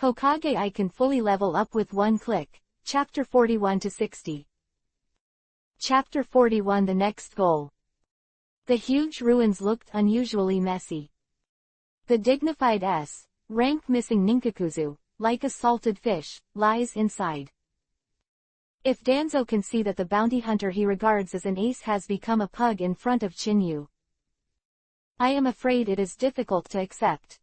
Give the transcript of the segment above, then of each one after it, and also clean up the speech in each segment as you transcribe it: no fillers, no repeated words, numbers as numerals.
Hokage I can fully level up with one click. Chapter 41-60. Chapter 41 The next goal. The huge ruins looked unusually messy. The dignified S-rank missing ninkakuzu, like a salted fish, lies inside. If Danzo can see that the bounty hunter he regards as an ace has become a pug in front of Chinyu, I am afraid it is difficult to accept.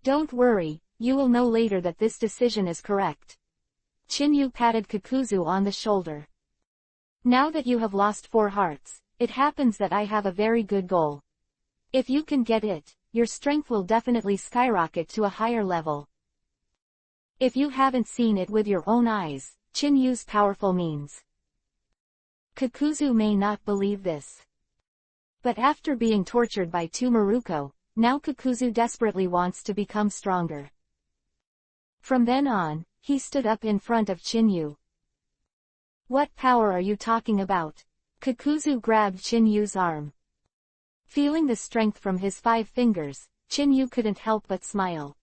Don't worry, you will know later that this decision is correct. Chinyu patted Kakuzu on the shoulder. Now that you have lost 4 hearts, it happens that I have a very good goal. If you can get it, your strength will definitely skyrocket to a higher level. If you haven't seen it with your own eyes, Chinyu's powerful means. Kakuzu may not believe this. But after being tortured by 2 Maruko, now Kakuzu desperately wants to become stronger. From then on, he stood up in front of Chinyu. What power are you talking about? Kakuzu grabbed Chinyu's arm. Feeling the strength from his 5 fingers, Chinyu couldn't help but smile.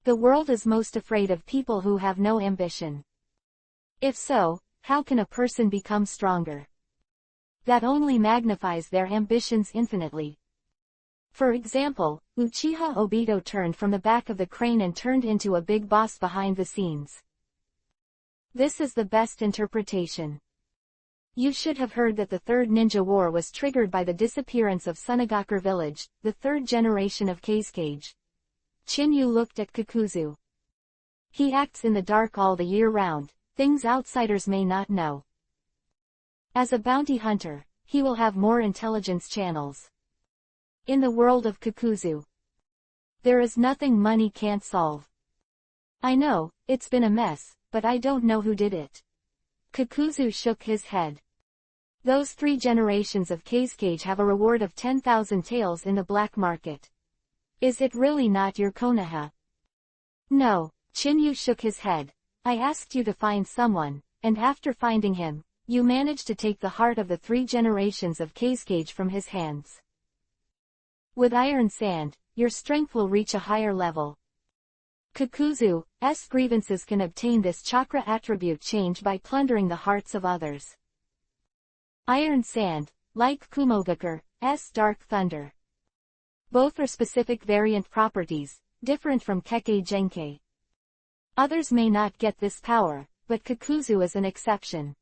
The world is most afraid of people who have no ambition. If so, how can a person become stronger? That only magnifies their ambitions infinitely. For example, Uchiha Obito turned from the back of the crane and turned into a big boss behind the scenes. This is the best interpretation. You should have heard that the Third Ninja War was triggered by the disappearance of Sunagakur village, the 3rd generation of Kazekage. Chinyu looked at Kakuzu. He acts in the dark all the year round, things outsiders may not know. As a bounty hunter, he will have more intelligence channels. In the world of Kakuzu, there is nothing money can't solve. I know, it's been a mess, but I don't know who did it. Kakuzu shook his head. Those 3 generations of Kazekage have a reward of 10,000 taels in the black market. Is it really not your Konoha? No, Chinyu shook his head. I asked you to find someone, and after finding him, you managed to take the heart of the 3 generations of Kazekage from his hands. With iron sand, your strength will reach a higher level. Kakuzu's grievances can obtain this chakra attribute change by plundering the hearts of others. Iron sand, like Kumogakur's dark thunder. Both are specific variant properties, different from Kekkei Genkei. Others may not get this power, but Kakuzu is an exception.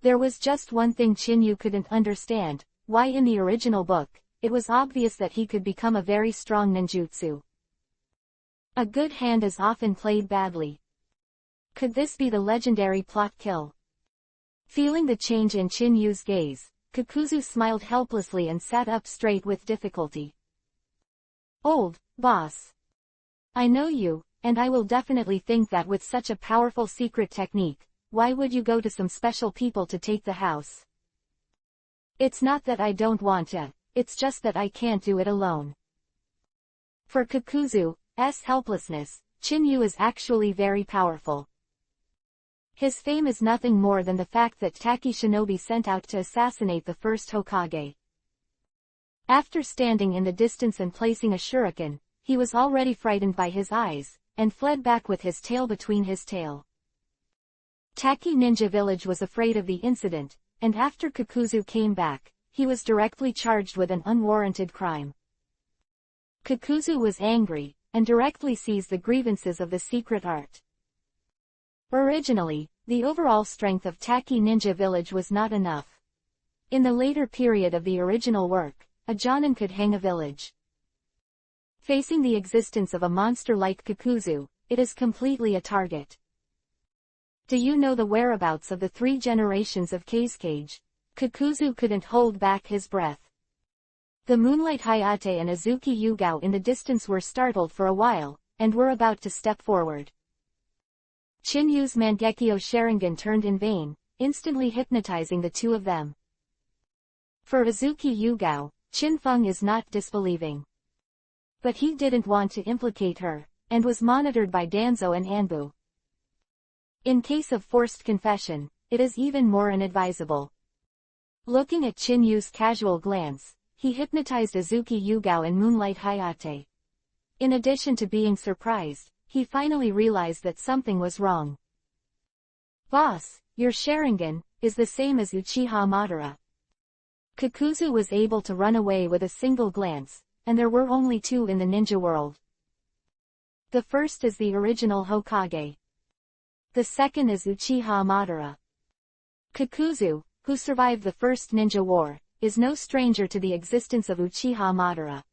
There was just one thing Chinyu couldn't understand, why in the original book, it was obvious that he could become a very strong ninjutsu. A good hand is often played badly. Could this be the legendary plot kill? Feeling the change in Chinyu's gaze, Kakuzu smiled helplessly and sat up straight with difficulty. Old boss. I know you, and I will definitely think that with such a powerful secret technique, why would you go to some special people to take the house? It's not that I don't want to, it's just that I can't do it alone. For Kakuzu's helplessness, Chinyu is actually very powerful. His fame is nothing more than the fact that Taki Shinobi sent out to assassinate the first Hokage. After standing in the distance and placing a shuriken, he was already frightened by his eyes, and fled back with his tail between his tail. Taki Ninja Village was afraid of the incident, and after Kakuzu came back, he was directly charged with an unwarranted crime. Kakuzu was angry, and directly seized the grievances of the secret art. Originally, the overall strength of Taki Ninja Village was not enough. In the later period of the original work, a Jonin could hang a village. Facing the existence of a monster like Kakuzu, it is completely a target. Do you know the whereabouts of the 3 generations of Kazekage? Kakuzu couldn't hold back his breath. The Moonlight Hayate and Azuki Yugao in the distance were startled for a while, and were about to step forward. Chinyu's Mangekyo Sharingan turned in vain, instantly hypnotizing the 2 of them. For Azuki Yugao, Chinfeng is not disbelieving. But he didn't want to implicate her, and was monitored by Danzo and Anbu. In case of forced confession, it is even more inadvisable. Looking at Chinyu's casual glance, he hypnotized Azuki Yugao and Moonlight Hayate. In addition to being surprised, he finally realized that something was wrong. "Boss, your Sharingan is the same as Uchiha Madara." Kakuzu was able to run away with a single glance, and there were only two in the ninja world. The first is the original Hokage. The second is Uchiha Madara. Kakuzu, who survived the first ninja war, is no stranger to the existence of Uchiha Madara.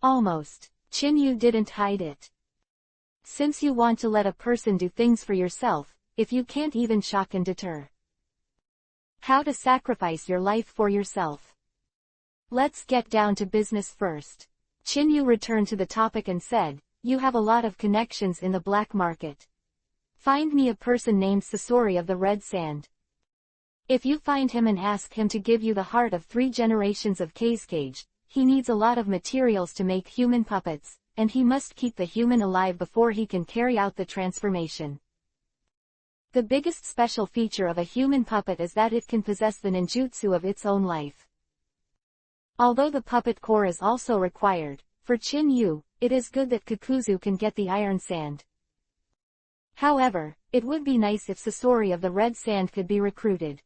Almost. Chinyu didn't hide it. Since you want to let a person do things for yourself, if you can't even shock and deter. How to sacrifice your life for yourself. Let's get down to business first. Chinyu returned to the topic and said, "You have a lot of connections in the black market. Find me a person named Sasori of the Red Sand. If you find him and ask him to give you the heart of 3 generations of Kazekage, he needs a lot of materials to make human puppets, and he must keep the human alive before he can carry out the transformation. The biggest special feature of a human puppet is that it can possess the ninjutsu of its own life. Although the puppet core is also required, for Chinyu, it is good that Kakuzu can get the iron sand. However, it would be nice if Sasori of the Red Sand could be recruited.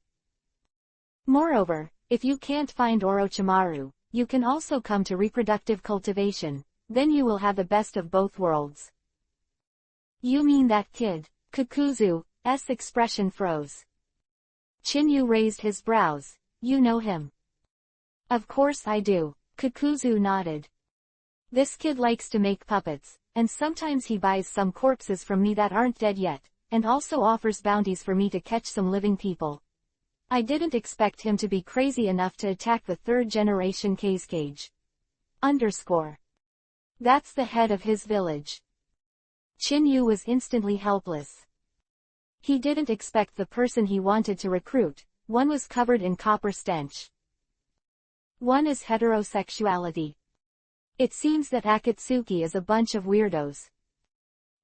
Moreover, if you can't find Orochimaru, you can also come to reproductive cultivation, then you will have the best of both worlds." "You mean that kid?" Kakuzu's expression froze. Chinyu raised his brows. "You know him?" "Of course I do." Kakuzu nodded. "This kid likes to make puppets, and sometimes he buys some corpses from me that aren't dead yet, and also offers bounties for me to catch some living people. I didn't expect him to be crazy enough to attack the 3rd generation Kazekage. That's the head of his village." Chinyu was instantly helpless. He didn't expect the person he wanted to recruit. One was covered in copper stench. One is heterosexuality. It seems that Akatsuki is a bunch of weirdos.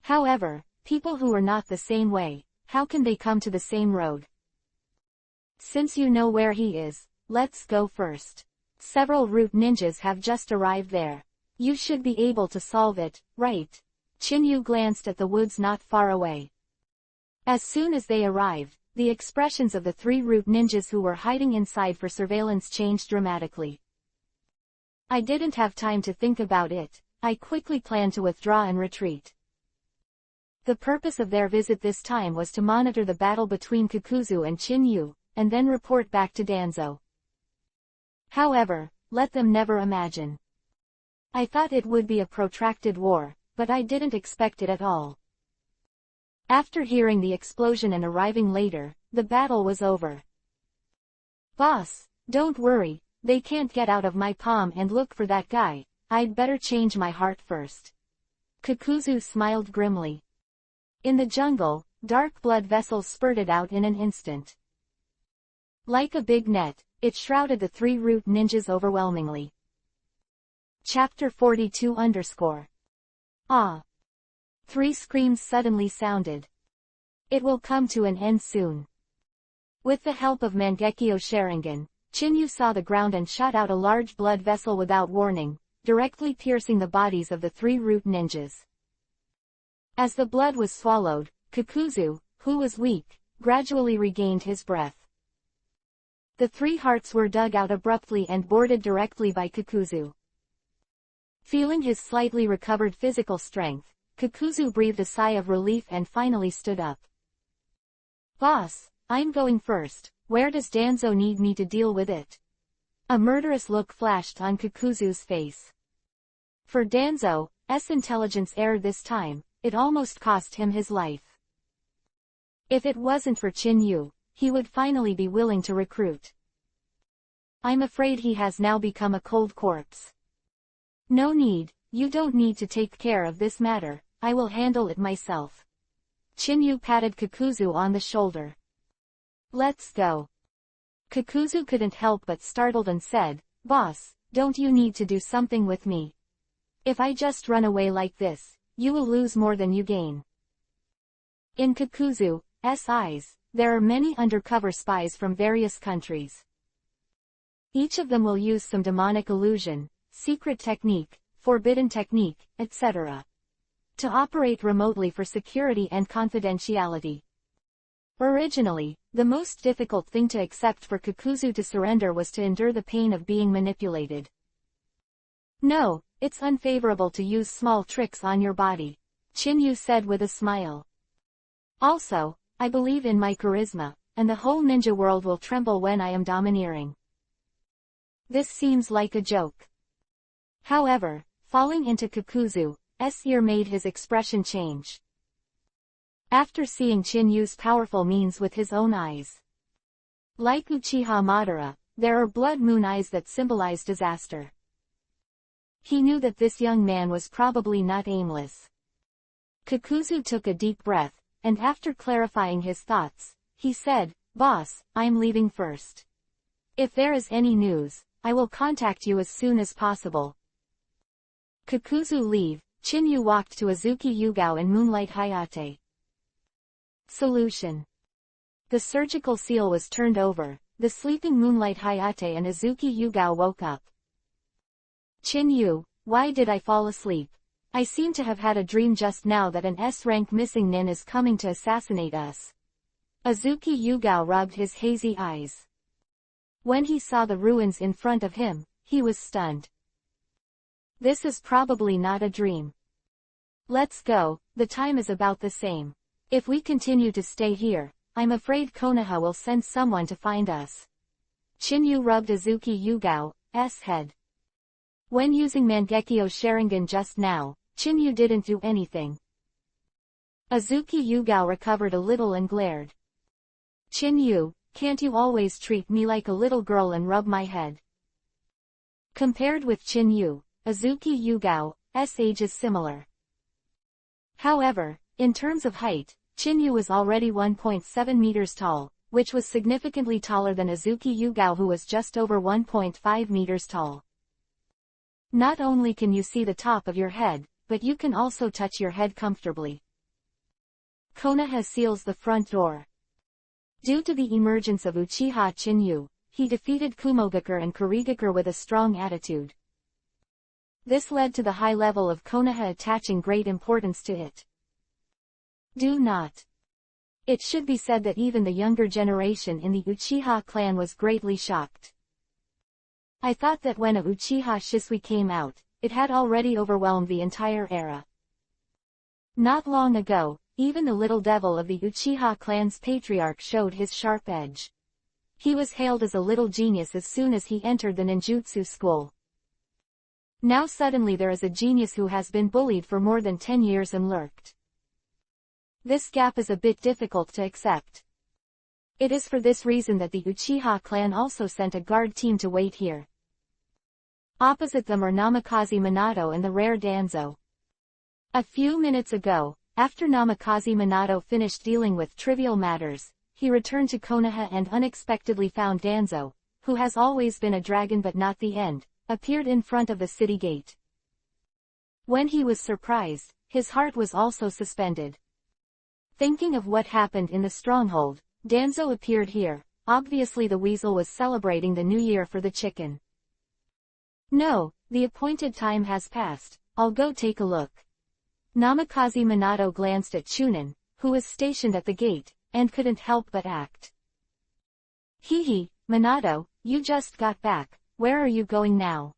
However, people who are not the same way, how can they come to the same road? Since you know where he is, let's go first. Several root ninjas have just arrived there. You should be able to solve it, right? Chinyu glanced at the woods not far away. As soon as they arrived, the expressions of the 3 root ninjas who were hiding inside for surveillance changed dramatically. "I didn't have time to think about it. I quickly planned to withdraw and retreat." The purpose of their visit this time was to monitor the battle between Kakuzu and Chinyu, and then report back to Danzo. However, let them never imagine. I thought it would be a protracted war, but I didn't expect it at all. After hearing the explosion and arriving later, the battle was over. "Boss, don't worry, they can't get out of my palm and look for that guy. I'd better change my heart first." Kakuzu smiled grimly. In the jungle, dark blood vessels spurted out in an instant. Like a big net, it shrouded the 3 root ninjas overwhelmingly. Chapter 42 Ah! 3 screams suddenly sounded. It will come to an end soon. With the help of Mangekyo Sharingan, Chinyu saw the ground and shot out a large blood vessel without warning, directly piercing the bodies of the 3 root ninjas. As the blood was swallowed, Kakuzu, who was weak, gradually regained his breath. The 3 hearts were dug out abruptly and boarded directly by Kakuzu. Feeling his slightly recovered physical strength, Kakuzu breathed a sigh of relief and finally stood up. "Boss, I'm going first. Where does Danzo need me to deal with it?" A murderous look flashed on Kakuzu's face. For Danzo's intelligence erred this time, it almost cost him his life. If it wasn't for Chinyu, he would finally be willing to recruit. I'm afraid he has now become a cold corpse. "No need, you don't need to take care of this matter, I will handle it myself." Chinyu patted Kakuzu on the shoulder. "Let's go." Kakuzu couldn't help but startled and said, "Boss, don't you need to do something with me? If I just run away like this, you will lose more than you gain." In Kakuzu's eyes, there are many undercover spies from various countries. Each of them will use some demonic illusion, secret technique, forbidden technique, etc. To operate remotely for security and confidentiality. Originally, the most difficult thing to accept for Kakuzu to surrender was to endure the pain of being manipulated. No, it's unfavorable to use small tricks on your body, Chinyu said with a smile. Also, I believe in my charisma, and the whole ninja world will tremble when I am domineering. This seems like a joke. However, falling into Kakuzu's ear made his expression change. After seeing Chinyu's powerful means with his own eyes. Like Uchiha Madara, there are blood moon eyes that symbolize disaster. He knew that this young man was probably not aimless. Kakuzu took a deep breath, and after clarifying his thoughts, he said, "Boss, I'm leaving first. If there is any news, I will contact you as soon as possible." Kakuzu leave, Chinyu walked to Azuki Yugao and Moonlight Hayate. Solution. The surgical seal was turned over, the sleeping Moonlight Hayate and Azuki Yugao woke up. Chinyu, why did I fall asleep? I seem to have had a dream just now that an S-rank missing nin is coming to assassinate us. Azuki Yugao rubbed his hazy eyes. When he saw the ruins in front of him, he was stunned. This is probably not a dream. Let's go, the time is about the same. If we continue to stay here, I'm afraid Konoha will send someone to find us. Chinyu rubbed Azuki Yugao's head. When using Mangekyo Sharingan just now, Chinyu didn't do anything. Azuki Yugao recovered a little and glared. Chinyu, can't you always treat me like a little girl and rub my head? Compared with Chinyu, Azuki Yugao's age is similar. However, in terms of height, Chinyu was already 1.7 meters tall, which was significantly taller than Azuki Yugao, who was just over 1.5 meters tall. Not only can you see the top of your head, but you can also touch your head comfortably. Konoha seals the front door. Due to the emergence of Uchiha Chinyu, he defeated Kumogakure and Kurigakure with a strong attitude. This led to the high level of Konoha attaching great importance to it. Do not. It should be said that even the younger generation in the Uchiha clan was greatly shocked. I thought that when a Uchiha Shisui came out, it had already overwhelmed the entire era. Not long ago, even the little devil of the Uchiha clan's patriarch showed his sharp edge. He was hailed as a little genius as soon as he entered the ninjutsu school. Now suddenly there is a genius who has been bullied for more than 10 years and lurked. This gap is a bit difficult to accept. It is for this reason that the Uchiha clan also sent a guard team to wait here. Opposite them are Namikaze Minato and the rare Danzo. A few minutes ago, after Namikaze Minato finished dealing with trivial matters, he returned to Konoha and unexpectedly found Danzo, who has always been a dragon but not the end, appeared in front of the city gate. When he was surprised, his heart was also suspended. Thinking of what happened in the stronghold, Danzo appeared here. Obviously the weasel was celebrating the new year for the chicken. No, the appointed time has passed, I'll go take a look. Namikaze Minato glanced at Chunin, who was stationed at the gate, and couldn't help but act. Hee, Minato, you just got back, where are you going now?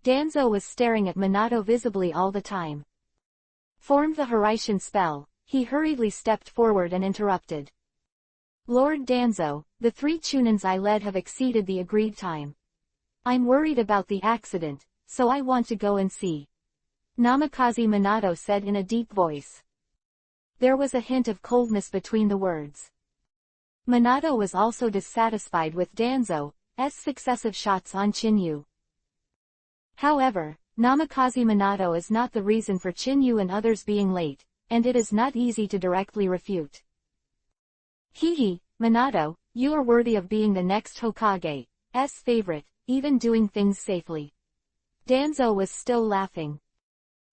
Danzo was staring at Minato visibly all the time. Formed the Hiraishin spell, he hurriedly stepped forward and interrupted. Lord Danzo, the 3 Chunins I led have exceeded the agreed time. I'm worried about the accident, so I want to go and see. Namikaze Minato said in a deep voice. There was a hint of coldness between the words. Minato was also dissatisfied with Danzo's successive shots on Chinyu. However, Namikaze Minato is not the reason for Chinyu and others being late, and it is not easy to directly refute. Hee, Minato, you are worthy of being the next Hokage's favorite, even doing things safely. Danzo was still laughing.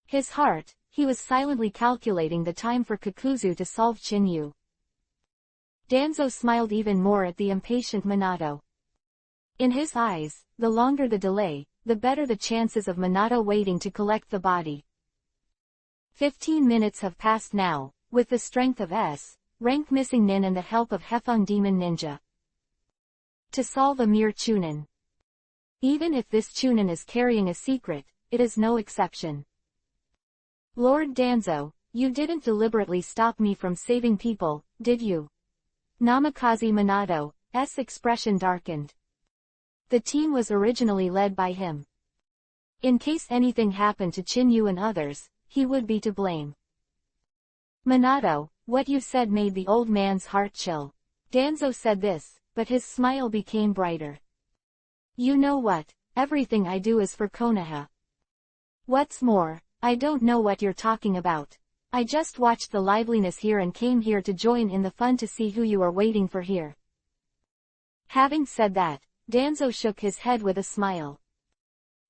His heart, he was silently calculating the time for Kakuzu to solve Chinyu. Danzo smiled even more at the impatient Minato. In his eyes, the longer the delay, the better the chances of Minato waiting to collect the body. 15 minutes have passed now, with the strength of S-rank missing nin and the help of Hefeng Demon Ninja. To solve a mere chunin. Even if this chunin is carrying a secret, it is no exception. Lord Danzo, you didn't deliberately stop me from saving people, did you? Namikaze Minato's expression darkened. The team was originally led by him. In case anything happened to Chinyu and others, he would be to blame. Minato, what you said made the old man's heart chill. Danzo said this, but his smile became brighter. You know what, everything I do is for Konoha. What's more, I don't know what you're talking about. I just watched the liveliness here and came here to join in the fun to see who you are waiting for here. Having said that, Danzo shook his head with a smile.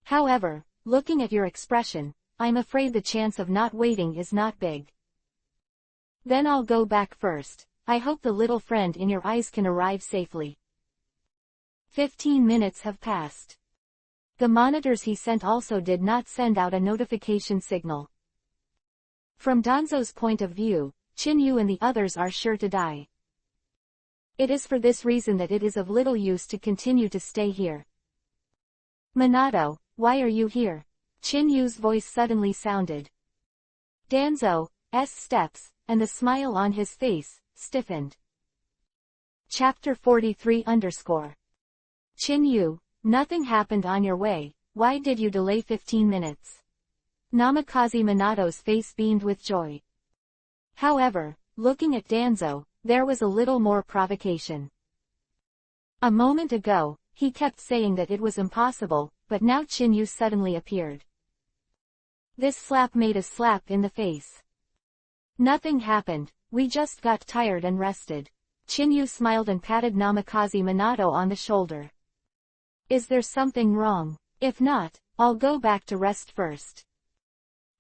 However, looking at your expression, I'm afraid the chance of not waiting is not big. Then I'll go back first. I hope the little friend in your eyes can arrive safely. 15 minutes have passed. The monitors he sent also did not send out a notification signal. From Danzo's point of view, Chinyu and the others are sure to die. It is for this reason that it is of little use to continue to stay here. Minato, why are you here? Chinyu's voice suddenly sounded. Danzo's steps, and the smile on his face, stiffened. Chapter 43_. Chinyu, nothing happened on your way, why did you delay 15 minutes? Namikaze Minato's face beamed with joy. However, looking at Danzo, there was a little more provocation. A moment ago, he kept saying that it was impossible, but now Chinyu suddenly appeared. This slap made a slap in the face. Nothing happened, we just got tired and rested. Chinyu smiled and patted Namikaze Minato on the shoulder. Is there something wrong? If not, I'll go back to rest first.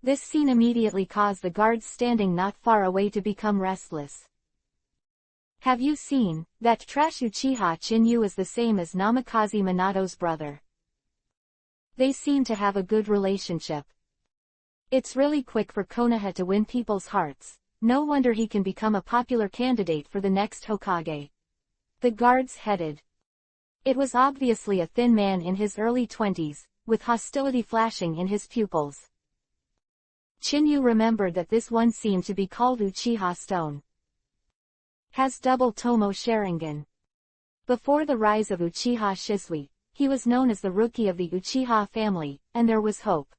This scene immediately caused the guards standing not far away to become restless. Have you seen, that trash Uchiha Chinyu is the same as Namikaze Minato's brother. They seem to have a good relationship. It's really quick for Konoha to win people's hearts, no wonder he can become a popular candidate for the next Hokage. The guards headed. It was obviously a thin man in his early 20s, with hostility flashing in his pupils. Chinyu remembered that this one seemed to be called Uchiha Stone. Has double Tomo Sharingan. Before the rise of Uchiha Shisui, he was known as the rookie of the Uchiha family, and there was hope.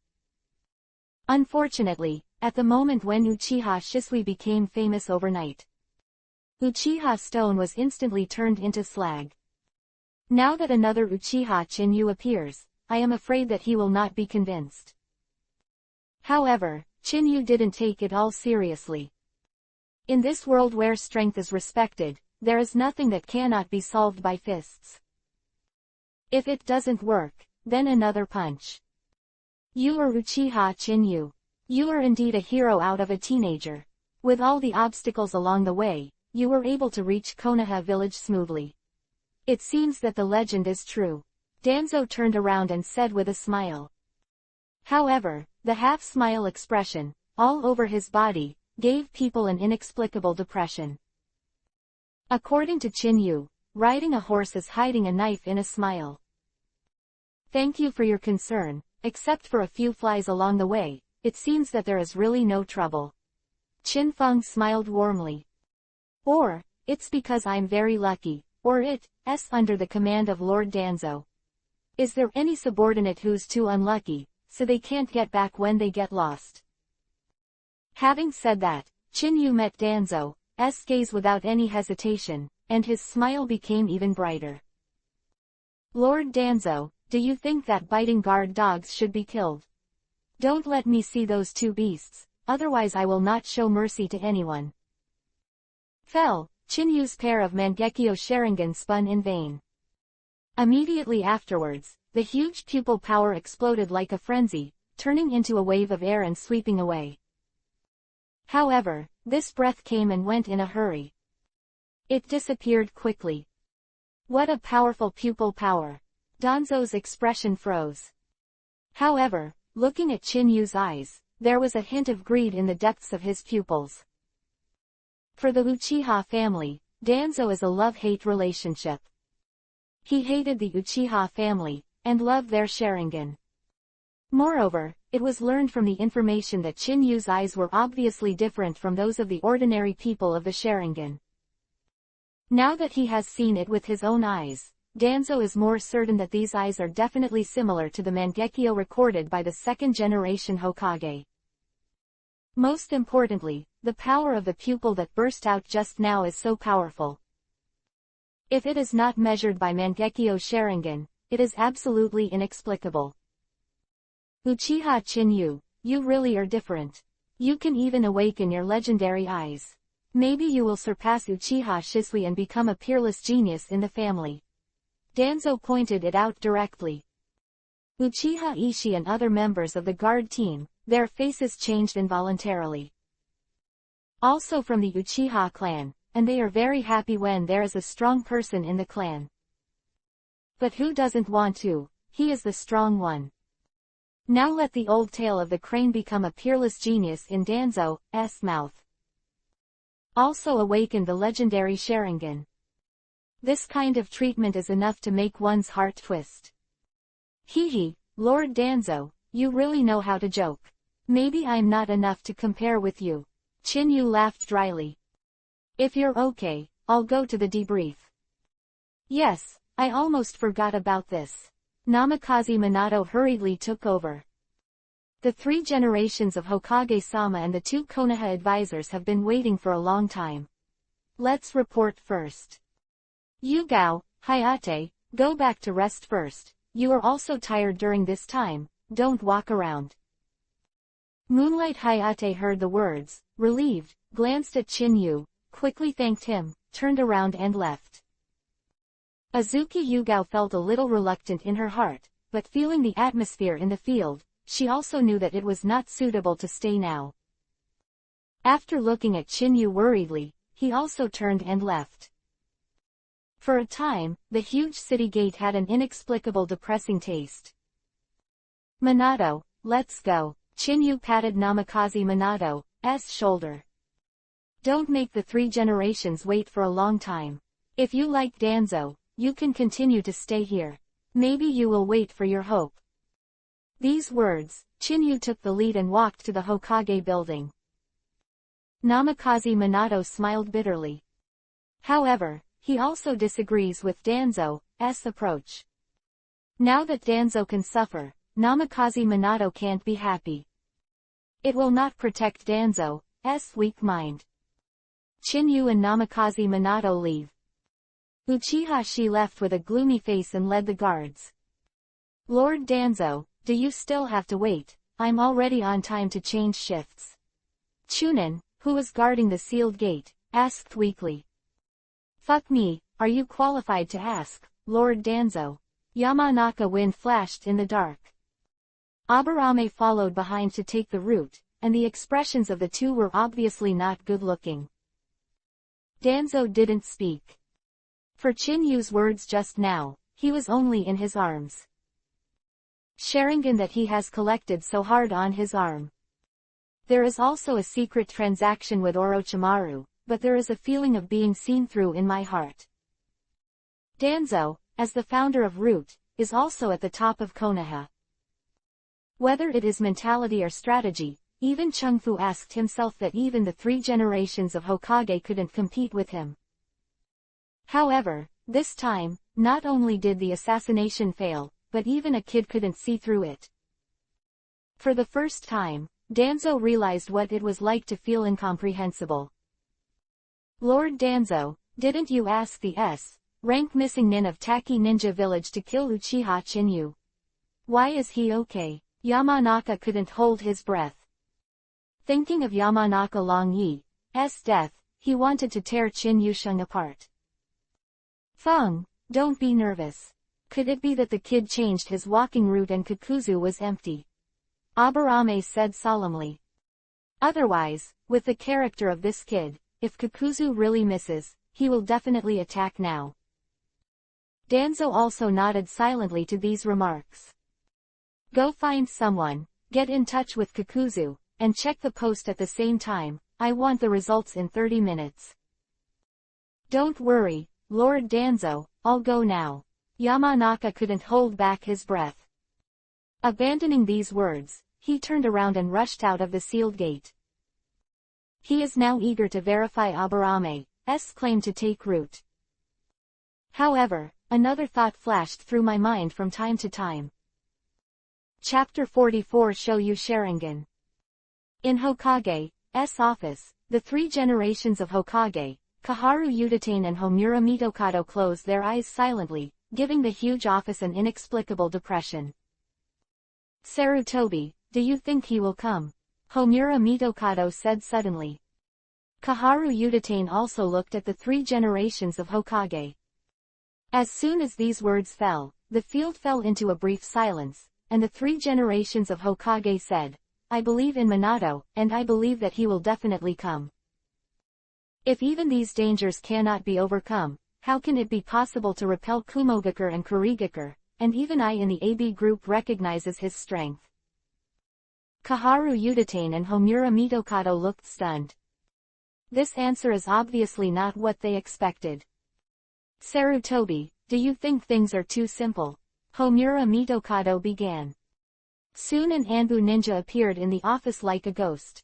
Unfortunately, at the moment when Uchiha Shisui became famous overnight, Uchiha Stone was instantly turned into slag. Now that another Uchiha Chinyu appears, I am afraid that he will not be convinced. However, Chinyu didn't take it all seriously. In this world where strength is respected, there is nothing that cannot be solved by fists. If it doesn't work, then another punch. You are Uchiha Chinyu. You are indeed a hero out of a teenager. With all the obstacles along the way, you were able to reach Konoha village smoothly. It seems that the legend is true. Danzo turned around and said with a smile. However, the half-smile expression, all over his body, gave people an inexplicable depression. According to Chinyu, riding a horse is hiding a knife in a smile. Thank you for your concern, except for a few flies along the way, it seems that there is really no trouble. Chin Feng smiled warmly. Or, it's because I'm very lucky, or it's under the command of Lord Danzo. Is there any subordinate who's too unlucky, so they can't get back when they get lost? Having said that, Chinyu met Danzo's gaze without any hesitation, and his smile became even brighter. Lord Danzo, do you think that biting guard dogs should be killed? Don't let me see those two beasts, otherwise I will not show mercy to anyone. Fell, Chinyu's pair of Mangekyo Sharingan spun in vain. Immediately afterwards, the huge pupil power exploded like a frenzy, turning into a wave of air and sweeping away. However, this breath came and went in a hurry. It disappeared quickly. What a powerful pupil power! Danzo's expression froze. However, looking at Chinyu's eyes, there was a hint of greed in the depths of his pupils. For the Uchiha family, Danzo is a love-hate relationship. He hated the Uchiha family, and loved their Sharingan. Moreover, it was learned from the information that Chinyu's eyes were obviously different from those of the ordinary people of the Sharingan. Now that he has seen it with his own eyes, Danzo is more certain that these eyes are definitely similar to the Mangekyo recorded by the second-generation Hokage. Most importantly, the power of the pupil that burst out just now is so powerful. If it is not measured by Mangekyo Sharingan, it is absolutely inexplicable. Uchiha Chinyu, you really are different. You can even awaken your legendary eyes. Maybe you will surpass Uchiha Shisui and become a peerless genius in the family. Danzo pointed it out directly. Uchiha Ishii and other members of the guard team, their faces changed involuntarily. Also from the Uchiha clan, and they are very happy when there is a strong person in the clan. But who doesn't want to? He is the strong one. Now let the old tale of the crane become a peerless genius in Danzo's mouth. Also awaken the legendary Sharingan. This kind of treatment is enough to make one's heart twist. Hee, Lord Danzo, you really know how to joke. Maybe I'm not enough to compare with you. Chinyu laughed dryly. If you're okay, I'll go to the debrief. Yes, I almost forgot about this. Namikaze Minato hurriedly took over. The 3 generations of Hokage-sama and the 2 Konoha advisors have been waiting for a long time. Let's report first. Yugao, Hayate, go back to rest first. You are also tired during this time, don't walk around. Moonlight Hayate heard the words, relieved, glanced at Chinyu, quickly thanked him, turned around and left. Azuki Yugao felt a little reluctant in her heart, but feeling the atmosphere in the field, she also knew that it was not suitable to stay now. After looking at Chinyu worriedly, he also turned and left. For a time, the huge city gate had an inexplicable depressing taste. Minato, let's go. Chinyu patted Namikaze Minato's shoulder. Don't make the 3 generations wait for a long time. If you like Danzo, you can continue to stay here. Maybe you will wait for your hope. These words, Chinyu took the lead and walked to the Hokage building. Namikaze Minato smiled bitterly. However, he also disagrees with Danzo's approach. Now that Danzo can suffer, Namikaze Minato can't be happy. It will not protect Danzo's weak mind. Chinyu and Namikaze Minato leave. Uchiha Shi left with a gloomy face and led the guards. Lord Danzo, do you still have to wait? I'm already on time to change shifts. Chunin, who was guarding the sealed gate, asked weakly. Fuck me, are you qualified to ask, Lord Danzo? Yamanaka wind flashed in the dark. Aburame followed behind to take the route, and the expressions of the two were obviously not good-looking. Danzo didn't speak. For Chinyu's words just now, he was only in his arms. Sharingan that he has collected so hard on his arm. There is also a secret transaction with Orochimaru, but there is a feeling of being seen through in my heart. Danzo, as the founder of Root, is also at the top of Konoha. Whether it is mentality or strategy, even Chungfu asked himself that even the 3 generations of Hokage couldn't compete with him. However, this time, not only did the assassination fail, but even a kid couldn't see through it. For the first time, Danzo realized what it was like to feel incomprehensible. Lord Danzo, didn't you ask the S-rank missing nin of Taki Ninja Village to kill Uchiha Chinyu? Why is he okay? Yamanaka couldn't hold his breath. Thinking of Yamanaka Long Yi's death, he wanted to tear Chinyu Shun apart. Feng, don't be nervous. Could it be that the kid changed his walking route and Kakuzu was empty? Aburame said solemnly. Otherwise, with the character of this kid, if Kakuzu really misses, he will definitely attack now. Danzo also nodded silently to these remarks. Go find someone, get in touch with Kakuzu, and check the post at the same time. I want the results in 30 minutes. Don't worry, Lord Danzo, I'll go now. Yamanaka couldn't hold back his breath. Abandoning these words, he turned around and rushed out of the sealed gate. He is now eager to verify Abarame's claim to take root. However, another thought flashed through my mind from time to time. Chapter 44 Shoyu Sharingan. In Hokage's office, the three generations of Hokage, Kaharu Udatane and Homura Mitokado closed their eyes silently, giving the huge office an inexplicable depression. Sarutobi, do you think he will come? Homura Mitokado said suddenly. Kaharu Udatane also looked at the three generations of Hokage. As soon as these words fell, the field fell into a brief silence, and the three generations of Hokage said, I believe in Minato, and I believe that he will definitely come. If even these dangers cannot be overcome, how can it be possible to repel Kumogakure and Kurigakure, and even I in the AB group recognizes his strength. Kaharu Udatane and Homura Mitokado looked stunned. This answer is obviously not what they expected. Sarutobi, do you think things are too simple? Homura Mitokado began. Soon an Anbu ninja appeared in the office like a ghost.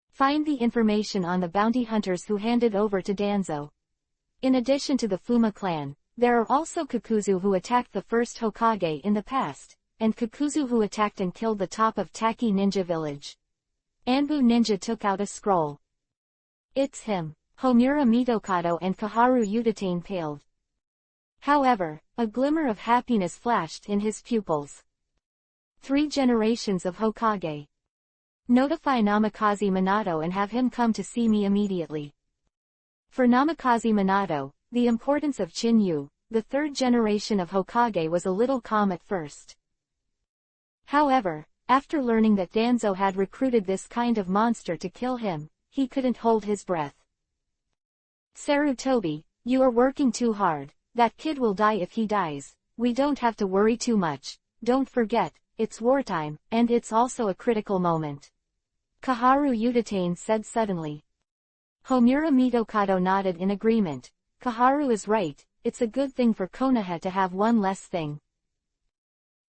Find the information on the bounty hunters who handed over to Danzo. In addition to the Fuma clan, there are also Kakuzu who attacked the first Hokage in the past, and Kakuzu who attacked and killed the top of Taki Ninja Village. Anbu Ninja took out a scroll. It's him. Homura Mitokado and Kaharu Udatane paled. However, a glimmer of happiness flashed in his pupils. Three generations of Hokage. Notify Namikaze Minato and have him come to see me immediately. For Namikaze Minato, the importance of Chinyu, the third generation of Hokage, was a little calm at first. However, after learning that Danzo had recruited this kind of monster to kill him, he couldn't hold his breath. Sarutobi, you are working too hard. That kid will die if he dies. We don't have to worry too much. Don't forget, it's wartime, and it's also a critical moment. Kaharu Udatane said suddenly. Homura Mitokado nodded in agreement. Kaharu is right, it's a good thing for Konoha to have one less thing.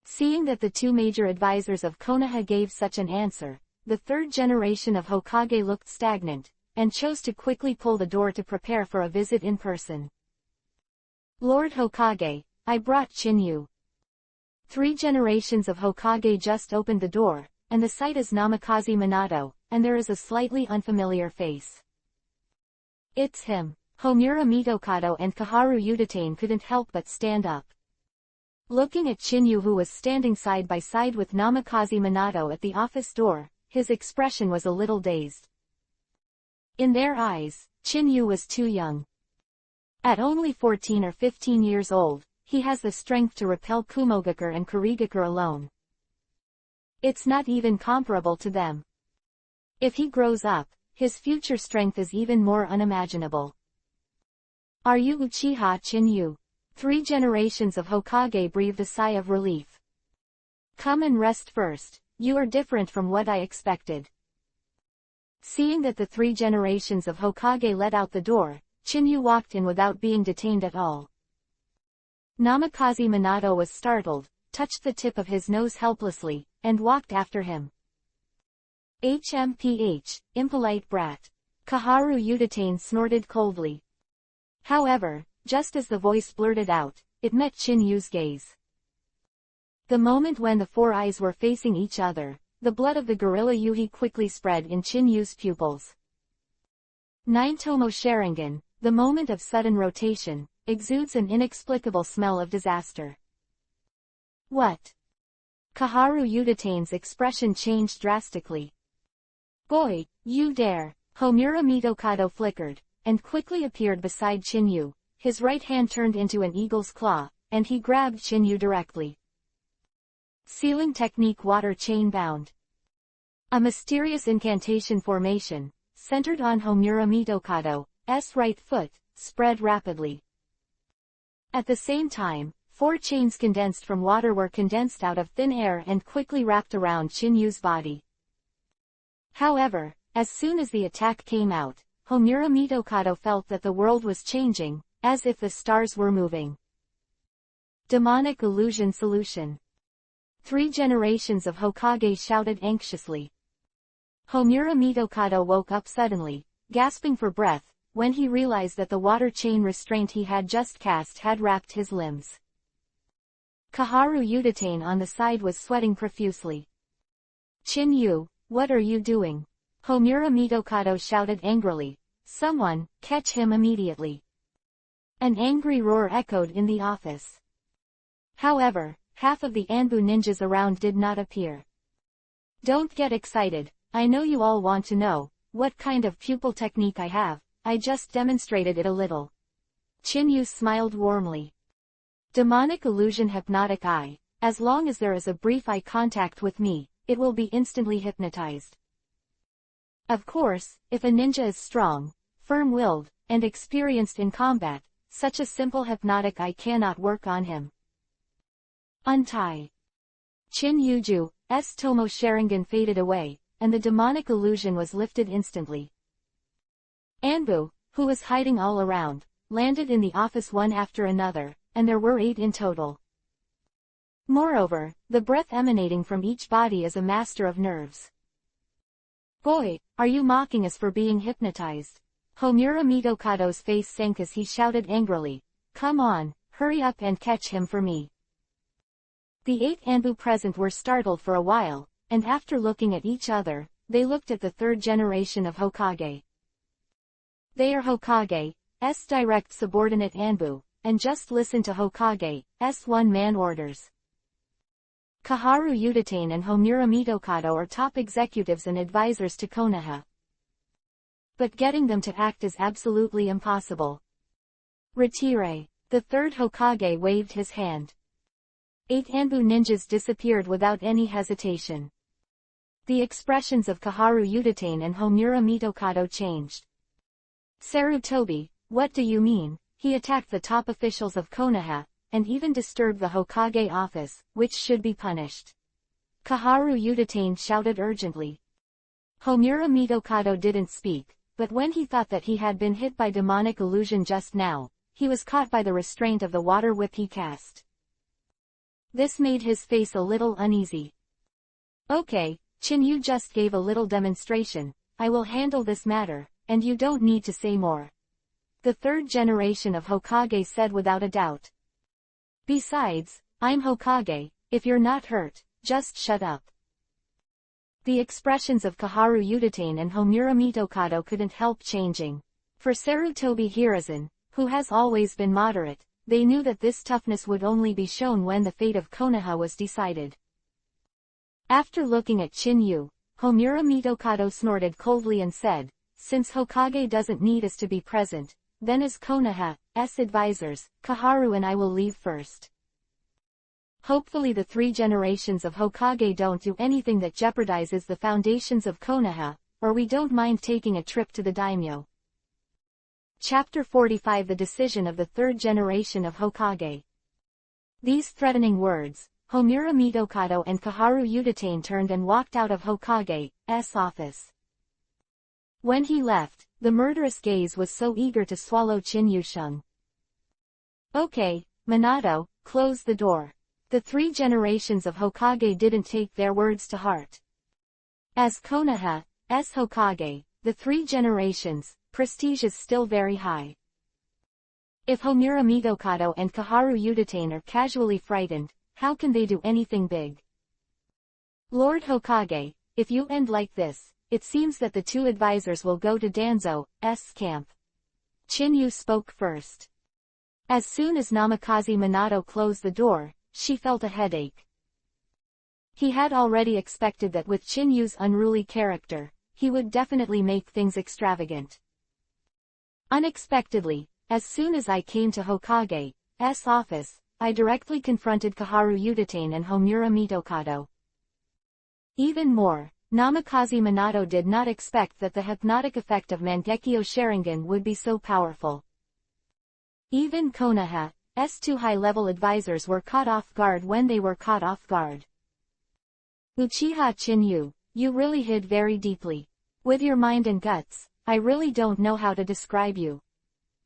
Seeing that the two major advisors of Konoha gave such an answer, the third generation of Hokage looked stagnant, and chose to quickly pull the door to prepare for a visit in person. Lord Hokage, I brought Chinyu. Three generations of Hokage just opened the door, and the sight is Namikaze Minato, and there is a slightly unfamiliar face. It's him. Homura Mitokado and Kaharu Udatane couldn't help but stand up. Looking at Chinyu, who was standing side by side with Namikaze Minato at the office door, his expression was a little dazed. In their eyes, Chinyu was too young. At only 14 or 15 years old, he has the strength to repel Kumogakure and Kurigakure alone. It's not even comparable to them. If he grows up, his future strength is even more unimaginable. Are you Uchiha Chinyu? Three generations of Hokage breathed a sigh of relief. Come and rest first, you are different from what I expected. Seeing that the three generations of Hokage let out the door, Chinyu walked in without being detained at all. Namikaze Minato was startled, touched the tip of his nose helplessly, and walked after him. HMPH, impolite brat. Kaharu Udatane snorted coldly. However, just as the voice blurted out, it met Chinyu's gaze. The moment when the four eyes were facing each other, the blood of the gorilla Yuhi quickly spread in Chinyu's pupils. Nine-Tomo Sharingan, the moment of sudden rotation, exudes an inexplicable smell of disaster. What? Kaharu Udatane's expression changed drastically. Boy, you dare! Homura Mitokado flickered, and quickly appeared beside Chinyu. His right hand turned into an eagle's claw, and he grabbed Chinyu directly. Sealing technique water chain bound. A mysterious incantation formation, centered on Homura Mitokado's right foot, spread rapidly. At the same time, 4 chains condensed from water were condensed out of thin air and quickly wrapped around Chinyu's body. However, as soon as the attack came out, Homura Mitokado felt that the world was changing, as if the stars were moving. Demonic illusion solution. 3 generations of Hokage shouted anxiously. Homura Mitokado woke up suddenly, gasping for breath, when he realized that the water chain restraint he had just cast had wrapped his limbs. Kaharu Yuditane on the side was sweating profusely. Chinyu, what are you doing? Homura Mitokado shouted angrily. Someone, catch him immediately. An angry roar echoed in the office. However, half of the Anbu ninjas around did not appear. Don't get excited, I know you all want to know what kind of pupil technique I have. I just demonstrated it a little. Chinyu smiled warmly. Demonic illusion hypnotic eye. As long as there is a brief eye contact with me, it will be instantly hypnotized. Of course, if a ninja is strong, firm-willed, and experienced in combat, such a simple hypnotic eye cannot work on him. Untie. Chinyu's Tomo Sharingan faded away, and the demonic illusion was lifted instantly. Anbu, who was hiding all around, landed in the office one after another, and there were 8 in total. Moreover, the breath emanating from each body is a master of nerves. Boy, are you mocking us for being hypnotized? Homura Mitokado's face sank as he shouted angrily. Come on, hurry up and catch him for me. The 8 Anbu present were startled for a while, and after looking at each other, they looked at the 3rd generation of Hokage. They are Hokage's direct subordinate Anbu, and just listen to Hokage's one-man orders. Kaharu Yuditane and Homura Mitokado are top executives and advisors to Konoha. But getting them to act is absolutely impossible. Retire. The 3rd Hokage waved his hand. 8 Anbu ninjas disappeared without any hesitation. The expressions of Kaharu Yuditane and Homura Mitokado changed. Sarutobi, what do you mean? He attacked the top officials of Konoha, and even disturbed the Hokage office, which should be punished. Kaharu Yuditane shouted urgently. Homura Mitokado didn't speak, but when he thought that he had been hit by demonic illusion just now, he was caught by the restraint of the water whip he cast. This made his face a little uneasy. Okay, Chinyu just gave a little demonstration, I will handle this matter, and you don't need to say more. The 3rd generation of Hokage said without a doubt. Besides, I'm Hokage, if you're not hurt, just shut up. The expressions of Kaharu Yuditane and Homura Mitokado couldn't help changing. For Sarutobi Hiruzen, who has always been moderate, they knew that this toughness would only be shown when the fate of Konoha was decided. After looking at Chinyu, Homura Mitokado snorted coldly and said, since Hokage doesn't need us to be present, then as Konoha's advisors, Kaharu and I will leave first. Hopefully the 3 generations of Hokage don't do anything that jeopardizes the foundations of Konoha, or we don't mind taking a trip to the daimyo. Chapter 45 The decision of the 3rd generation of Hokage. These threatening words, Homura Mitokado and Kaharu Yuditane turned and walked out of Hokage's office. When he left, the murderous gaze was so eager to swallow Chinyu-shung. Okay, Minato, close the door. The 3 generations of Hokage didn't take their words to heart. As Konoha's Hokage, the 3 generations, prestige is still very high. If Homura Mitokado and Kaharu Yuditane are casually frightened, how can they do anything big? Lord Hokage, if you end like this, it seems that the 2 advisors will go to Danzo's camp. Chinyu spoke first. As soon as Namikaze Minato closed the door, she felt a headache. He had already expected that with Chinyu's unruly character, he would definitely make things extravagant. Unexpectedly, as soon as I came to Hokage's office, I directly confronted Kaharu Yuditane and Homura Mitokado. Even more, Namikaze Minato did not expect that the hypnotic effect of Mangekyo Sharingan would be so powerful. Even Konoha's two high-level advisors were caught off guard when they were caught off guard. Uchiha Chinyu, you really hid very deeply. With your mind and guts, I really don't know how to describe you.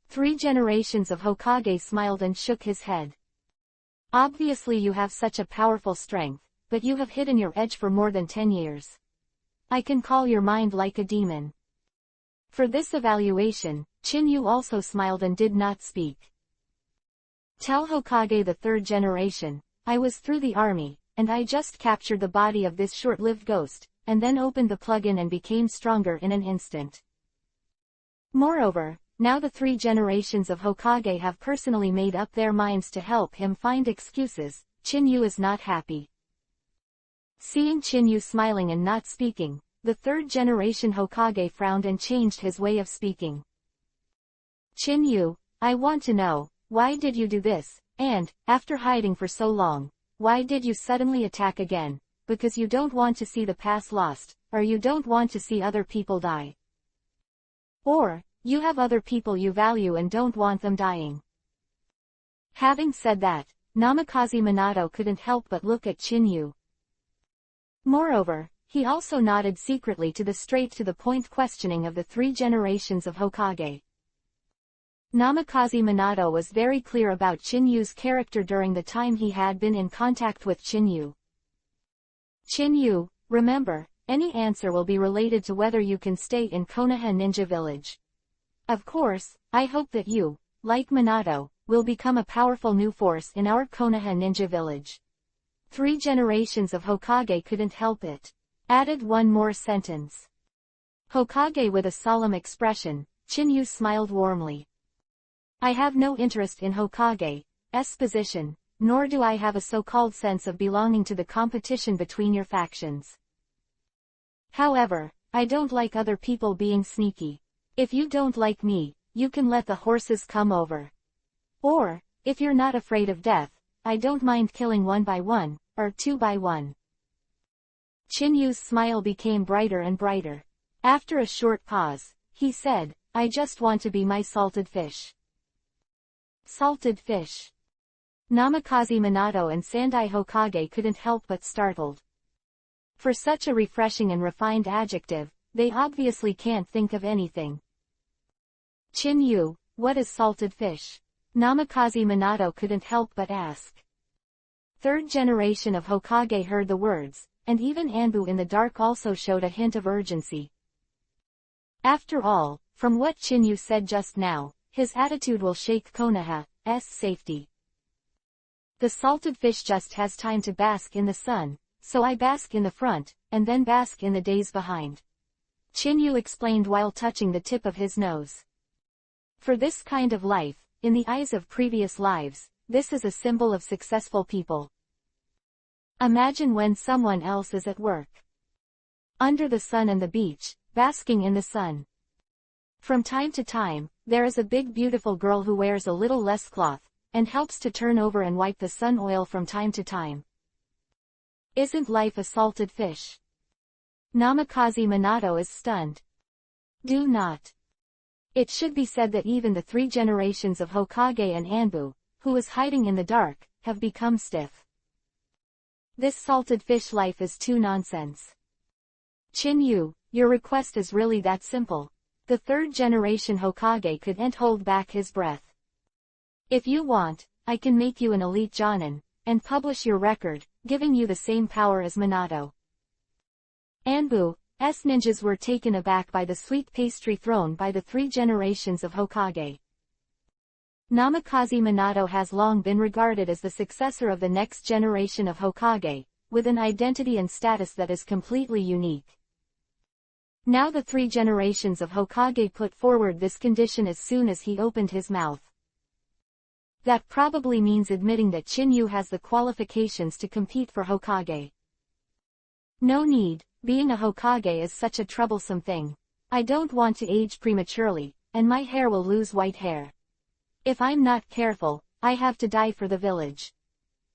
3 generations of Hokage smiled and shook his head. Obviously you have such a powerful strength, but you have hidden your edge for more than 10 years. I can call your mind like a demon. For this evaluation, Chinyu also smiled and did not speak. Tell Hokage the 3rd generation, I was through the army, and I just captured the body of this short-lived ghost, and then opened the plug-in and became stronger in an instant. Moreover, now the 3 generations of Hokage have personally made up their minds to help him find excuses. Chinyu is not happy. Seeing Chinyu smiling and not speaking, the 3rd generation Hokage frowned and changed his way of speaking. Chinyu, I want to know, why did you do this, and, after hiding for so long, why did you suddenly attack again? Because you don't want to see the past lost, or you don't want to see other people die. Or, you have other people you value and don't want them dying. Having said that, Namikaze Minato couldn't help but look at Chinyu. Moreover, he also nodded secretly to the straight-to-the-point questioning of the 3 generations of Hokage. Namikaze Minato was very clear about Chinyu's character during the time he had been in contact with Chinyu. Chinyu, remember, any answer will be related to whether you can stay in Konoha Ninja Village. Of course, I hope that you, like Minato, will become a powerful new force in our Konoha Ninja Village. 3 generations of Hokage couldn't help it. Added one more sentence. Hokage with a solemn expression, Chinyu smiled warmly. I have no interest in Hokage's position, nor do I have a so-called sense of belonging to the competition between your factions. However, I don't like other people being sneaky. If you don't like me, you can let the horses come over. Or, if you're not afraid of death, I don't mind killing 1 by 1, or 2 by 1. Chinyu's smile became brighter and brighter. After a short pause, he said, I just want to be my salted fish. Salted fish. Namikaze Minato and Sandai Hokage couldn't help but startled. For such a refreshing and refined adjective, they obviously can't think of anything. Chinyu, what is salted fish? Namikaze Minato couldn't help but ask. 3rd generation of Hokage heard the words, and even Anbu in the dark also showed a hint of urgency. After all, from what Chinyu said just now, his attitude will shake Konoha's safety. The salted fish just has time to bask in the sun, so I bask in the front, and then bask in the days behind. Chinyu explained while touching the tip of his nose. For this kind of life, in the eyes of previous lives, this is a symbol of successful people. Imagine when someone else is at work. Under the sun and the beach, basking in the sun. From time to time, there is a big beautiful girl who wears a little less cloth, and helps to turn over and wipe the sun oil from time to time. Isn't life a salted fish? Namikaze Minato is stunned. Do not. It should be said that even the 3 generations of Hokage and Anbu, who is hiding in the dark, have become stiff. This salted fish life is too nonsense. Chinyu, your request is really that simple. The 3rd generation Hokage couldn't hold back his breath. If you want, I can make you an elite Jonin, and publish your record, giving you the same power as Minato. Anbu's ninjas were taken aback by the sweet pastry thrown by the 3 generations of Hokage. Namikaze Minato has long been regarded as the successor of the next generation of Hokage, with an identity and status that is completely unique. Now the 3 generations of Hokage put forward this condition as soon as he opened his mouth. That probably means admitting that Chinyu has the qualifications to compete for Hokage. No need, being a Hokage is such a troublesome thing. I don't want to age prematurely, and my hair will lose white hair. If I'm not careful, I have to die for the village.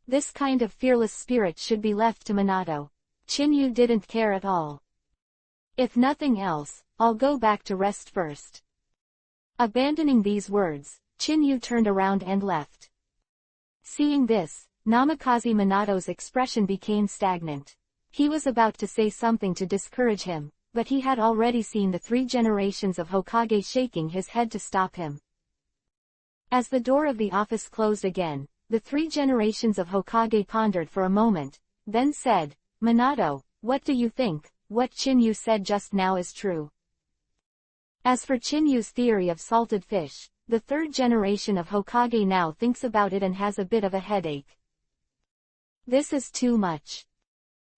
This kind of fearless spirit should be left to Minato. Chinyu didn't care at all. If nothing else, I'll go back to rest first. Abandoning these words, Chinyu turned around and left. Seeing this, Namikaze Minato's expression became stagnant. He was about to say something to discourage him, but he had already seen the 3 generations of Hokage shaking his head to stop him. As the door of the office closed again, the 3 generations of Hokage pondered for a moment, then said, "Minato, what do you think? What Chinyu said just now is true." As for Chinyu's theory of salted fish, the 3rd generation of Hokage now thinks about it and has a bit of a headache. This is too much.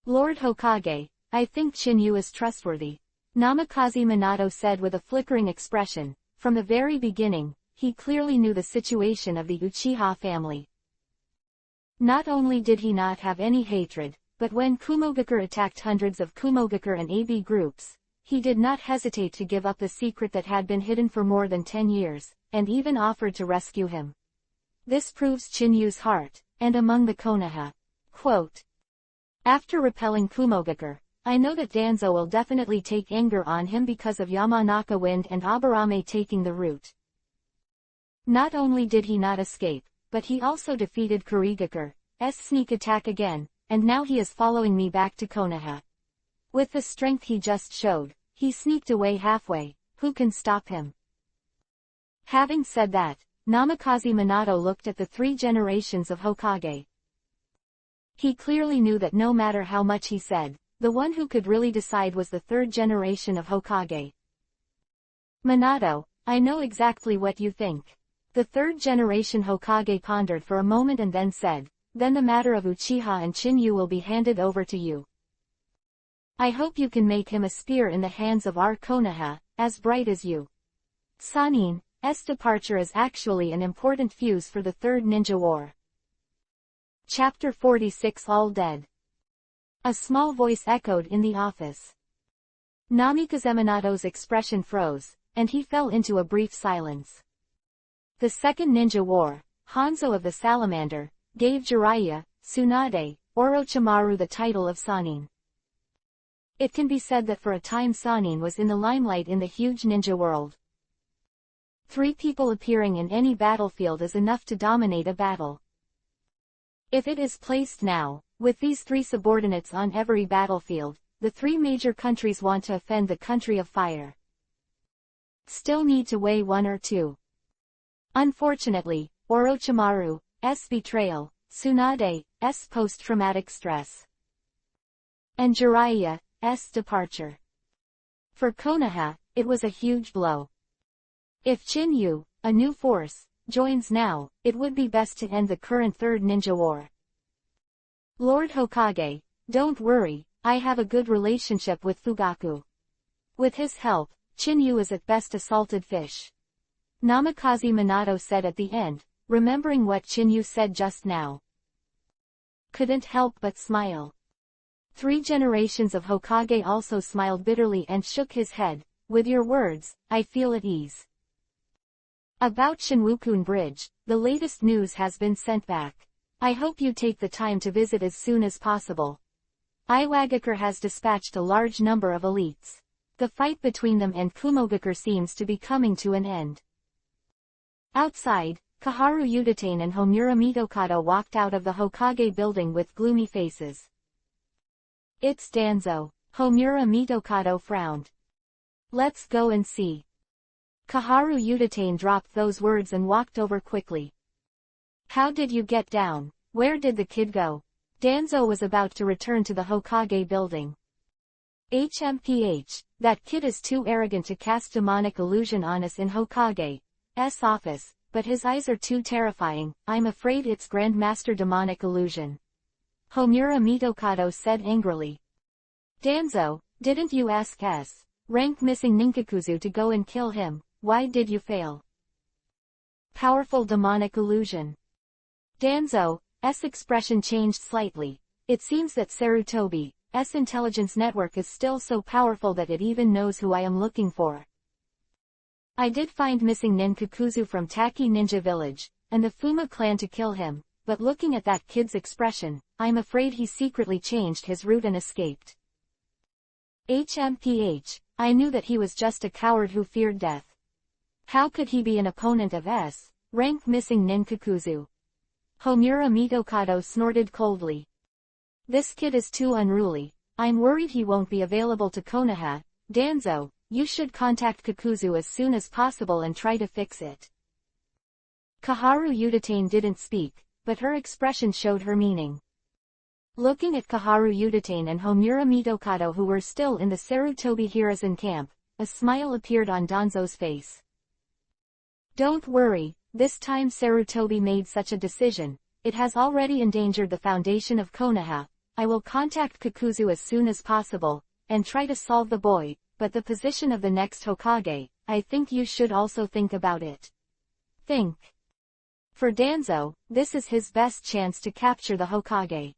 Lord Hokage, I think Chinyu is trustworthy, Namikaze Minato said with a flickering expression. From the very beginning, he clearly knew the situation of the Uchiha family. Not only did he not have any hatred, but when Kumogakure attacked hundreds of Kumogakure and AB groups, he did not hesitate to give up the secret that had been hidden for more than 10 years, and even offered to rescue him. This proves Chinyu's heart, and among the Konoha. Quote, "After repelling Kumogakure, I know that Danzo will definitely take anger on him because of Yamanaka Wind and Aburame taking the route. Not only did he not escape, but he also defeated Kurigakure's sneak attack again, and now he is following me back to Konoha. With the strength he just showed, he sneaked away halfway, who can stop him?" Having said that, Namikaze Minato looked at the 3 generations of Hokage. He clearly knew that no matter how much he said, the one who could really decide was the 3rd generation of Hokage. "Minato, I know exactly what you think." The 3rd generation Hokage pondered for a moment and then said, "Then the matter of Uchiha and Chinyu will be handed over to you. I hope you can make him a spear in the hands of our Konoha, as bright as you." Sanin's departure is actually an important fuse for the 3rd Ninja War. Chapter 46 All Dead. A small voice echoed in the office. Namikaze Minato's expression froze, and he fell into a brief silence. The 2nd Ninja War, Hanzo of the Salamander, gave Jiraiya, Tsunade, Orochimaru the title of Sannin. It can be said that for a time Sannin was in the limelight in the huge ninja world. 3 people appearing in any battlefield is enough to dominate a battle. If it is placed now, with these 3 subordinates on every battlefield, the 3 major countries want to offend the country of fire. Still need to weigh 1 or 2. Unfortunately, Orochimaru's betrayal, Tsunade's post-traumatic stress, and Jiraiya's departure. For Konoha, it was a huge blow. If Chinyu, a new force, joins now, it would be best to end the current 3rd Ninja War. Lord Hokage, don't worry, I have a good relationship with Fugaku. With his help, Chinyu is at best a salted fish. Namikaze Minato said at the end, remembering what Chinyu said just now. Couldn't help but smile. 3 generations of Hokage also smiled bitterly and shook his head. With your words, I feel at ease. About Shinwukun Bridge, the latest news has been sent back. I hope you take the time to visit as soon as possible. Iwagakure has dispatched a large number of elites. The fight between them and Kumogakure seems to be coming to an end. Outside, Kaharu Udatane and Homura Mitokado walked out of the Hokage building with gloomy faces. It's Danzo, Homura Mitokado frowned. Let's go and see. Kaharu Udatane dropped those words and walked over quickly. How did you get down? Where did the kid go? Danzo was about to return to the Hokage building. HMPH, that kid is too arrogant to cast demonic illusion on us in Hokage's office, but his eyes are too terrifying. I'm afraid it's Grandmaster Demonic Illusion. Homura Mitokado said angrily. Danzo, didn't you ask rank missing Ninkakuzu to go and kill him? Why did you fail? Powerful demonic illusion. Danzo's expression changed slightly. It seems that Sarutobi's intelligence network is still so powerful that it even knows who I am looking for. I did find missing Ninkakuzu from Taki Ninja Village, and the Fuma clan to kill him, but looking at that kid's expression, I'm afraid he secretly changed his route and escaped. HMPH, I knew that he was just a coward who feared death. How could he be an opponent of rank missing Ninkakuzu? Homura Mitokado snorted coldly. This kid is too unruly. I'm worried he won't be available to Konoha. Danzo, you should contact Kakuzu as soon as possible and try to fix it. Kaharu Udatane didn't speak, but her expression showed her meaning. Looking at Kaharu Udatane and Homura Mitokado, who were still in the Sarutobi Hiruzen camp, a smile appeared on Danzo's face. Don't worry, this time Sarutobi made such a decision, it has already endangered the foundation of Konoha. I will contact Kakuzu as soon as possible, and try to solve the boy, but the position of the next Hokage, I think you should also think about it. Think. For Danzo, this is his best chance to capture the Hokage.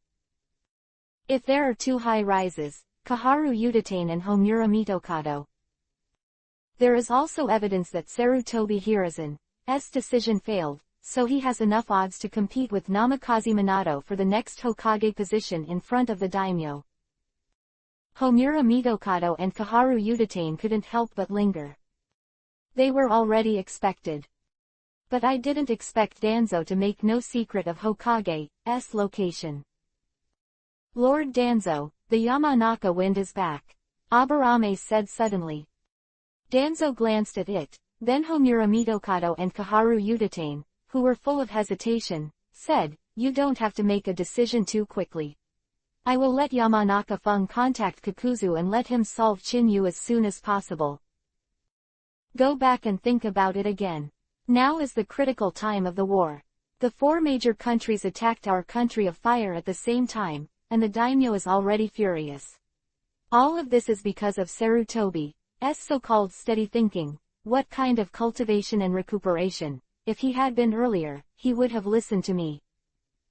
If there are two high rises, Kaharu Udatane and Homura Mitokado. There is also evidence that Sarutobi Hiruzen's decision failed, so he has enough odds to compete with Namikaze Minato for the next Hokage position in front of the daimyo. Homura Mitokado and Kaharu Udatane couldn't help but linger. They were already expected. But I didn't expect Danzo to make no secret of Hokage's location. Lord Danzo, the Yamanaka wind is back, Aburame said suddenly. Danzo glanced at it, then Homura Mitokado and Kaharu Udatane, who were full of hesitation, said, you don't have to make a decision too quickly. I will let Yamanaka Fung contact Kakuzu and let him solve Chinyu as soon as possible. Go back and think about it again. Now is the critical time of the war. The four major countries attacked our country of fire at the same time, and the daimyo is already furious. All of this is because of Sarutobi's so-called steady thinking. What kind of cultivation and recuperation? If he had been earlier, he would have listened to me.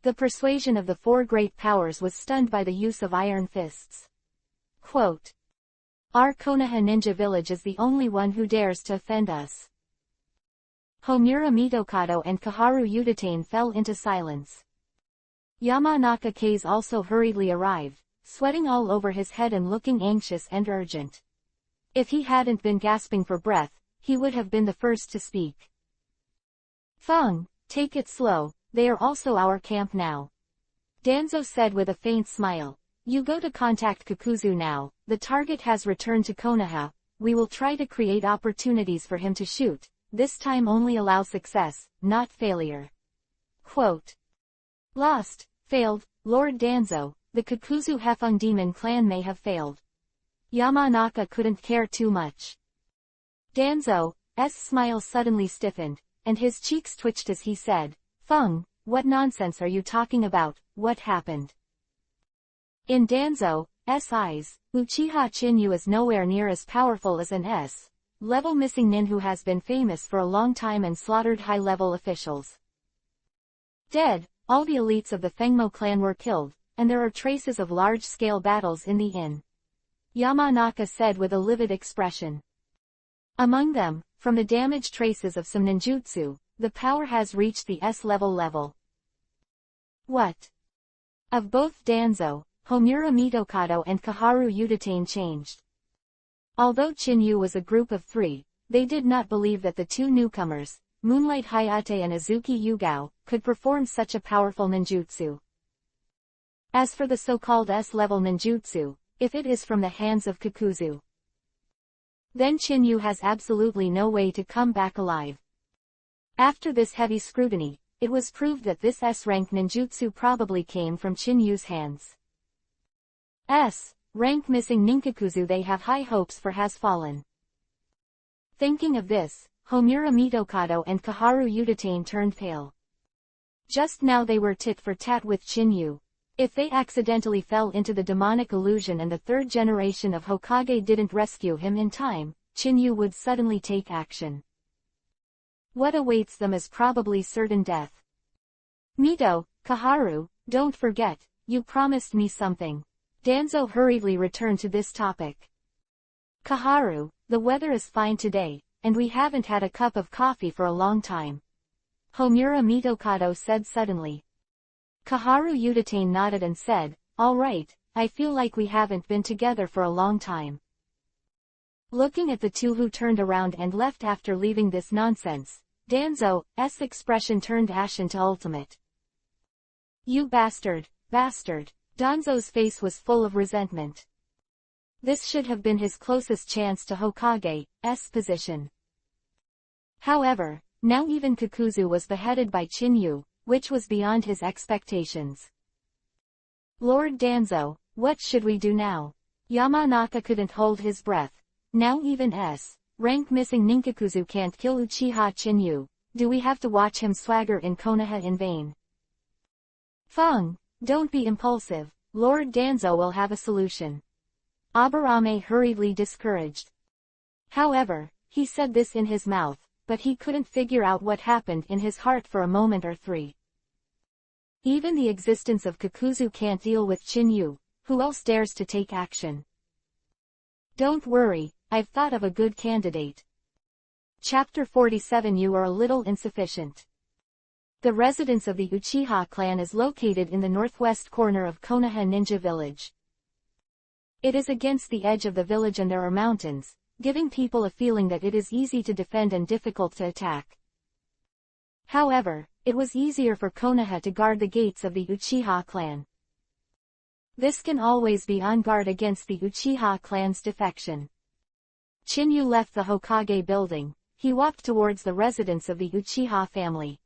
The persuasion of the four great powers was stunned by the use of iron fists. Quote. Our Konoha ninja village is the only one who dares to offend us. Homura Mitokado and Kaharu Udatane fell into silence. Yamanaka Kase also hurriedly arrived, sweating all over his head and looking anxious and urgent. If he hadn't been gasping for breath, he would have been the first to speak. Fung, take it slow, they are also our camp now. Danzo said with a faint smile. You go to contact Kakuzu now, the target has returned to Konoha, we will try to create opportunities for him to shoot, this time only allow success, not failure. Quote. Lost, failed, Lord Danzo, the Kakuzu Hefung demon clan may have failed. Yamanaka couldn't care too much. Danzo's smile suddenly stiffened, and his cheeks twitched as he said, Fung, what nonsense are you talking about, what happened? In Danzo's eyes, Uchiha Chinyu is nowhere near as powerful as an S-level missing nin who has been famous for a long time and slaughtered high-level officials. Dead, all the elites of the Fengmo clan were killed, and there are traces of large-scale battles in the inn. Yamanaka said with a livid expression. Among them, from the damaged traces of some ninjutsu, the power has reached the S-level. What? Of both Danzo, Homura Mitokado and Kaharu Udatane changed. Although Chinyu was a group of three, they did not believe that the two newcomers, Moonlight Hayate and Azuki Yugao, could perform such a powerful ninjutsu. As for the so-called S-level ninjutsu, if it is from the hands of Kakuzu, then Chinyu has absolutely no way to come back alive. After this heavy scrutiny, it was proved that this S-rank ninjutsu probably came from Chinyu's hands. S-rank missing ninkakuzu they have high hopes for has fallen. Thinking of this, Homura Mitokado and Kaharu Udatane turned pale. Just now they were tit for tat with Chinyu. If they accidentally fell into the demonic illusion and the third generation of Hokage didn't rescue him in time, Chinyu would suddenly take action. What awaits them is probably certain death. Mito, Kaharu, don't forget, you promised me something. Danzo hurriedly returned to this topic. Kaharu, the weather is fine today, and we haven't had a cup of coffee for a long time. Homura Mitokado said suddenly. Kaharu Udatane nodded and said, all right, I feel like we haven't been together for a long time. Looking at the two who turned around and left after leaving this nonsense, Danzo's expression turned ashen to ultimate. You bastard, bastard. Danzo's face was full of resentment. This should have been his closest chance to Hokage's position. However, now even Kakuzu was beheaded by Chinyu, which was beyond his expectations. Lord Danzo, what should we do now? Yamanaka couldn't hold his breath. Now even S-rank missing Ninkakuzu can't kill Uchiha Chinyu. Do we have to watch him swagger in Konoha in vain? Fung, don't be impulsive. Lord Danzo will have a solution. Aburame hurriedly discouraged. However, he said this in his mouth, but he couldn't figure out what happened in his heart for a moment or three. Even the existence of Kakuzu can't deal with Chinyu. Who else dares to take action? Don't worry, I've thought of a good candidate. Chapter 47. You are a little insufficient. The residence of the Uchiha clan is located in the northwest corner of Konoha Ninja Village. It is against the edge of the village and there are mountains, giving people a feeling that it is easy to defend and difficult to attack. However, it was easier for Konoha to guard the gates of the Uchiha clan. This can always be on guard against the Uchiha clan's defection. Chinyu left the Hokage building. He walked towards the residence of the Uchiha family.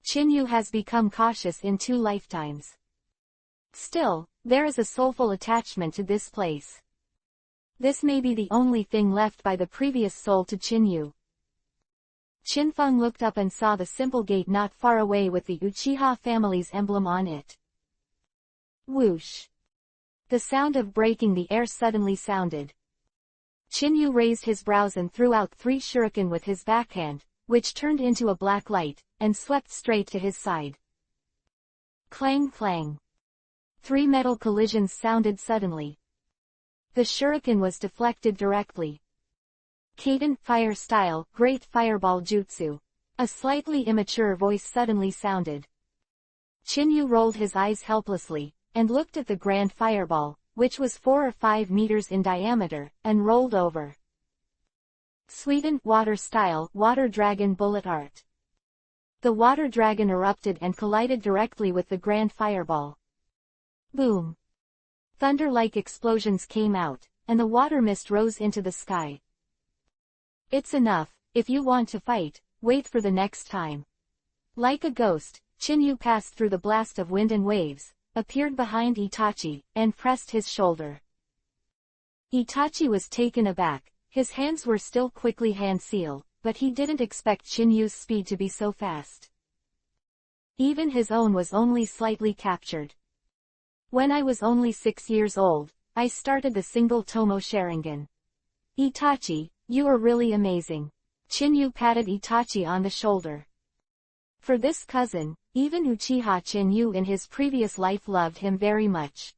Chinyu has become cautious in 2 lifetimes. Still, there is a soulful attachment to this place. This may be the only thing left by the previous soul to Chinyu. Chinfeng looked up and saw the simple gate not far away with the Uchiha family's emblem on it. Whoosh! The sound of breaking the air suddenly sounded. Chinyu raised his brows and threw out 3 shuriken with his backhand, which turned into a black light, and swept straight to his side. Clang clang. 3 metal collisions sounded suddenly. The shuriken was deflected directly. Kaden, fire style, great fireball jutsu. A slightly immature voice suddenly sounded. Chinyu rolled his eyes helplessly, and looked at the grand fireball, which was 4 or 5 meters in diameter, and rolled over. Sweden, water style, water dragon bullet art. The water dragon erupted and collided directly with the grand fireball. Boom! Thunder-like explosions came out, and the water mist rose into the sky. It's enough. If you want to fight, wait for the next time. Like a ghost, Chinyu passed through the blast of wind and waves, appeared behind Itachi, and pressed his shoulder. Itachi was taken aback. His hands were still quickly hand-sealed, but he didn't expect Chinyu's speed to be so fast. Even his own was only slightly captured. When I was only 6 years old, I started the single Tomo Sharingan. Itachi, you are really amazing. Chinyu patted Itachi on the shoulder. For this cousin, even Uchiha Chinyu in his previous life loved him very much.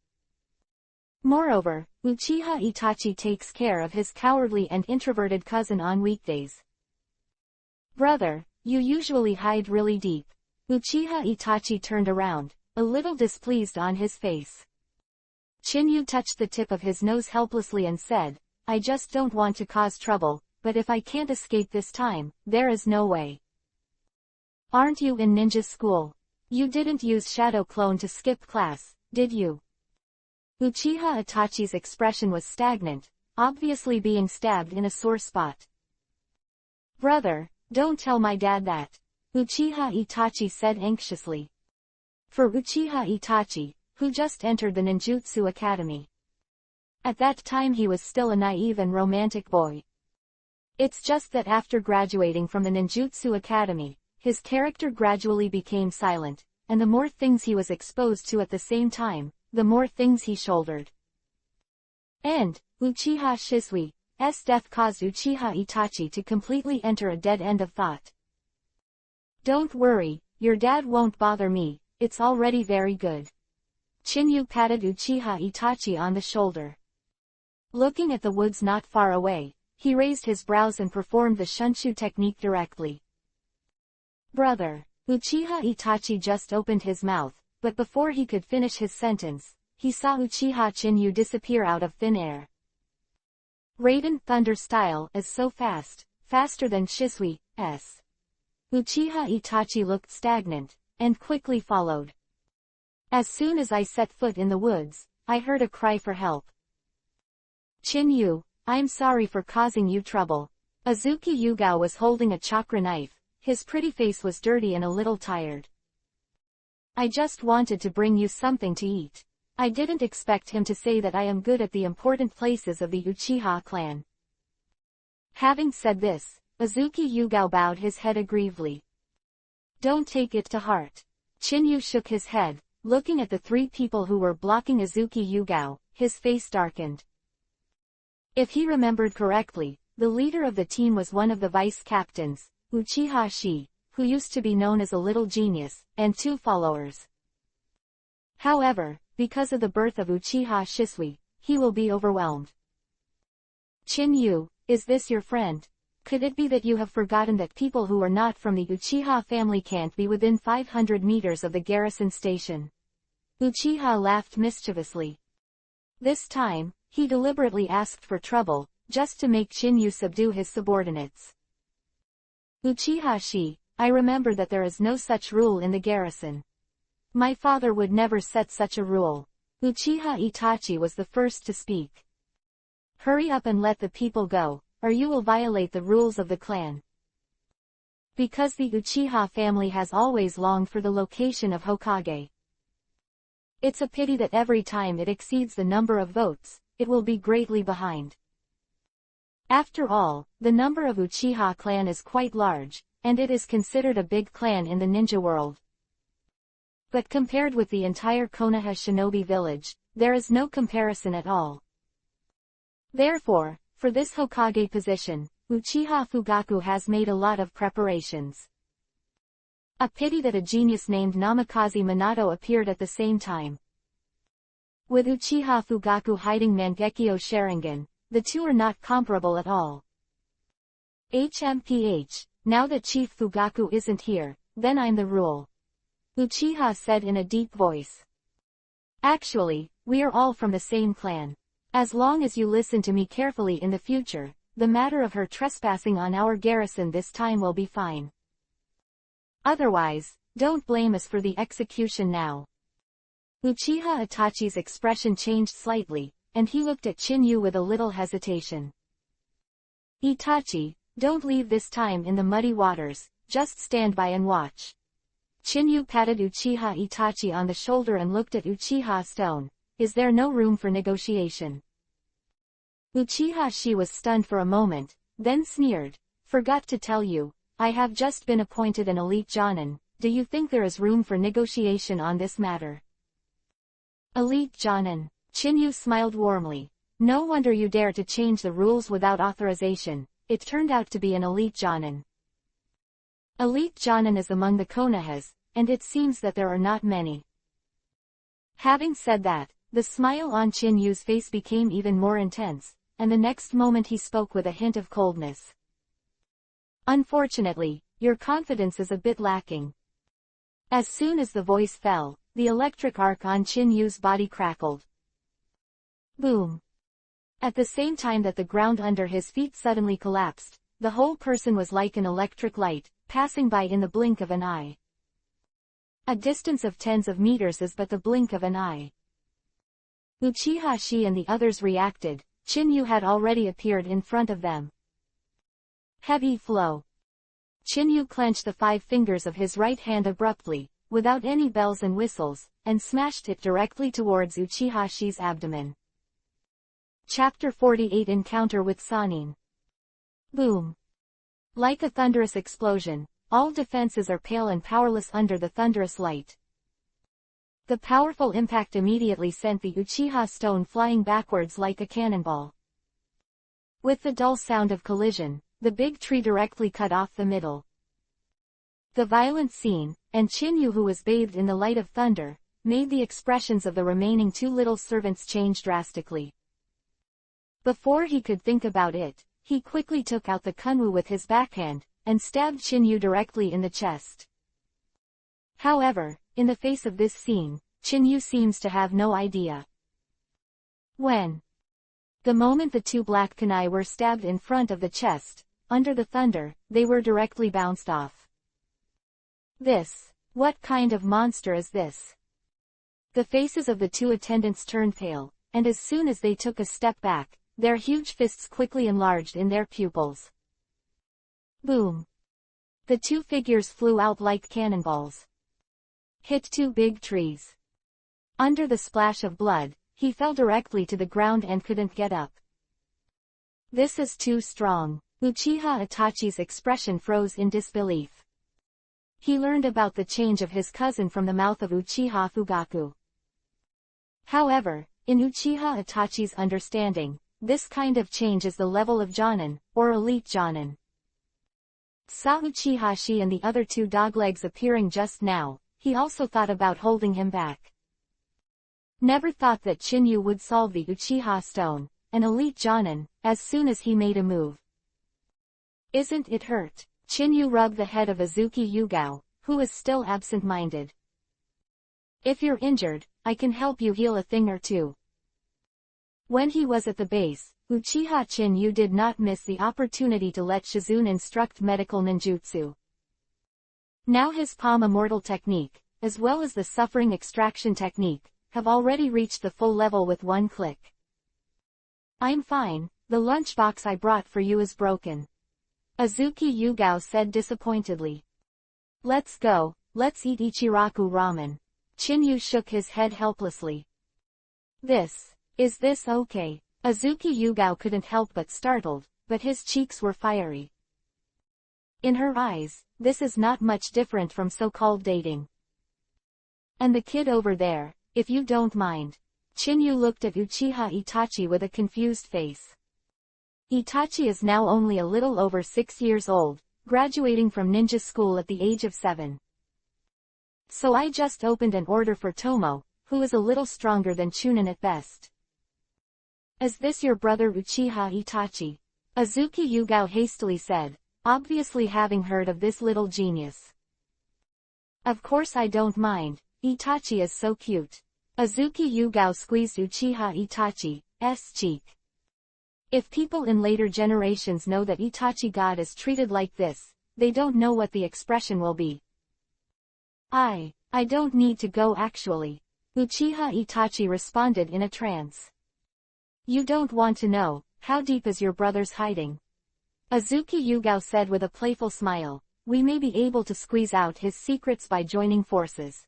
Moreover, Uchiha Itachi takes care of his cowardly and introverted cousin on weekdays. Brother, you usually hide really deep. Uchiha Itachi turned around, a little displeased on his face. Chinyu touched the tip of his nose helplessly and said, I just don't want to cause trouble, but if I can't escape this time, there is no way. Aren't you in ninja school? You didn't use Shadow Clone to skip class, did you? Uchiha Itachi's expression was stagnant, obviously being stabbed in a sore spot. Brother, don't tell my dad that. Uchiha Itachi said anxiously. For Uchiha Itachi, who just entered the ninjutsu academy. At that time he was still a naive and romantic boy. It's just that after graduating from the ninjutsu academy, his character gradually became silent, and the more things he was exposed to at the same time, the more things he shouldered. And, Uchiha Shisui's death caused Uchiha Itachi to completely enter a dead end of thought. Don't worry, your dad won't bother me, it's already very good. Chinyu patted Uchiha Itachi on the shoulder. Looking at the woods not far away, he raised his brows and performed the shunshu technique directly. Brother, Uchiha Itachi just opened his mouth, but before he could finish his sentence, he saw Uchiha Chinyu disappear out of thin air. Raiden Thunder style is so fast, faster than Shisui's. Uchiha Itachi looked stagnant, and quickly followed. As soon as I set foot in the woods, I heard a cry for help. Chin-yu, I'm sorry for causing you trouble. Azuki Yugao was holding a chakra knife. His pretty face was dirty and a little tired. I just wanted to bring you something to eat. I didn't expect him to say that I am good at the important places of the Uchiha clan. Having said this, Azuki Yugao bowed his head aggrievely. Don't take it to heart. Chin-yu shook his head, looking at the three people who were blocking Azuki Yugao. His face darkened. If he remembered correctly, the leader of the team was one of the vice captains, Uchiha Shi, who used to be known as a little genius, and 2 followers. However, because of the birth of Uchiha Shisui, he will be overwhelmed. Chin-yu, is this your friend? Could it be that you have forgotten that people who are not from the Uchiha family can't be within 500 meters of the garrison station? Uchiha laughed mischievously. This time, he deliberately asked for trouble, just to make Chin-yu subdue his subordinates. Uchiha Shi, I remember that there is no such rule in the garrison. My father would never set such a rule. Uchiha Itachi was the first to speak. Hurry up and let the people go, or you will violate the rules of the clan. Because the Uchiha family has always longed for the location of Hokage. It's a pity that every time it exceeds the number of votes, it will be greatly behind. After all, the number of Uchiha clan is quite large, and it is considered a big clan in the ninja world. But compared with the entire Konoha shinobi village, there is no comparison at all. Therefore, for this Hokage position, Uchiha Fugaku has made a lot of preparations. A pity that a genius named Namikaze Minato appeared at the same time. With Uchiha Fugaku hiding Mangekyo Sharingan, the two are not comparable at all. HMPH, now that Chief Fugaku isn't here, then I'm the rule. Uchiha said in a deep voice. Actually, we are all from the same clan. As long as you listen to me carefully in the future, the matter of her trespassing on our garrison this time will be fine. Otherwise, don't blame us for the execution now. Uchiha Itachi's expression changed slightly, and he looked at Chin-yu with a little hesitation. Itachi, don't leave this time in the muddy waters, just stand by and watch. Chin-yu patted Uchiha Itachi on the shoulder and looked at Uchiha Stone. Is there no room for negotiation? Uchiha Shi was stunned for a moment, then sneered. Forgot to tell you, I have just been appointed an elite Jonin. Do you think there is room for negotiation on this matter? Elite Jonin. Chin-yu smiled warmly. No wonder you dare to change the rules without authorization. It turned out to be an elite Jonin. Elite Jonin is among the Konohas, and it seems that there are not many. Having said that, the smile on Chin-yu's face became even more intense, and the next moment he spoke with a hint of coldness. Unfortunately, your confidence is a bit lacking. As soon as the voice fell, the electric arc on Chin-yu's body crackled. Boom. At the same time that the ground under his feet suddenly collapsed, the whole person was like an electric light, passing by in the blink of an eye. A distance of tens of meters is but the blink of an eye. Uchiha Shi and the others reacted. Chin-yu had already appeared in front of them. Heavy flow. Chin-yu clenched the 5 fingers of his right hand abruptly, without any bells and whistles, and smashed it directly towards Uchiha Shi's abdomen. Chapter 48 Encounter with Sannin. Boom. Like a thunderous explosion, all defenses are pale and powerless under the thunderous light. The powerful impact immediately sent the Uchiha stone flying backwards like a cannonball. With the dull sound of collision, the big tree directly cut off the middle. The violent scene, and Chin-yu who was bathed in the light of thunder, made the expressions of the remaining 2 little servants change drastically. Before he could think about it, he quickly took out the kunwu with his backhand, and stabbed Chin-yu directly in the chest. However, in the face of this scene, Chin-yu seems to have no idea. The moment the 2 black kunai were stabbed in front of the chest, under the thunder, they were directly bounced off. What kind of monster is this? The faces of the two attendants turned pale, and as soon as they took a step back, their huge fists quickly enlarged in their pupils. Boom! The two figures flew out like cannonballs. Hit two big trees. Under the splash of blood, he fell directly to the ground and couldn't get up. This is too strong. Uchiha Itachi's expression froze in disbelief. He learned about the change of his cousin from the mouth of Uchiha Fugaku. However, in Uchiha Itachi's understanding, this kind of change is the level of Jonin, or elite Jonin. Saw Uchihashi and the other two doglegs appearing just now, he also thought about holding him back. Never thought that Chinyu would solve the Uchiha Stone, an elite Jonin, as soon as he made a move. Isn't it hurt? Chinyu rubbed the head of Azuki Yugao, who was still absent-minded. If you're injured, I can help you heal a thing or two. When he was at the base, Uchiha Chinyu did not miss the opportunity to let Shizune instruct medical ninjutsu. Now his palm immortal technique, as well as the suffering extraction technique, have already reached the full level with one click. I'm fine, the lunchbox I brought for you is broken. Azuki Yugao said disappointedly. Let's go, let's eat Ichiraku ramen. Chinyu shook his head helplessly. Is this okay? Azuki Yugao couldn't help but startled, but his cheeks were fiery. In her eyes, this is not much different from so-called dating. And the kid over there, if you don't mind. Chinyu looked at Uchiha Itachi with a confused face. Itachi is now only a little over 6 years old, graduating from ninja school at the age of 7. So I just opened an order for Tomo, who is a little stronger than Chunin at best. Is this your brother Uchiha Itachi? Azuki Yugao hastily said, obviously having heard of this little genius. Of course I don't mind, Itachi is so cute. Azuki Yugao squeezed Uchiha Itachi's cheek. If people in later generations know that Itachi God is treated like this, they don't know what the expression will be. I don't need to go actually. Uchiha Itachi responded in a trance. You don't want to know, how deep is your brother's hiding? Azuki Yugao said with a playful smile, we may be able to squeeze out his secrets by joining forces.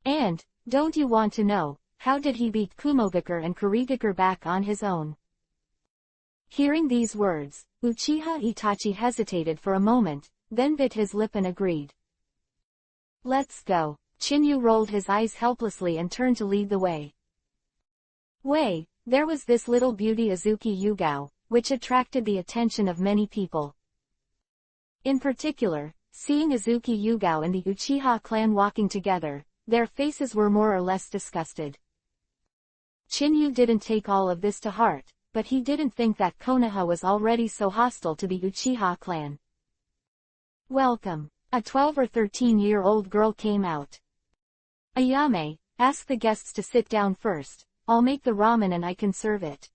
And, don't you want to know, how did he beat Kumogakure and Kurigakure back on his own? Hearing these words, Uchiha Itachi hesitated for a moment, then bit his lip and agreed. Let's go. Chinyu rolled his eyes helplessly and turned to lead the way. There was this little beauty Azuki Yugao, which attracted the attention of many people. In particular, seeing Azuki Yugao and the Uchiha clan walking together, their faces were more or less disgusted. Chinyu didn't take all of this to heart, but he didn't think that Konoha was already so hostile to the Uchiha clan. Welcome. A 12 or 13-year-old girl came out. Ayame, ask the guests to sit down first, I'll make the ramen and I can serve it.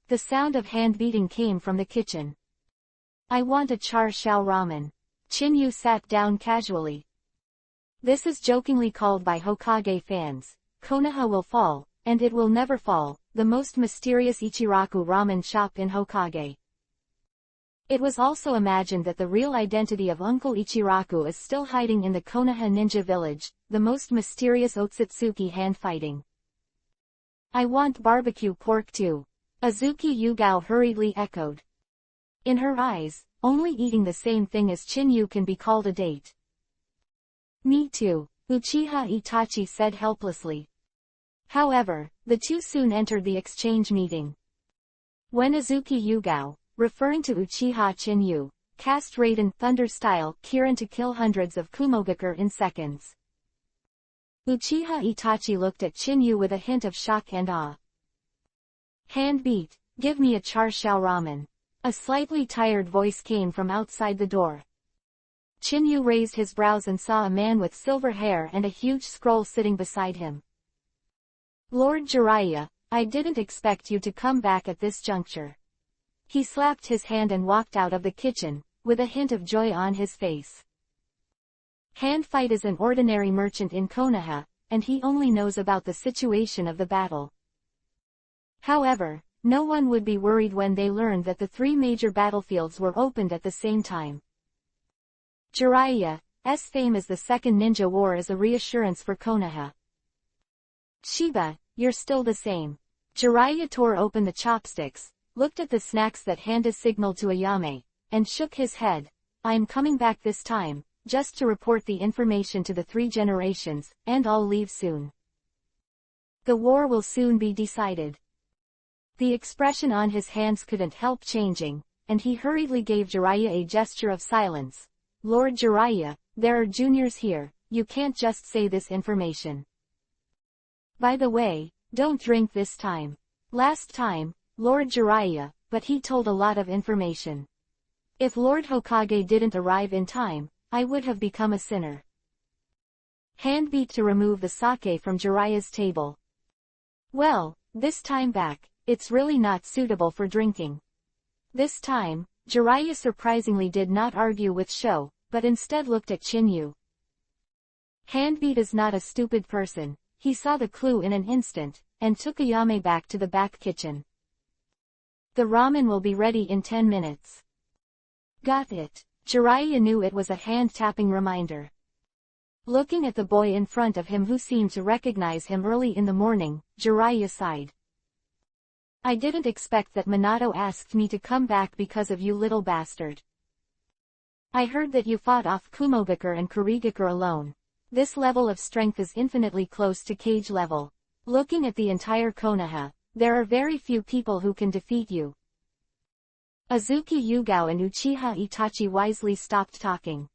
The sound of hand beating came from the kitchen. I want a char shao ramen. Chinyu sat down casually. This is jokingly called by Hokage fans, Konoha will fall, and it will never fall, the most mysterious Ichiraku ramen shop in Hokage. It was also imagined that the real identity of Uncle Ichiraku is still hiding in the Konoha ninja village, the most mysterious Otsutsuki hand fighting. I want barbecue pork too. Azuki Yugao hurriedly echoed. In her eyes, only eating the same thing as Chinyu can be called a date. Me too, Uchiha Itachi said helplessly. However, the two soon entered the exchange meeting. When Azuki Yugao, referring to Uchiha Chinyu, cast Raiden Thunder-style Kirin to kill hundreds of Kumogakure in seconds. Uchiha Itachi looked at Chinyu with a hint of shock and awe. Hand beat, give me a char shao ramen. A slightly tired voice came from outside the door. Chinyu raised his brows and saw a man with silver hair and a huge scroll sitting beside him. Lord Jiraiya, I didn't expect you to come back at this juncture. He slapped his hand and walked out of the kitchen, with a hint of joy on his face. Hand fight is an ordinary merchant in Konoha, and he only knows about the situation of the battle. However, no one would be worried when they learned that the 3 major battlefields were opened at the same time. Jiraiya's fame as the Second Ninja War is a reassurance for Konoha. Shiba, you're still the same. Jiraiya tore open the chopsticks, looked at the snacks that Handa signaled to Ayame, and shook his head. I'm coming back this time, just to report the information to the 3 generations, and I'll leave soon. The war will soon be decided. The expression on his hands couldn't help changing, and he hurriedly gave Jiraiya a gesture of silence. Lord Jiraiya, there are juniors here, you can't just say this information. By the way, don't drink this time. Last time, Lord Jiraiya, but he told a lot of information. If Lord Hokage didn't arrive in time, I would have become a sinner. Hand beat to remove the sake from Jiraiya's table. Well, this time back, it's really not suitable for drinking. This time, Jiraiya surprisingly did not argue with Sho, but instead looked at Chinyu. Handbeat is not a stupid person, he saw the clue in an instant, and took Ayame back to the back kitchen. The ramen will be ready in 10 minutes. Got it. Jiraiya knew it was a hand-tapping reminder. Looking at the boy in front of him who seemed to recognize him early in the morning, Jiraiya sighed. I didn't expect that Minato asked me to come back because of you, little bastard. I heard that you fought off Kumogakure and Kurigakure alone. This level of strength is infinitely close to cage level. Looking at the entire Konoha, there are very few people who can defeat you. Azuki Yugao and Uchiha Itachi wisely stopped talking.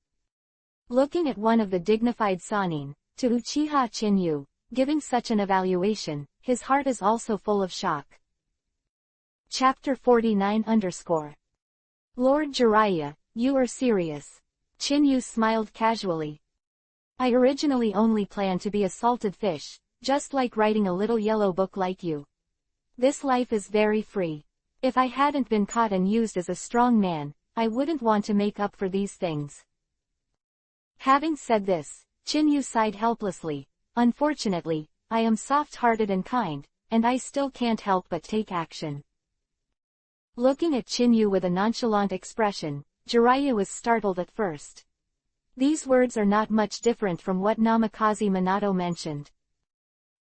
Looking at one of the dignified Sannin, to Uchiha Chinyu, giving such an evaluation, his heart is also full of shock. Chapter 49 Lord Jiraiya, you are serious. Chinyu smiled casually. I originally only planned to be a salted fish, just like writing a little yellow book like you. This life is very free. If I hadn't been caught and used as a strong man, I wouldn't want to make up for these things. Having said this, Chinyu sighed helplessly. Unfortunately, I am soft-hearted and kind, and I still can't help but take action. Looking at Chinyu with a nonchalant expression, Jiraiya was startled at first. These words are not much different from what Namikaze Minato mentioned.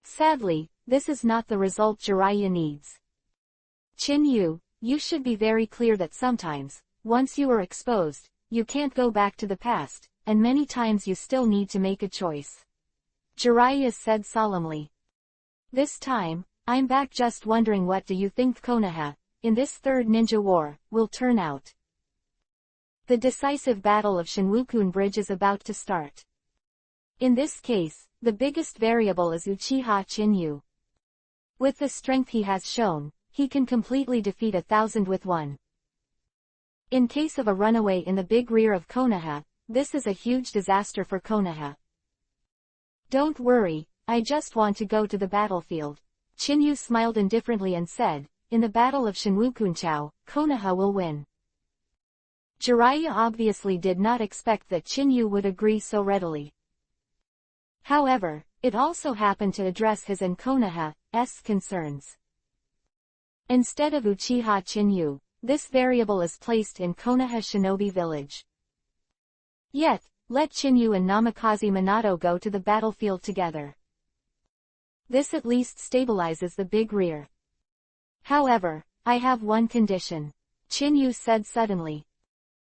Sadly, this is not the result Jiraiya needs. Chinyu, you should be very clear that sometimes, once you are exposed, you can't go back to the past, and many times you still need to make a choice. Jiraiya said solemnly. This time, I'm back, just wondering what do you think Konoha, in this third ninja war, will turn out. The decisive battle of Shinwukun Bridge is about to start. In this case, the biggest variable is Uchiha Chinyu. With the strength he has shown, he can completely defeat 1,000 with one. In case of a runaway in the big rear of Konoha, this is a huge disaster for Konoha. Don't worry, I just want to go to the battlefield. Chinyu smiled indifferently and said, in the battle of Shinwukunchou, Konoha will win. Jiraiya obviously did not expect that Chinyu would agree so readily. However, it also happened to address his and Konoha's concerns. Instead of Uchiha Chinyu, this variable is placed in Konoha Shinobi Village. Yet, let Chinyu and Namikaze Minato go to the battlefield together. This at least stabilizes the big rear. However, I have one condition. Chinyu said suddenly.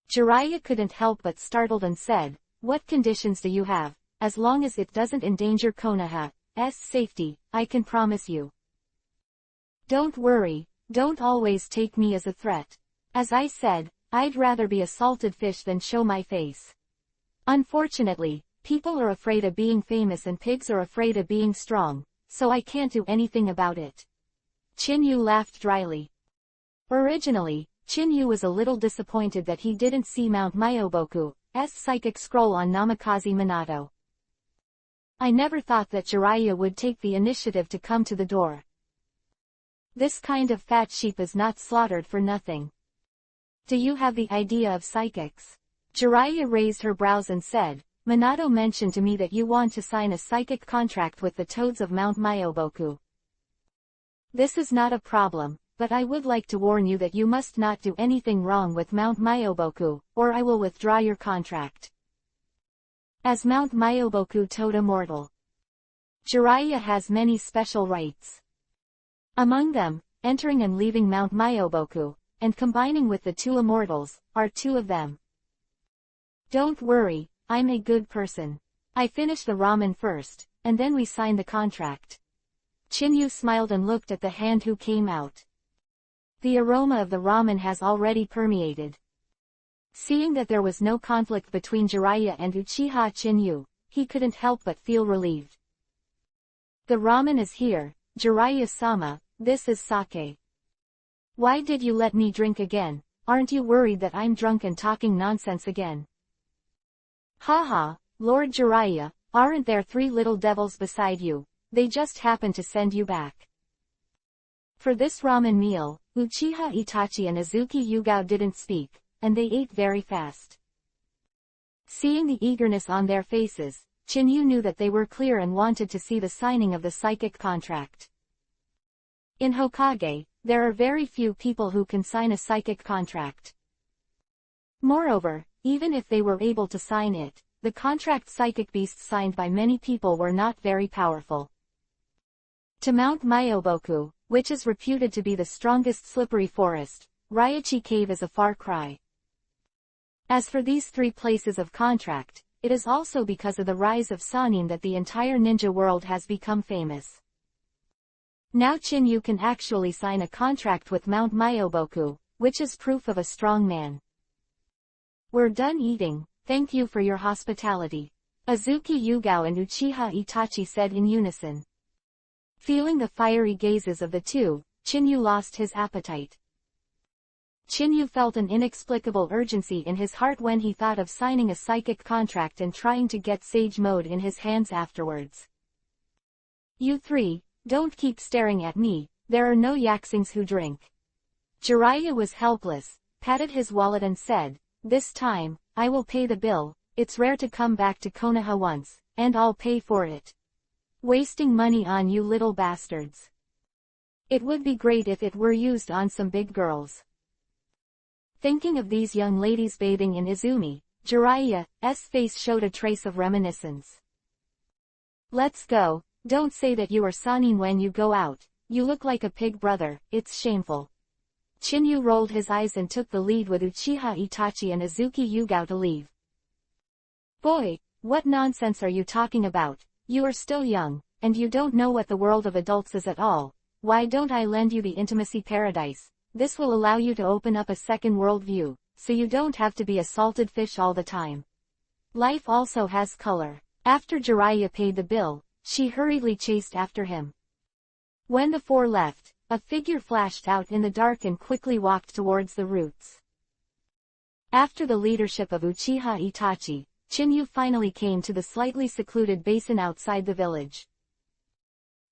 Jiraiya couldn't help but startled and said, what conditions do you have? As long as it doesn't endanger Konoha's safety, I can promise you. Don't worry, don't always take me as a threat. As I said, I'd rather be a salted fish than show my face. Unfortunately, people are afraid of being famous and pigs are afraid of being strong, so I can't do anything about it. Chinyu laughed dryly. Originally, Chinyu was a little disappointed that he didn't see Mount Myoboku's psychic scroll on Namikaze Minato. I never thought that Jiraiya would take the initiative to come to the door. This kind of fat sheep is not slaughtered for nothing. Do you have the idea of psychics? Jiraiya raised her brows and said, Minato mentioned to me that you want to sign a psychic contract with the Toads of Mount Myoboku. This is not a problem, but I would like to warn you that you must not do anything wrong with Mount Myoboku, or I will withdraw your contract. As Mount Myoboku Toad Immortal, Jiraiya has many special rights. Among them, entering and leaving Mount Myoboku, and combining with the two immortals, are two of them. Don't worry, I'm a good person. I finish the ramen first, and then we sign the contract. Chinyu smiled and looked at the hand who came out. The aroma of the ramen has already permeated. Seeing that there was no conflict between Jiraiya and Uchiha Chinyu, he couldn't help but feel relieved. The ramen is here, Jiraiya-sama, this is sake. Why did you let me drink again? Aren't you worried that I'm drunk and talking nonsense again? Haha, Lord Jiraiya, aren't there 3 little devils beside you? They just happened to send you back. For this ramen meal, Uchiha Itachi and Azuki Yugao didn't speak, and they ate very fast. Seeing the eagerness on their faces, Chinyu knew that they were clear and wanted to see the signing of the psychic contract. In Hokage, there are very few people who can sign a psychic contract. Moreover, even if they were able to sign it, the contract psychic beasts signed by many people were not very powerful. To Mount Myoboku, which is reputed to be the strongest slippery forest, Raichi Cave is a far cry. As for these 3 places of contract, it is also because of the rise of Sannin that the entire ninja world has become famous. Now Chinyu can actually sign a contract with Mount Myoboku, which is proof of a strong man. We're done eating, thank you for your hospitality. Azuki Yugao and Uchiha Itachi said in unison. Feeling the fiery gazes of the two, Chinyu lost his appetite. Chinyu felt an inexplicable urgency in his heart when he thought of signing a psychic contract and trying to get sage mode in his hands afterwards. You 3, don't keep staring at me, there are no yaksings who drink. Jiraiya was helpless, patted his wallet and said, this time, I will pay the bill, it's rare to come back to Konoha once, and I'll pay for it. Wasting money on you little bastards. It would be great if it were used on some big girls. Thinking of these young ladies bathing in Izumi, Jiraiya's face showed a trace of reminiscence. Let's go, don't say that you are Sannin when you go out, you look like a pig brother, it's shameful. Chinyu rolled his eyes and took the lead with Uchiha Itachi and Azuki Yugao to leave. Boy, what nonsense are you talking about? You are still young, and you don't know what the world of adults is at all. Why don't I lend you the intimacy paradise? This will allow you to open up a second world view, so you don't have to be a salted fish all the time. Life also has color. After Jiraiya paid the bill, she hurriedly chased after him. When the 4 left, a figure flashed out in the dark and quickly walked towards the roots. After the leadership of Uchiha Itachi, Chinyu finally came to the slightly secluded basin outside the village.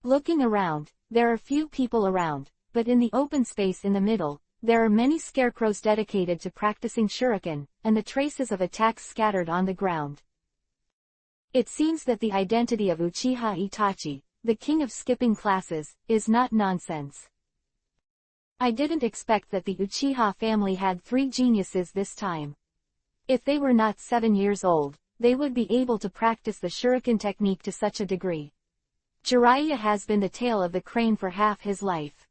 Looking around, there are few people around, but in the open space in the middle, there are many scarecrows dedicated to practicing shuriken, and the traces of attacks scattered on the ground. It seems that the identity of Uchiha Itachi, the king of skipping classes, is not nonsense. I didn't expect that the Uchiha family had 3 geniuses this time. If they were not 7 years old, they would be able to practice the shuriken technique to such a degree. Jiraiya has been the tail of the crane for half his life.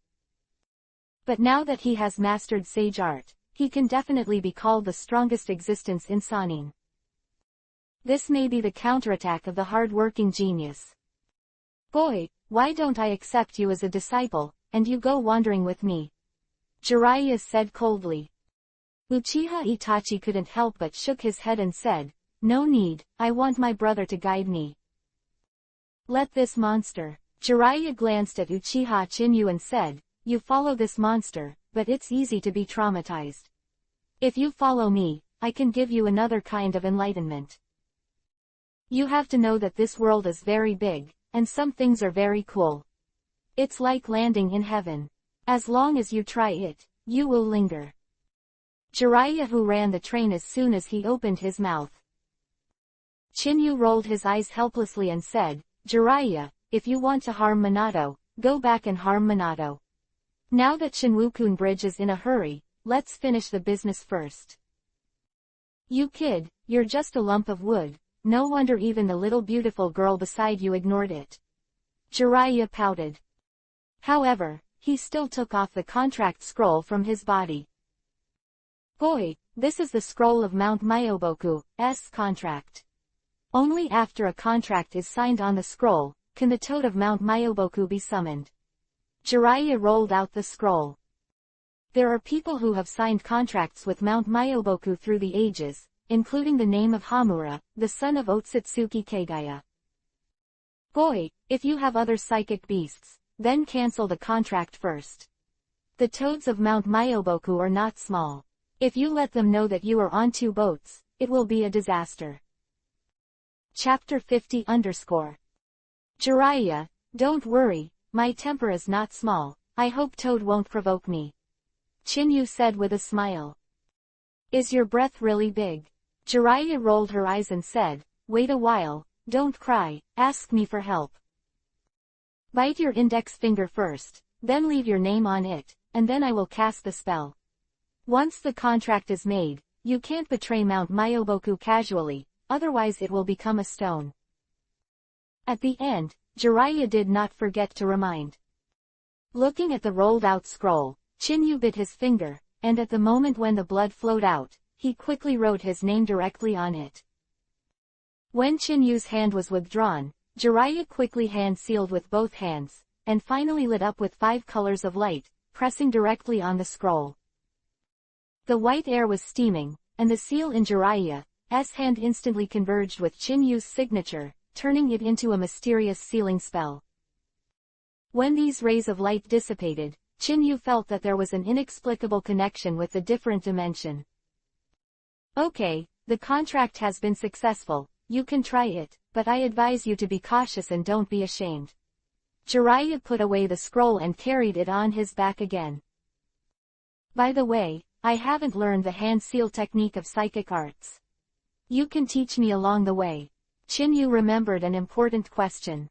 But now that he has mastered sage art, he can definitely be called the strongest existence in Sannin. This may be the counterattack of the hard-working genius. Boy, why don't I accept you as a disciple, and you go wandering with me? Jiraiya said coldly. Uchiha Itachi couldn't help but shook his head and said, no need, I want my brother to guide me. Let this monster. Jiraiya glanced at Uchiha Chinyu and said, you follow this monster, but it's easy to be traumatized. If you follow me, I can give you another kind of enlightenment. You have to know that this world is very big, and some things are very cool. It's like landing in heaven. As long as you try it, you will linger. Jiraiya who ran the train as soon as he opened his mouth. Chinyu rolled his eyes helplessly and said, Jiraiya, if you want to harm Minato, go back and harm Minato. Now that Shinwukun Bridge is in a hurry, let's finish the business first. You kid, you're just a lump of wood, no wonder even the little beautiful girl beside you ignored it. Jiraiya pouted. However, he still took off the contract scroll from his body. Boy, this is the scroll of Mount Myoboku's contract. Only after a contract is signed on the scroll, can the toad of Mount Myoboku be summoned. Jiraiya rolled out the scroll. There are people who have signed contracts with Mount Myoboku through the ages, including the name of Hamura, the son of Otsutsuki Kagaya. Boy, if you have other psychic beasts, then cancel the contract first. The toads of Mount Myoboku are not small. If you let them know that you are on 2 boats, it will be a disaster. Chapter 50 _ Jiraiya, don't worry, my temper is not small, I hope Toad won't provoke me. Chinyu said with a smile. Is your breath really big? Jiraiya rolled her eyes and said, wait a while, don't cry, ask me for help. Bite your index finger first, then leave your name on it, and then I will cast the spell. Once the contract is made, you can't betray Mount Myoboku casually, otherwise it will become a stone. At the end, Jiraiya did not forget to remind. Looking at the rolled-out scroll, Chinyu bit his finger, and at the moment when the blood flowed out, he quickly wrote his name directly on it. When Chinyu's hand was withdrawn, Jiraiya quickly hand-sealed with both hands, and finally lit up with 5 colors of light, pressing directly on the scroll. The white air was steaming, and the seal in Jiraiya's hand instantly converged with Chinyu's signature, turning it into a mysterious sealing spell. When these rays of light dissipated, Chinyu felt that there was an inexplicable connection with the different dimension. Okay, the contract has been successful, you can try it, but I advise you to be cautious and don't be ashamed. Jiraiya put away the scroll and carried it on his back again. By the way, I haven't learned the hand seal technique of psychic arts. You can teach me along the way. Chinyu remembered an important question.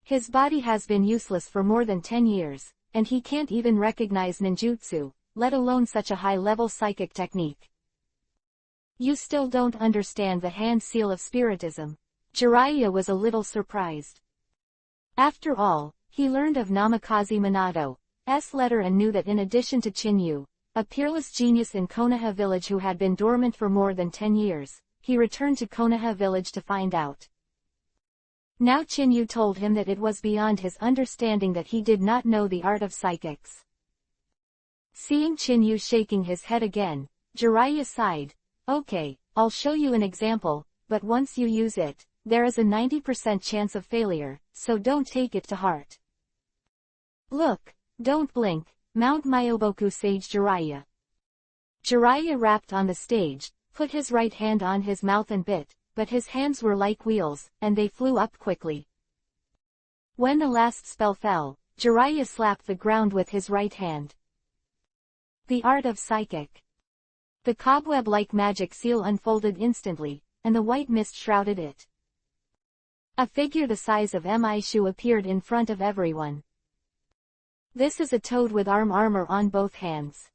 His body has been useless for more than 10 years, and he can't even recognize ninjutsu, let alone such a high-level psychic technique. You still don't understand the hand seal of spiritism. Jiraiya was a little surprised. After all, he learned of Namikaze Minato's letter and knew that in addition to Chinyu, a peerless genius in Konoha village who had been dormant for more than 10 years, he returned to Konoha village to find out. Now Chinyu told him that it was beyond his understanding that he did not know the art of psychics. Seeing Chinyu shaking his head again, Jiraiya sighed. Okay, I'll show you an example, but once you use it, there is a 90% chance of failure, so don't take it to heart. Look, don't blink, Mount Myoboku Sage Jiraiya. Jiraiya rapped on the stage, put his right hand on his mouth and bit, but his hands were like wheels, and they flew up quickly. When the last spell fell, Jiraiya slapped the ground with his right hand. The art of psychic. The cobweb-like magic seal unfolded instantly, and the white mist shrouded it. A figure the size of Mishu appeared in front of everyone. This is a toad with armor on both hands.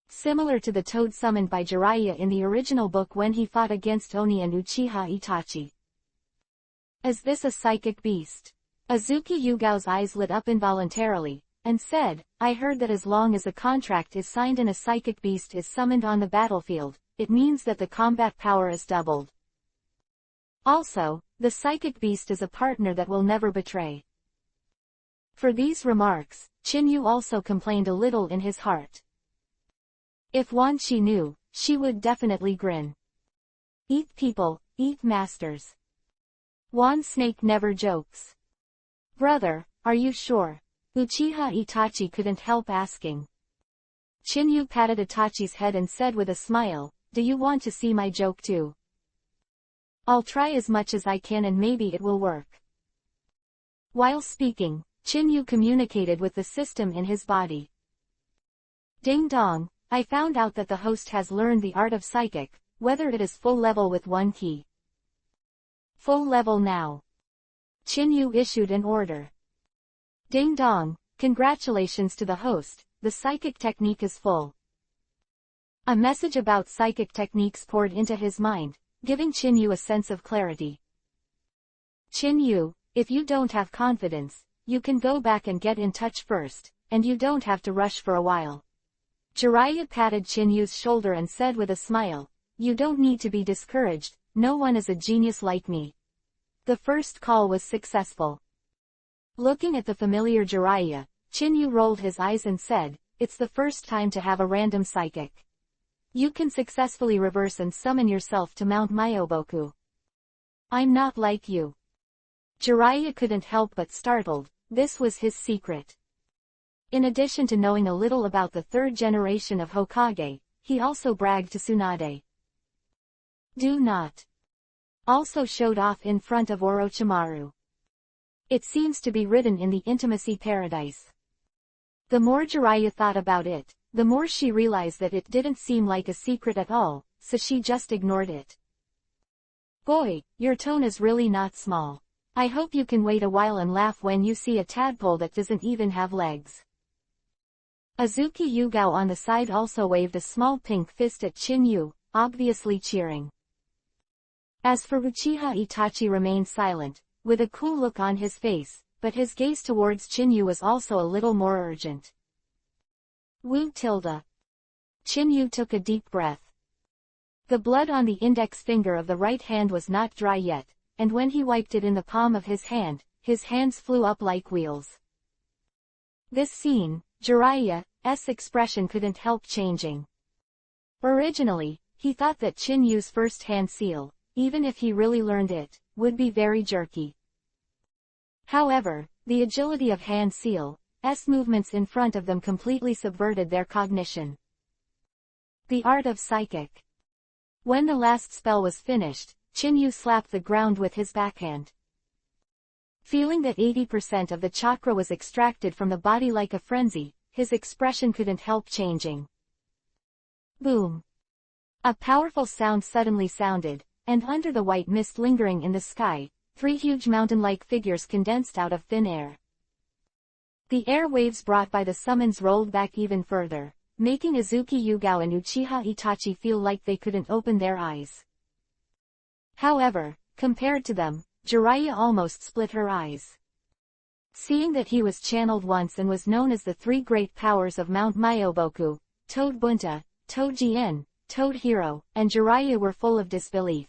Similar to the toad summoned by Jiraiya in the original book when he fought against Oni and Uchiha Itachi. Is this a psychic beast? Azuki Yugao's eyes lit up involuntarily, and said, I heard that as long as a contract is signed and a psychic beast is summoned on the battlefield, it means that the combat power is doubled. Also, the psychic beast is a partner that will never betray. For these remarks, Chinyu also complained a little in his heart. If Wan Shi knew, she would definitely grin. Eat people, eat masters. Wan Snake never jokes. Brother, are you sure? Uchiha Itachi couldn't help asking. Chinyu patted Itachi's head and said with a smile, do you want to see my joke too? I'll try as much as I can and maybe it will work. While speaking, Chinyu communicated with the system in his body. Ding dong, I found out that the host has learned the art of psychic, whether it is full level with 1 key. Full level now. Chinyu issued an order. Ding dong, congratulations to the host, the psychic technique is full. A message about psychic techniques poured into his mind, giving Chinyu a sense of clarity. Chinyu, if you don't have confidence, you can go back and get in touch first, and you don't have to rush for a while. Jiraiya patted Chinyu's shoulder and said with a smile, you don't need to be discouraged, no one is a genius like me. The first call was successful. Looking at the familiar Jiraiya, Chinyu rolled his eyes and said, it's the first time to have a random psychic. You can successfully reverse and summon yourself to Mount Myoboku. I'm not like you. Jiraiya couldn't help but startled, this was his secret. In addition to knowing a little about the third generation of Hokage, he also bragged to Tsunade. Do not. Also showed off in front of Orochimaru. It seems to be written in the intimacy paradise. The more Jiraiya thought about it, the more she realized that it didn't seem like a secret at all, so she just ignored it. Boy, your tone is really not small. I hope you can wait a while and laugh when you see a tadpole that doesn't even have legs. Azuki Yugao on the side also waved a small pink fist at Chinyu, obviously cheering. As for Uchiha Itachi remained silent, with a cool look on his face, but his gaze towards Chinyu was also a little more urgent. Wu tilde. Chinyu took a deep breath. The blood on the index finger of the right hand was not dry yet, and when he wiped it in the palm of his hands flew up like wheels. This scene, Jiraiya's expression couldn't help changing. Originally, he thought that Chinyu's first hand seal, even if he really learned it, would be very jerky. However, the agility of hand seal's movements in front of them completely subverted their cognition. The art of psychic. When the last spell was finished, Chinyu slapped the ground with his backhand. Feeling that 80% of the chakra was extracted from the body like a frenzy, his expression couldn't help changing. Boom. A powerful sound suddenly sounded, and under the white mist lingering in the sky, 3 huge mountain-like figures condensed out of thin air. The air waves brought by the summons rolled back even further, making Azuki Yugao and Uchiha Itachi feel like they couldn't open their eyes. However, compared to them, Jiraiya almost split her eyes. Seeing that he was channeled once and was known as the 3 great powers of Mount Myoboku, Toad Bunta, Toad Jien, Toad Hero, and Jiraiya were full of disbelief.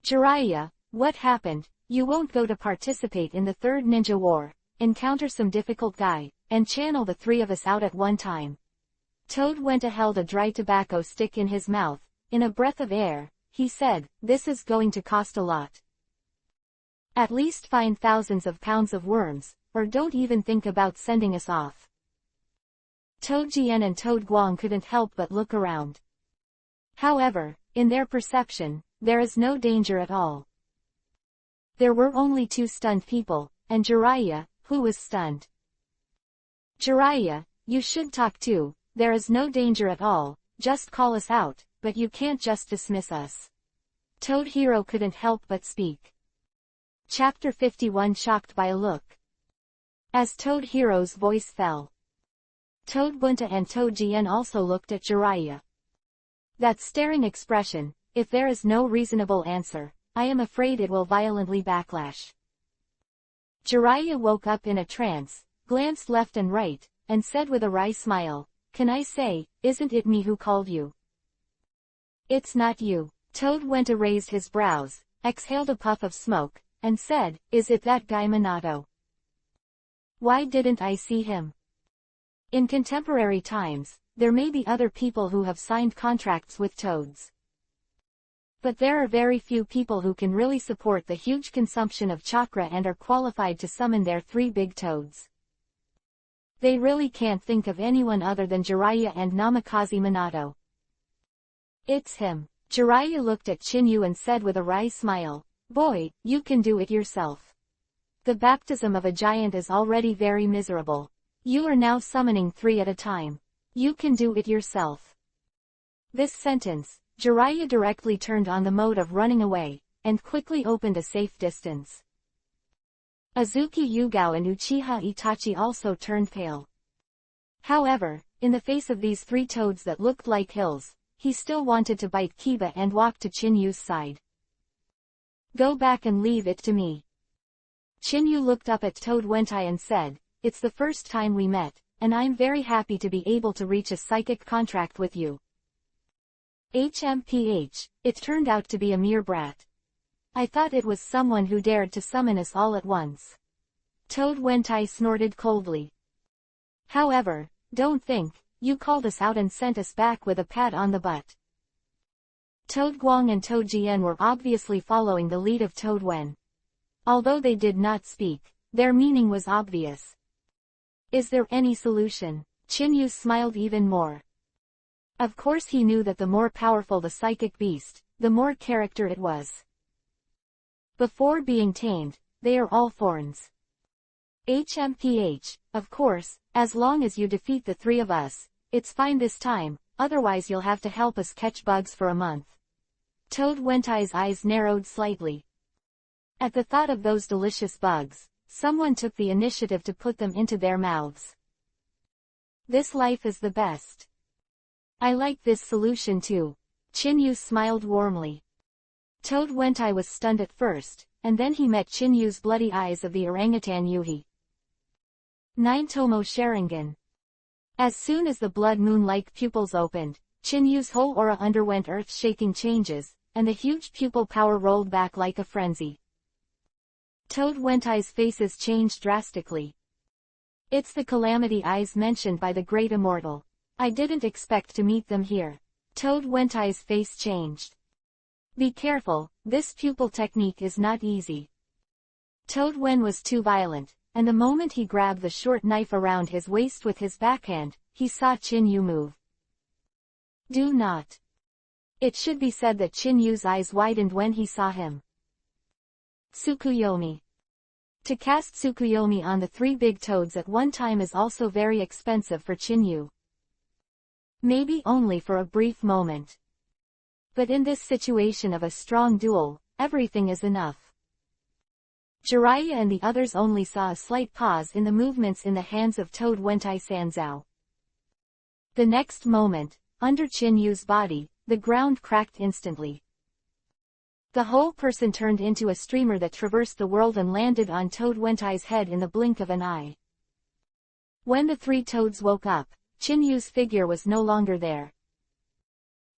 Jiraiya, what happened? You won't go to participate in the 3rd Ninja War, encounter some difficult guy, and channel the 3 of us out at one time. Toad Wenta held a dry tobacco stick in his mouth. In a breath of air, he said, this is going to cost a lot. At least find thousands of pounds of worms, or don't even think about sending us off. Toad Jien and Toad Guang couldn't help but look around. However, in their perception, there is no danger at all. There were only 2 stunned people, and Jiraiya, who was stunned. Jiraiya, you should talk too, there is no danger at all, just call us out, but you can't just dismiss us. Toad Hero couldn't help but speak. Chapter 51 shocked by a look. As Toad Hero's voice fell, Toad Bunta and Toad Jien also looked at Jiraiya. That staring expression, if there is no reasonable answer, I am afraid it will violently backlash. Jiraiya woke up in a trance, glanced left and right, and said with a wry smile, can I say, isn't it me who called you? It's not you. Toad Wenta raised his brows, exhaled a puff of smoke, and said, is it that guy Minato? Why didn't I see him? In contemporary times, there may be other people who have signed contracts with toads. But there are very few people who can really support the huge consumption of chakra and are qualified to summon their 3 big toads. They really can't think of anyone other than Jiraiya and Namikaze Minato. It's him. Jiraiya looked at Chinyu and said with a wry smile, boy, you can do it yourself. The baptism of a giant is already very miserable. You are now summoning 3 at a time. You can do it yourself. This sentence, Jiraiya directly turned on the mode of running away, and quickly opened a safe distance. Azuki Yugao and Uchiha Itachi also turned pale. However, in the face of these three toads that looked like hills, he still wanted to bite Kiba and walk to Chinyu's side. "Go back and leave it to me." Chinyu looked up at Toad Wentai and said, "It's the first time we met, and I'm very happy to be able to reach a psychic contract with you." HMPH, it turned out to be a mere brat. I thought it was someone who dared to summon us all at once. Toad Wentai snorted coldly. However, don't think, you called us out and sent us back with a pat on the butt. Toad Guang and Toad Jian were obviously following the lead of Toad Wen. Although they did not speak, their meaning was obvious. Is there any solution? Chinyu smiled even more. Of course he knew that the more powerful the psychic beast, the more character it was. Before being tamed, they are all thorns. HMPH, of course, as long as you defeat the three of us, it's fine this time, otherwise you'll have to help us catch bugs for a month. Toad Wentai's eyes narrowed slightly. At the thought of those delicious bugs, someone took the initiative to put them into their mouths. This life is the best. I like this solution too. Chinyu smiled warmly. Toad Wentai was stunned at first, and then he met Chinyu's bloody eyes of the orangutan Yuhi. 9 Tomo Sharingan. As soon as the blood moon-like pupils opened, Chinyu's whole aura underwent earth-shaking changes, and the huge pupil power rolled back like a frenzy. Toad Wentai's faces changed drastically. It's the calamity eyes mentioned by the great immortal. I didn't expect to meet them here. Toad Wentai's face changed. Be careful, this pupil technique is not easy. Toad Wen was too violent, and the moment he grabbed the short knife around his waist with his backhand, he saw Chinyu move. Do not. It should be said that Chinyu's eyes widened when he saw him. Tsukuyomi. To cast Tsukuyomi on the three big toads at one time is also very expensive for Chinyu. Maybe only for a brief moment. But in this situation of a strong duel, everything is enough. Jiraiya and the others only saw a slight pause in the movements in the hands of Toad Wentai Sanzao. The next moment, under Chinyu's body, the ground cracked instantly. The whole person turned into a streamer that traversed the world and landed on Toad Wentai's head in the blink of an eye. When the three toads woke up, Chinyu's figure was no longer there.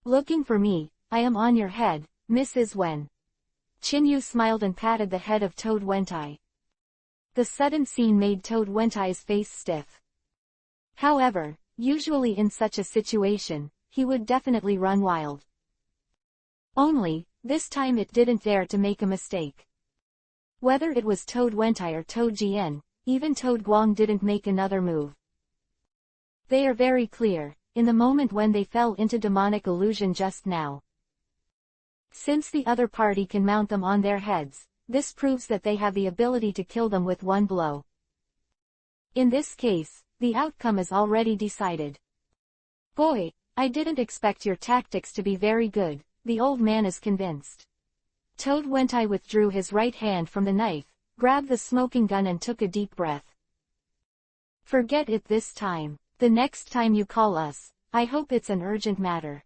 Looking for me, I am on your head, Mrs. Wen. Chinyu smiled and patted the head of Toad Wentai. The sudden scene made Toad Wentai's face stiff. However, usually in such a situation, he would definitely run wild. Only, this time it didn't dare to make a mistake. Whether it was Toad Wentai or Toad Jian, even Toad Guang didn't make another move. They are very clear, in the moment when they fell into demonic illusion just now. Since the other party can mount them on their heads, this proves that they have the ability to kill them with one blow. In this case, the outcome is already decided. Boy, I didn't expect your tactics to be very good, the old man is convinced. Toad Wentai withdrew his right hand from the knife, grabbed the smoking gun and took a deep breath. Forget it this time. The next time you call us, I hope it's an urgent matter.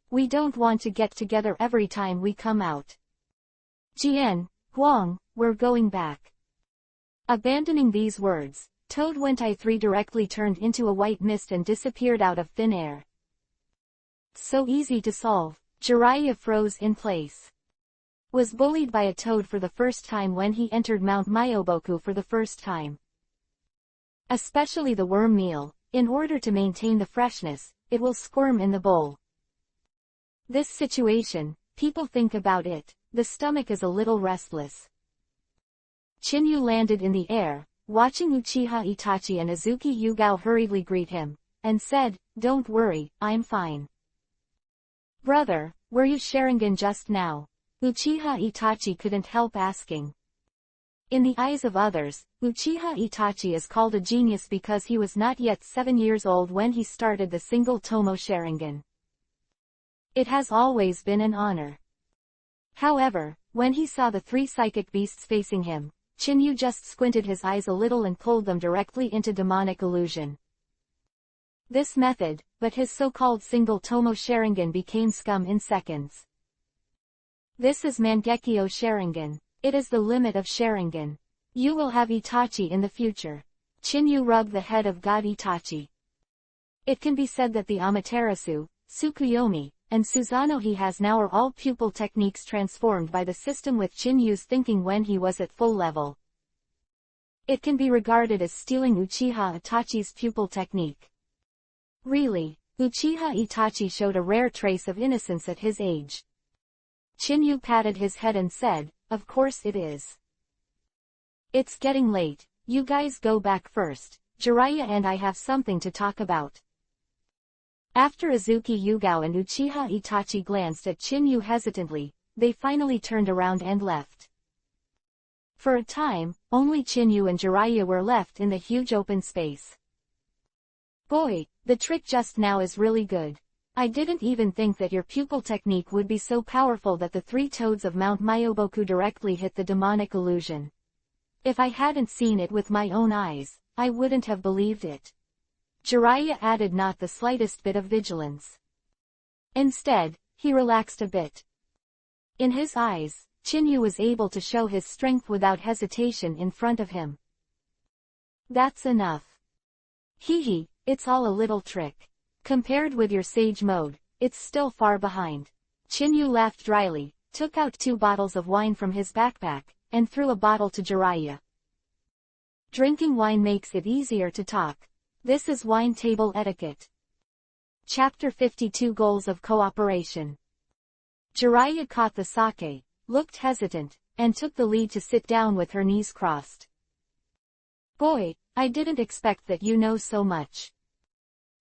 We don't want to get together every time we come out. Jian, Guang, we're going back. Abandoning these words, Toad Wentai 3 directly turned into a white mist and disappeared out of thin air. So easy to solve. Jiraiya froze in place. Was bullied by a toad for the first time when he entered Mount Myoboku for the first time. Especially the worm meal, in order to maintain the freshness, it will squirm in the bowl. This situation, people think about it, the stomach is a little restless. Chinyu landed in the air, watching Uchiha Itachi and Azuki Yugao hurriedly greet him, and said, "Don't worry, I'm fine." "Brother, were you Sharingan just now?" Uchiha Itachi couldn't help asking. In the eyes of others, Uchiha Itachi is called a genius because he was not yet 7 years old when he started the single Tomo Sharingan. It has always been an honor. However, When he saw the three psychic beasts facing him, Chinyu just squinted his eyes a little and pulled them directly into demonic illusion. This method, but his so-called single Tomo Sharingan became scum in seconds. This is Mangekyo Sharingan. It is the limit of Sharingan. You will have Itachi in the future. Chinyu rubbed the head of God Itachi. It can be said that the Amaterasu, Tsukuyomi, and Susanoo he has now are all pupil techniques transformed by the system with Chinyu's thinking when he was at full level. It can be regarded as stealing Uchiha Itachi's pupil technique. Really, Uchiha Itachi showed a rare trace of innocence at his age. Chinyu patted his head and said, "Of course it is. It's getting late, you guys go back first, Jiraiya and I have something to talk about." After Azuki Yugao and Uchiha Itachi glanced at Chinyu hesitantly, they finally turned around and left. For a time, only Chinyu and Jiraiya were left in the huge open space. "Boy, the trick just now is really good. I didn't even think that your pupil technique would be so powerful that the three toads of Mount Myoboku directly hit the demonic illusion. If I hadn't seen it with my own eyes, I wouldn't have believed it." Jiraiya added not the slightest bit of vigilance. Instead, he relaxed a bit. In his eyes, Chinyu was able to show his strength without hesitation in front of him. "That's enough. Hehe, it's all a little trick. Compared with your sage mode, it's still far behind." Chinyu laughed dryly, took out 2 bottles of wine from his backpack, and threw a bottle to Jiraiya. Drinking wine makes it easier to talk. This is wine table etiquette. Chapter 52 Goals of Cooperation. Jiraiya caught the sake, looked hesitant, and took the lead to sit down with her knees crossed. "Boy, I didn't expect that you know so much."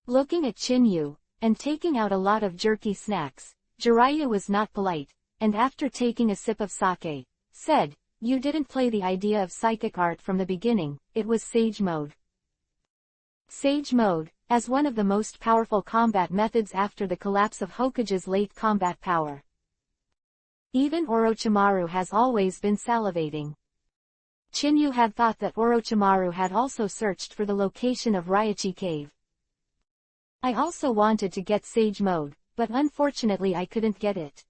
Looking at Chinyu, and taking out a lot of jerky snacks, Jiraiya was not polite, and after taking a sip of sake, said, "You didn't play the idea of psychic art from the beginning, it was Sage Mode." Sage Mode, as one of the most powerful combat methods after the collapse of Hokage's late combat power. Even Orochimaru has always been salivating. Chinyu had thought that Orochimaru had also searched for the location of Raichi Cave. "I also wanted to get Sage Mode, but unfortunately I couldn't get it."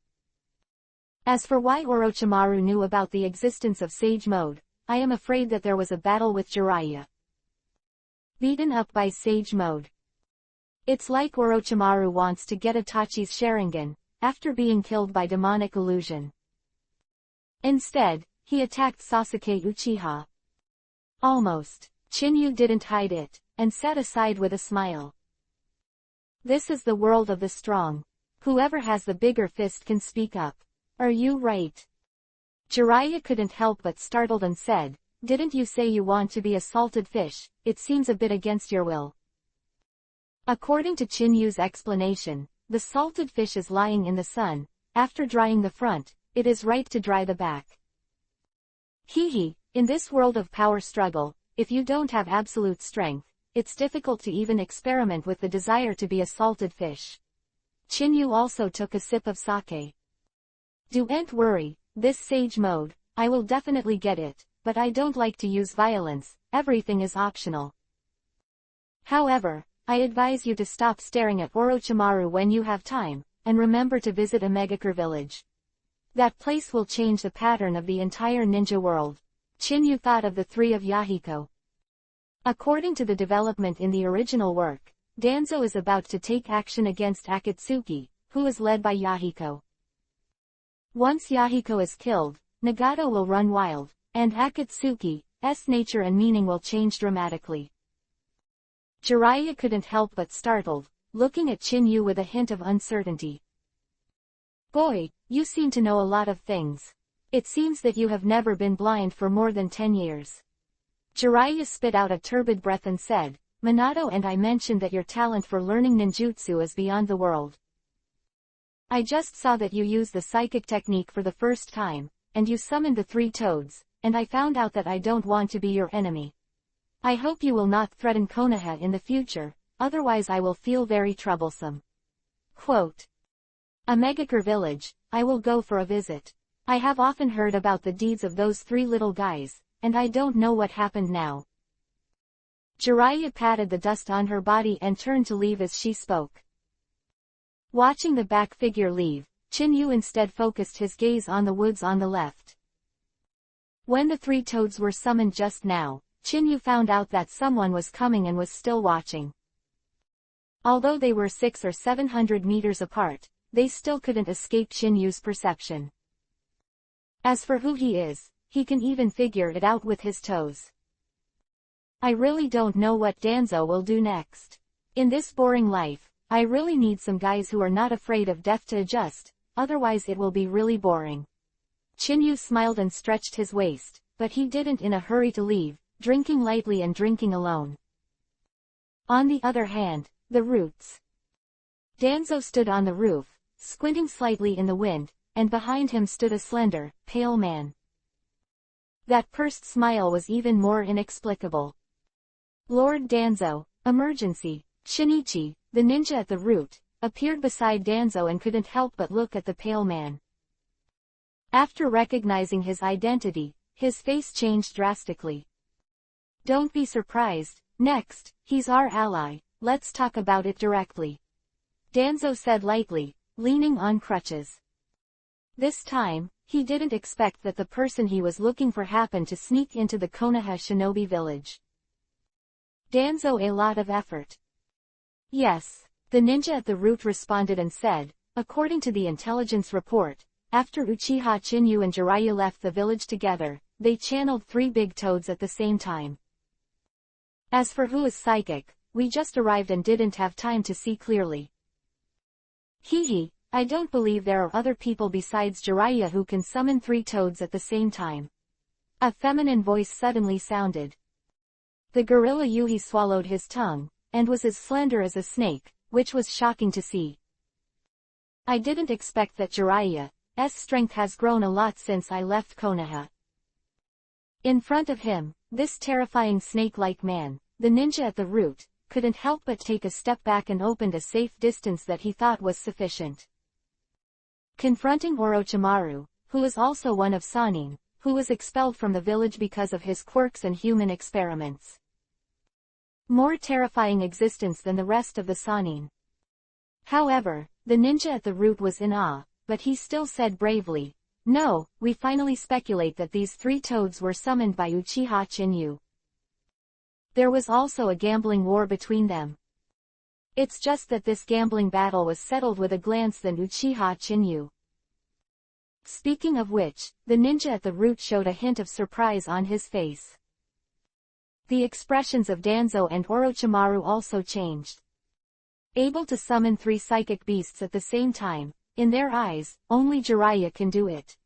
As for why Orochimaru knew about the existence of Sage Mode, I am afraid that there was a battle with Jiraiya. Beaten up by Sage Mode. It's like Orochimaru wants to get Itachi's Sharingan, after being killed by demonic illusion. Instead, he attacked Sasuke Uchiha. Almost. Chinyu didn't hide it, and sat aside with a smile. "This is the world of the strong. Whoever has the bigger fist can speak up. Are you right?" Jiraiya couldn't help but startled and said, "Didn't you say you want to be a salted fish? It seems a bit against your will." According to Chinyu's explanation, the salted fish is lying in the sun. After drying the front, it is right to dry the back. Hehe, in this world of power struggle, if you don't have absolute strength, it's difficult to even experiment with the desire to be a salted fish. Chinyu also took a sip of sake. "Don't worry, this Sage Mode, I will definitely get it, but I don't like to use violence, everything is optional. However, I advise you to stop staring at Orochimaru when you have time, and remember to visit Omegakure village. That place will change the pattern of the entire ninja world." Chinyu thought of the 3 of Yahiko. According to the development in the original work, Danzo is about to take action against Akatsuki, who is led by Yahiko. Once Yahiko is killed, Nagato will run wild, and Akatsuki's nature and meaning will change dramatically. Jiraiya couldn't help but startled, looking at Chinyu with a hint of uncertainty. "Boy, you seem to know a lot of things. It seems that you have never been blind for more than 10 years. Jiraiya spit out a turbid breath and said, "Minato and I mentioned that your talent for learning ninjutsu is beyond the world. I just saw that you used the psychic technique for the first time, and you summoned the 3 toads, and I found out that I don't want to be your enemy. I hope you will not threaten Konoha in the future, otherwise I will feel very troublesome." Quote. "Omegakure village, I will go for a visit. I have often heard about the deeds of those three little guys, and I don't know what happened now. Jiraiya patted the dust on her body and turned to leave as she spoke. Watching the back figure leave, Chinyu instead focused his gaze on the woods on the left. When the three toads were summoned just now, Chinyu found out that someone was coming and was still watching. Although they were 600 or 700 meters apart, they still couldn't escape Chinyu's perception. As for who he is, he can even figure it out with his toes. I really don't know what Danzo will do next. In this boring life, I really need some guys who are not afraid of death to adjust, otherwise it will be really boring. Chinyu smiled and stretched his waist, but he didn't in a hurry to leave, drinking lightly and drinking alone. On the other hand, the roots. Danzo stood on the roof, squinting slightly in the wind, and behind him stood a slender, pale man. That pursed smile was even more inexplicable. Lord Danzo, emergency. Shinichi, the ninja at the root, appeared beside Danzo and couldn't help but look at the pale man. After recognizing his identity, his face changed drastically. Don't be surprised, next, he's our ally, let's talk about it directly. Danzo said lightly, leaning on crutches. This time, he didn't expect that the person he was looking for happened to sneak into the Konoha shinobi village. Danzo, a lot of effort. Yes, the ninja at the root responded and said, according to the intelligence report, after Uchiha Chinyu and Jiraiya left the village together, they channeled 3 big toads at the same time. As for who is psychic, we just arrived and didn't have time to see clearly. Hehe, I don't believe there are other people besides Jiraiya who can summon 3 toads at the same time. A feminine voice suddenly sounded. The gorilla Yuhi swallowed his tongue, and was as slender as a snake, which was shocking to see. I didn't expect that Jiraiya's strength has grown a lot since I left Konoha. In front of him, this terrifying snake-like man, the ninja at the root, couldn't help but take a step back and opened a safe distance that he thought was sufficient. Confronting Orochimaru, who is also one of Sannin, who was expelled from the village because of his quirks and human experiments. More terrifying existence than the rest of the Sannin. However, the ninja at the root was in awe, but he still said bravely, no, we finally speculate that these 3 toads were summoned by Uchiha Chinyu. There was also a gambling war between them. It's just that this gambling battle was settled with a glance than Uchiha Chinyu. Speaking of which, the ninja at the root showed a hint of surprise on his face. The expressions of Danzo and Orochimaru also changed. Able to summon 3 psychic beasts at the same time, in their eyes, only Jiraiya can do it.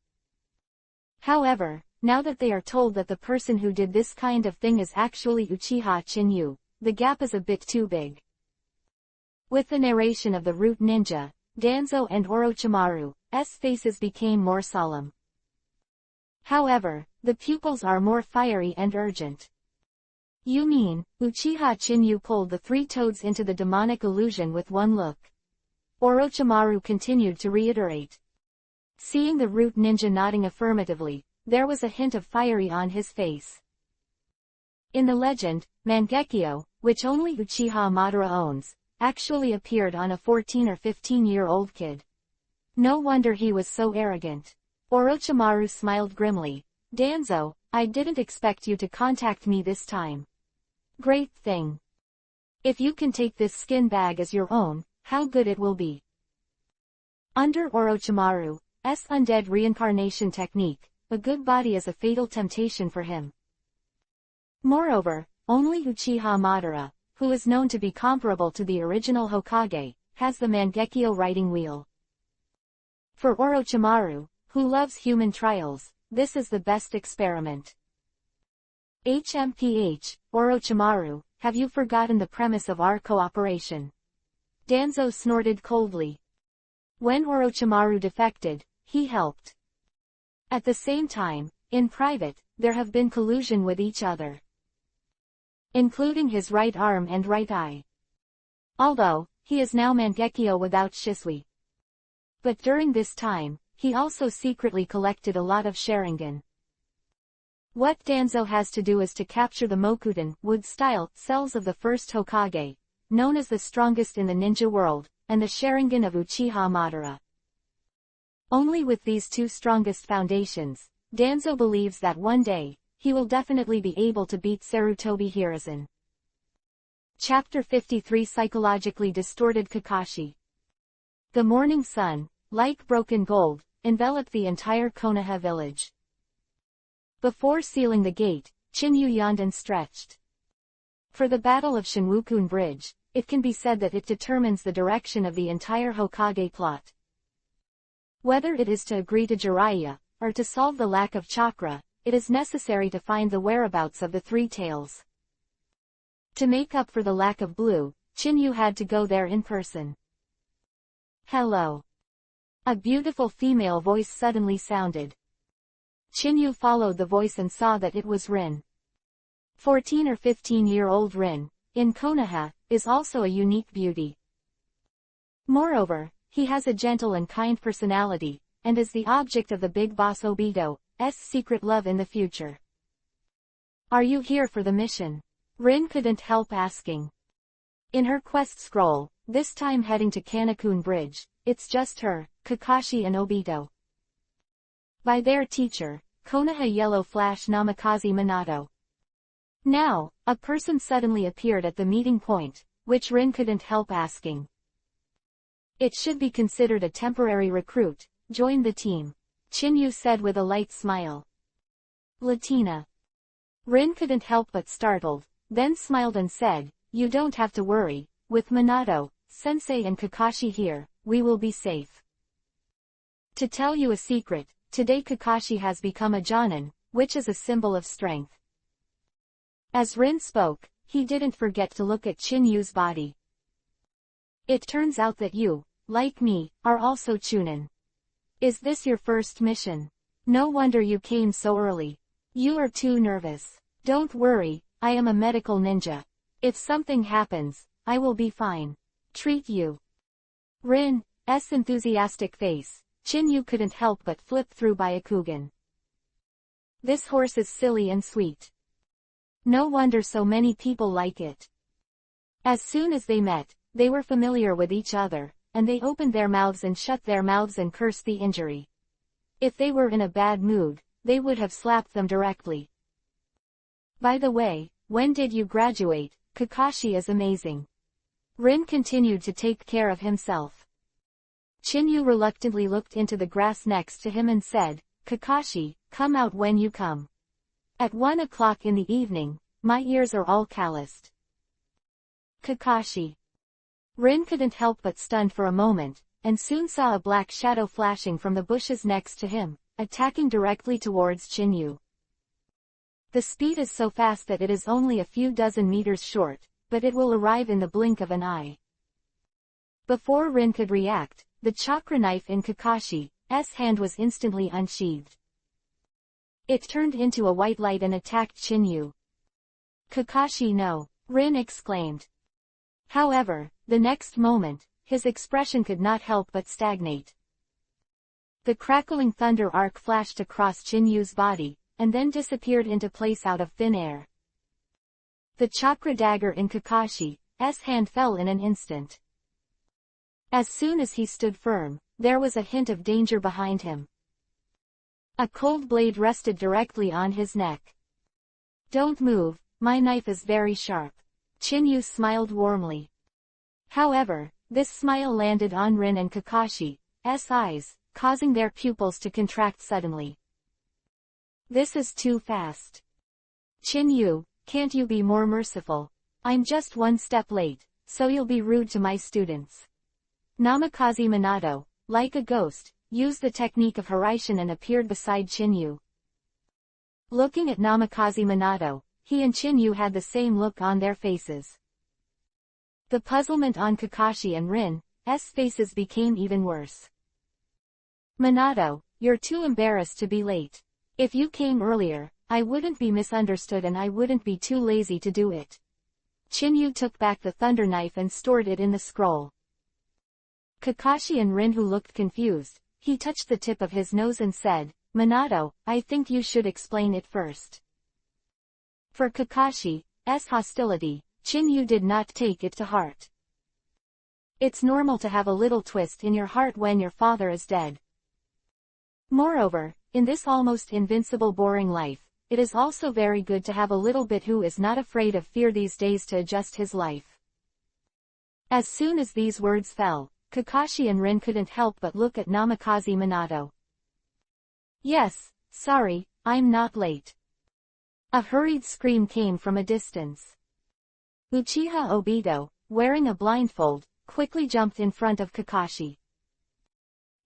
However, now that they are told that the person who did this kind of thing is actually Uchiha Chinyu, the gap is a bit too big. With the narration of the root ninja, Danzo and Orochimaru's faces became more solemn. However, the pupils are more fiery and urgent. You mean, Uchiha Chinyu pulled the 3 toads into the demonic illusion with one look? Orochimaru continued to reiterate. Seeing the root ninja nodding affirmatively, there was a hint of fiery on his face. In the legend, Mangekyo, which only Uchiha Madara owns, actually appeared on a 14 or 15-year-old kid. No wonder he was so arrogant. Orochimaru smiled grimly. Danzo, I didn't expect you to contact me this time. Great thing. If you can take this skin bag as your own, how good it will be. Under Orochimaru's undead reincarnation technique, a good body is a fatal temptation for him. Moreover, only Uchiha Madara, who is known to be comparable to the original Hokage, has the Mangekyo writing wheel. For Orochimaru, who loves human trials, this is the best experiment. HMPH, Orochimaru, have you forgotten the premise of our cooperation? Danzo snorted coldly. When Orochimaru defected, he helped. At the same time, in private, there have been collusion with each other. Including his right arm and right eye. Although, he is now Mangekyo without Shisui. But during this time, he also secretly collected a lot of Sharingan. What Danzo has to do is to capture the Mokudan wood-style cells of the first Hokage, known as the strongest in the ninja world, and the Sharingan of Uchiha Madara. Only with these two strongest foundations, Danzo believes that one day, he will definitely be able to beat Sarutobi Hiruzen. Chapter 53 Psychologically Distorted Kakashi. The morning sun, like broken gold, enveloped the entire Konoha village. Before sealing the gate, Chinyu yawned and stretched. For the Battle of Shinwukun Bridge, it can be said that it determines the direction of the entire Hokage plot. Whether it is to agree to Jiraiya, or to solve the lack of chakra, it is necessary to find the whereabouts of the three tails. To make up for the lack of blue, Chinyu had to go there in person. Hello. A beautiful female voice suddenly sounded. Chinyu followed the voice and saw that it was Rin. 14 or 15-year-old Rin, in Konoha, is also a unique beauty. Moreover, he has a gentle and kind personality, and is the object of the big boss Obito's secret love in the future. Are you here for the mission? Rin couldn't help asking. In her quest scroll, this time heading to Kanekun Bridge, it's just her, Kakashi and Obito. By their teacher, Konoha Yellow Flash Namikaze Minato. Now, a person suddenly appeared at the meeting point, which Rin couldn't help asking. It should be considered a temporary recruit, join the team. Chinyu said with a light smile. Latina. Rin couldn't help but startled, then smiled and said, you don't have to worry, with Minato, Sensei and Kakashi here, we will be safe. To tell you a secret, today Kakashi has become a Jonin, which is a symbol of strength. As Rin spoke, he didn't forget to look at Chinyu's body. It turns out that you, like me, are also Chunin. Is this your first mission? No wonder you came so early. You are too nervous. Don't worry, I am a medical ninja. If something happens, I will be fine. Treat you. Rin's enthusiastic face, Chinyu couldn't help but flip through Byakugan. This horse is silly and sweet. No wonder so many people like it. As soon as they met, they were familiar with each other, and they opened their mouths and shut their mouths and cursed the injury. If they were in a bad mood, they would have slapped them directly. By the way, when did you graduate? Kakashi is amazing. Rin continued to take care of himself. Chinyu reluctantly looked into the grass next to him and said, Kakashi, come out when you come. At 1 o'clock in the evening, my ears are all calloused. Kakashi. Rin couldn't help but stun for a moment, and soon saw a black shadow flashing from the bushes next to him, attacking directly towards Chinyu. The speed is so fast that it is only a few dozen meters short, but it will arrive in the blink of an eye. Before Rin could react, the chakra knife in Kakashi's hand was instantly unsheathed. It turned into a white light and attacked Chinyu. Kakashi no! Rin exclaimed. However, the next moment, his expression could not help but stagnate. The crackling thunder arc flashed across Chinyu's body, and then disappeared into place out of thin air. The chakra dagger in Kakashi's hand fell in an instant. As soon as he stood firm, there was a hint of danger behind him. A cold blade rested directly on his neck. Don't move, my knife is very sharp. Chinyu smiled warmly. However, this smile landed on Rin and Kakashi's eyes, causing their pupils to contract suddenly. This is too fast. Chinyu, can't you be more merciful? I'm just one step late, so you'll be rude to my students. Namikaze Minato, like a ghost, used the technique of Hiraishin and appeared beside Chinyu. Looking at Namikaze Minato, he and Chinyu had the same look on their faces. The puzzlement on Kakashi and Rin's faces became even worse. Minato, you're too embarrassed to be late. If you came earlier, I wouldn't be misunderstood and I wouldn't be too lazy to do it. Chinyu took back the thunder knife and stored it in the scroll. Kakashi and Rin, who looked confused, He touched the tip of his nose and said, "Minato, I think you should explain it first." For Kakashi's hostility, Chinyu did not take it to heart. It's normal to have a little twist in your heart when your father is dead. Moreover, in this almost invincible boring life, it is also very good to have a little bit who is not afraid of fear these days to adjust his life. As soon as these words fell, Kakashi and Rin couldn't help but look at Namikaze Minato. "Yes, sorry, I'm not late." A hurried scream came from a distance. Uchiha Obito, wearing a blindfold, quickly jumped in front of Kakashi.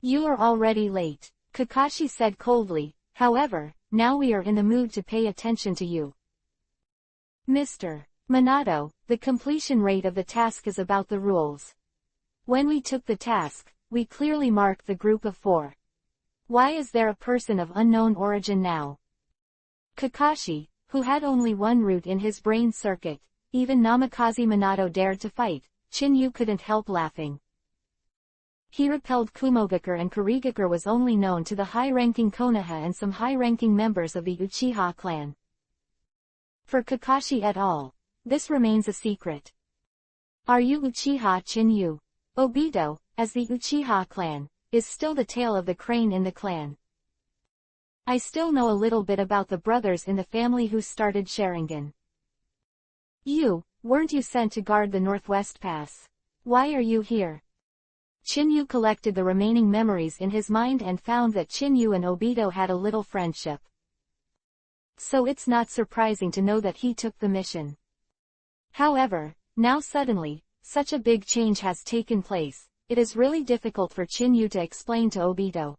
"You are already late," Kakashi said coldly, "however, now we are in the mood to pay attention to you. Mr. Minato, the completion rate of the task is about the rules. When we took the task, we clearly marked the group of 4. Why is there a person of unknown origin now?" Kakashi, who had only one route in his brain circuit, even Namikaze Minato dared to fight, Chinyu couldn't help laughing. He repelled Kumogakure, and Kurigakure was only known to the high-ranking Konoha and some high-ranking members of the Uchiha clan. For Kakashi et al., this remains a secret. Are you Uchiha Chinyu? Obito, as the Uchiha clan, is still the tail of the crane in the clan. I still know a little bit about the brothers in the family who started Sharingan. Weren't you sent to guard the Northwest Pass? Why are you here? Chinyu collected the remaining memories in his mind and found that Chinyu and Obito had a little friendship. So it's not surprising to know that he took the mission. However, now suddenly, such a big change has taken place, it is really difficult for Chinyu to explain to Obito.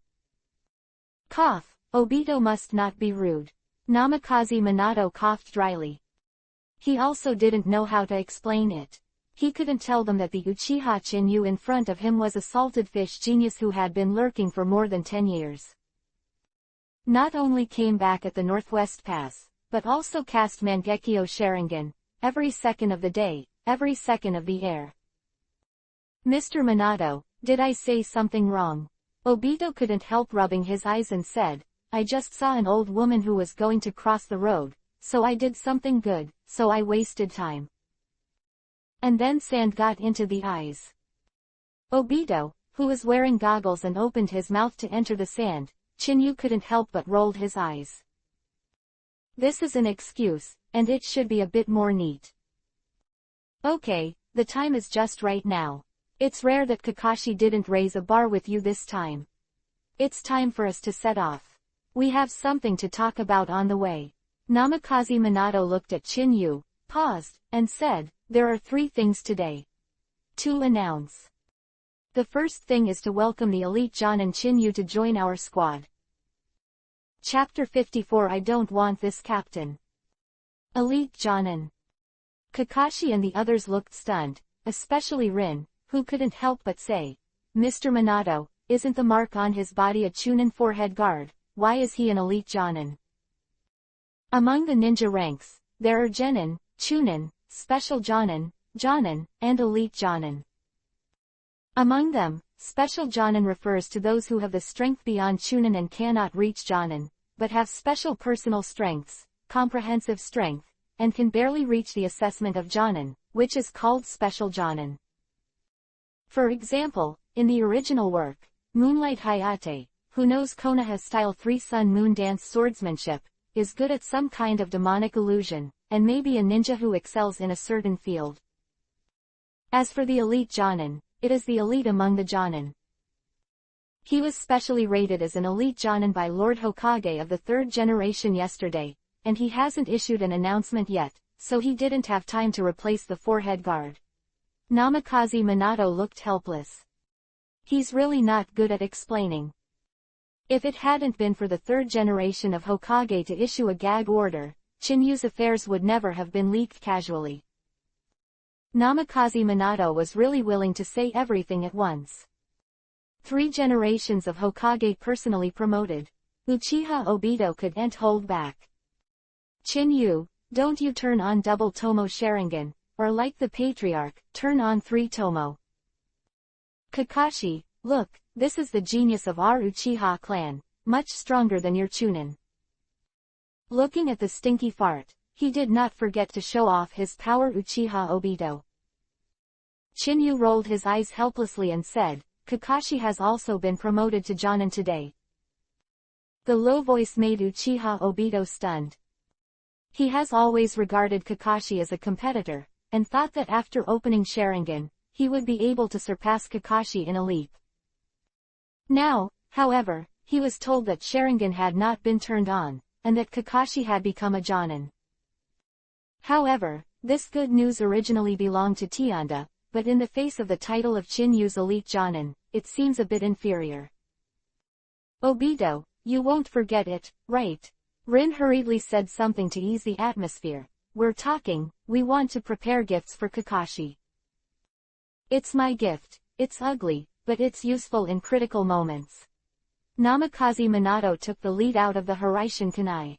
Cough, Obito must not be rude. Namikaze Minato coughed dryly. He also didn't know how to explain it. He couldn't tell them that the Uchiha Chinyu in front of him was a salted fish genius who had been lurking for more than 10 years. Not only came back at the Northwest Pass, but also cast Mangekyo Sharingan, every second of the day, every second of the air. Mr. Minato, did I say something wrong? Obito couldn't help rubbing his eyes and said, I just saw an old woman who was going to cross the road, so I did something good, so I wasted time. And then sand got into the eyes. Obito, who was wearing goggles and opened his mouth to enter the sand, Chinyu couldn't help but rolled his eyes. This is an excuse, and it should be a bit more neat. Okay, the time is just right now. It's rare that Kakashi didn't raise a bar with you this time. It's time for us to set off. We have something to talk about on the way. Namikaze Minato looked at Chinyu, paused, and said, there are 3 things today to announce. The first thing is to welcome the elite Jonin Chinyu to join our squad. Chapter 54 I don't want this captain. Elite Jonin. Kakashi and the others looked stunned, especially Rin, who couldn't help but say, Mr. Minato, isn't the mark on his body a Chunin forehead guard? Why is he an elite Jonin? Among the ninja ranks, there are Genin, Chunin, Special Jonin, and Elite Jonin. Among them, Special Jonin refers to those who have the strength beyond Chunin and cannot reach Jonin, but have special personal strengths, comprehensive strength, and can barely reach the assessment of Jonin, which is called Special Jonin. For example, in the original work, Moonlight Hayate, who knows Konoha-style 3-sun moon dance swordsmanship, is good at some kind of demonic illusion, and may be a ninja who excels in a certain field. As for the elite Jonin, it is the elite among the Jonin. He was specially rated as an elite Jonin by Lord Hokage of the 3rd generation yesterday, and he hasn't issued an announcement yet, so he didn't have time to replace the forehead guard. Namikaze Minato looked helpless. He's really not good at explaining. If it hadn't been for the 3rd generation of Hokage to issue a gag order, Chinyu's affairs would never have been leaked casually. Namikaze Minato was really willing to say everything at once. 3 generations of Hokage personally promoted. Uchiha Obito couldn't hold back. Chinyu, don't you turn on double Tomo Sharingan, or like the Patriarch, turn on 3 Tomo. Kakashi, Look, this is the genius of our Uchiha clan, much stronger than your Chunin. Looking at the stinky fart, he did not forget to show off his power. Uchiha Obito. Chinyu rolled his eyes helplessly and said, Kakashi has also been promoted to Jonin today. The low voice made Uchiha Obito stunned. He has always regarded Kakashi as a competitor, and thought that after opening Sharingan, he would be able to surpass Kakashi in a leap. Now, however, he was told that Sharingan had not been turned on, and that Kakashi had become a Jonin. However, this good news originally belonged to Tianda, but in the face of the title of Chinyu's elite Jonin, it seems a bit inferior. Obito, you won't forget it, right? Rin hurriedly said something to ease the atmosphere. We're talking, we want to prepare gifts for Kakashi. It's my gift, it's ugly, but it's useful in critical moments. Namikaze Minato took the lead out of the Hiraishin Kunai.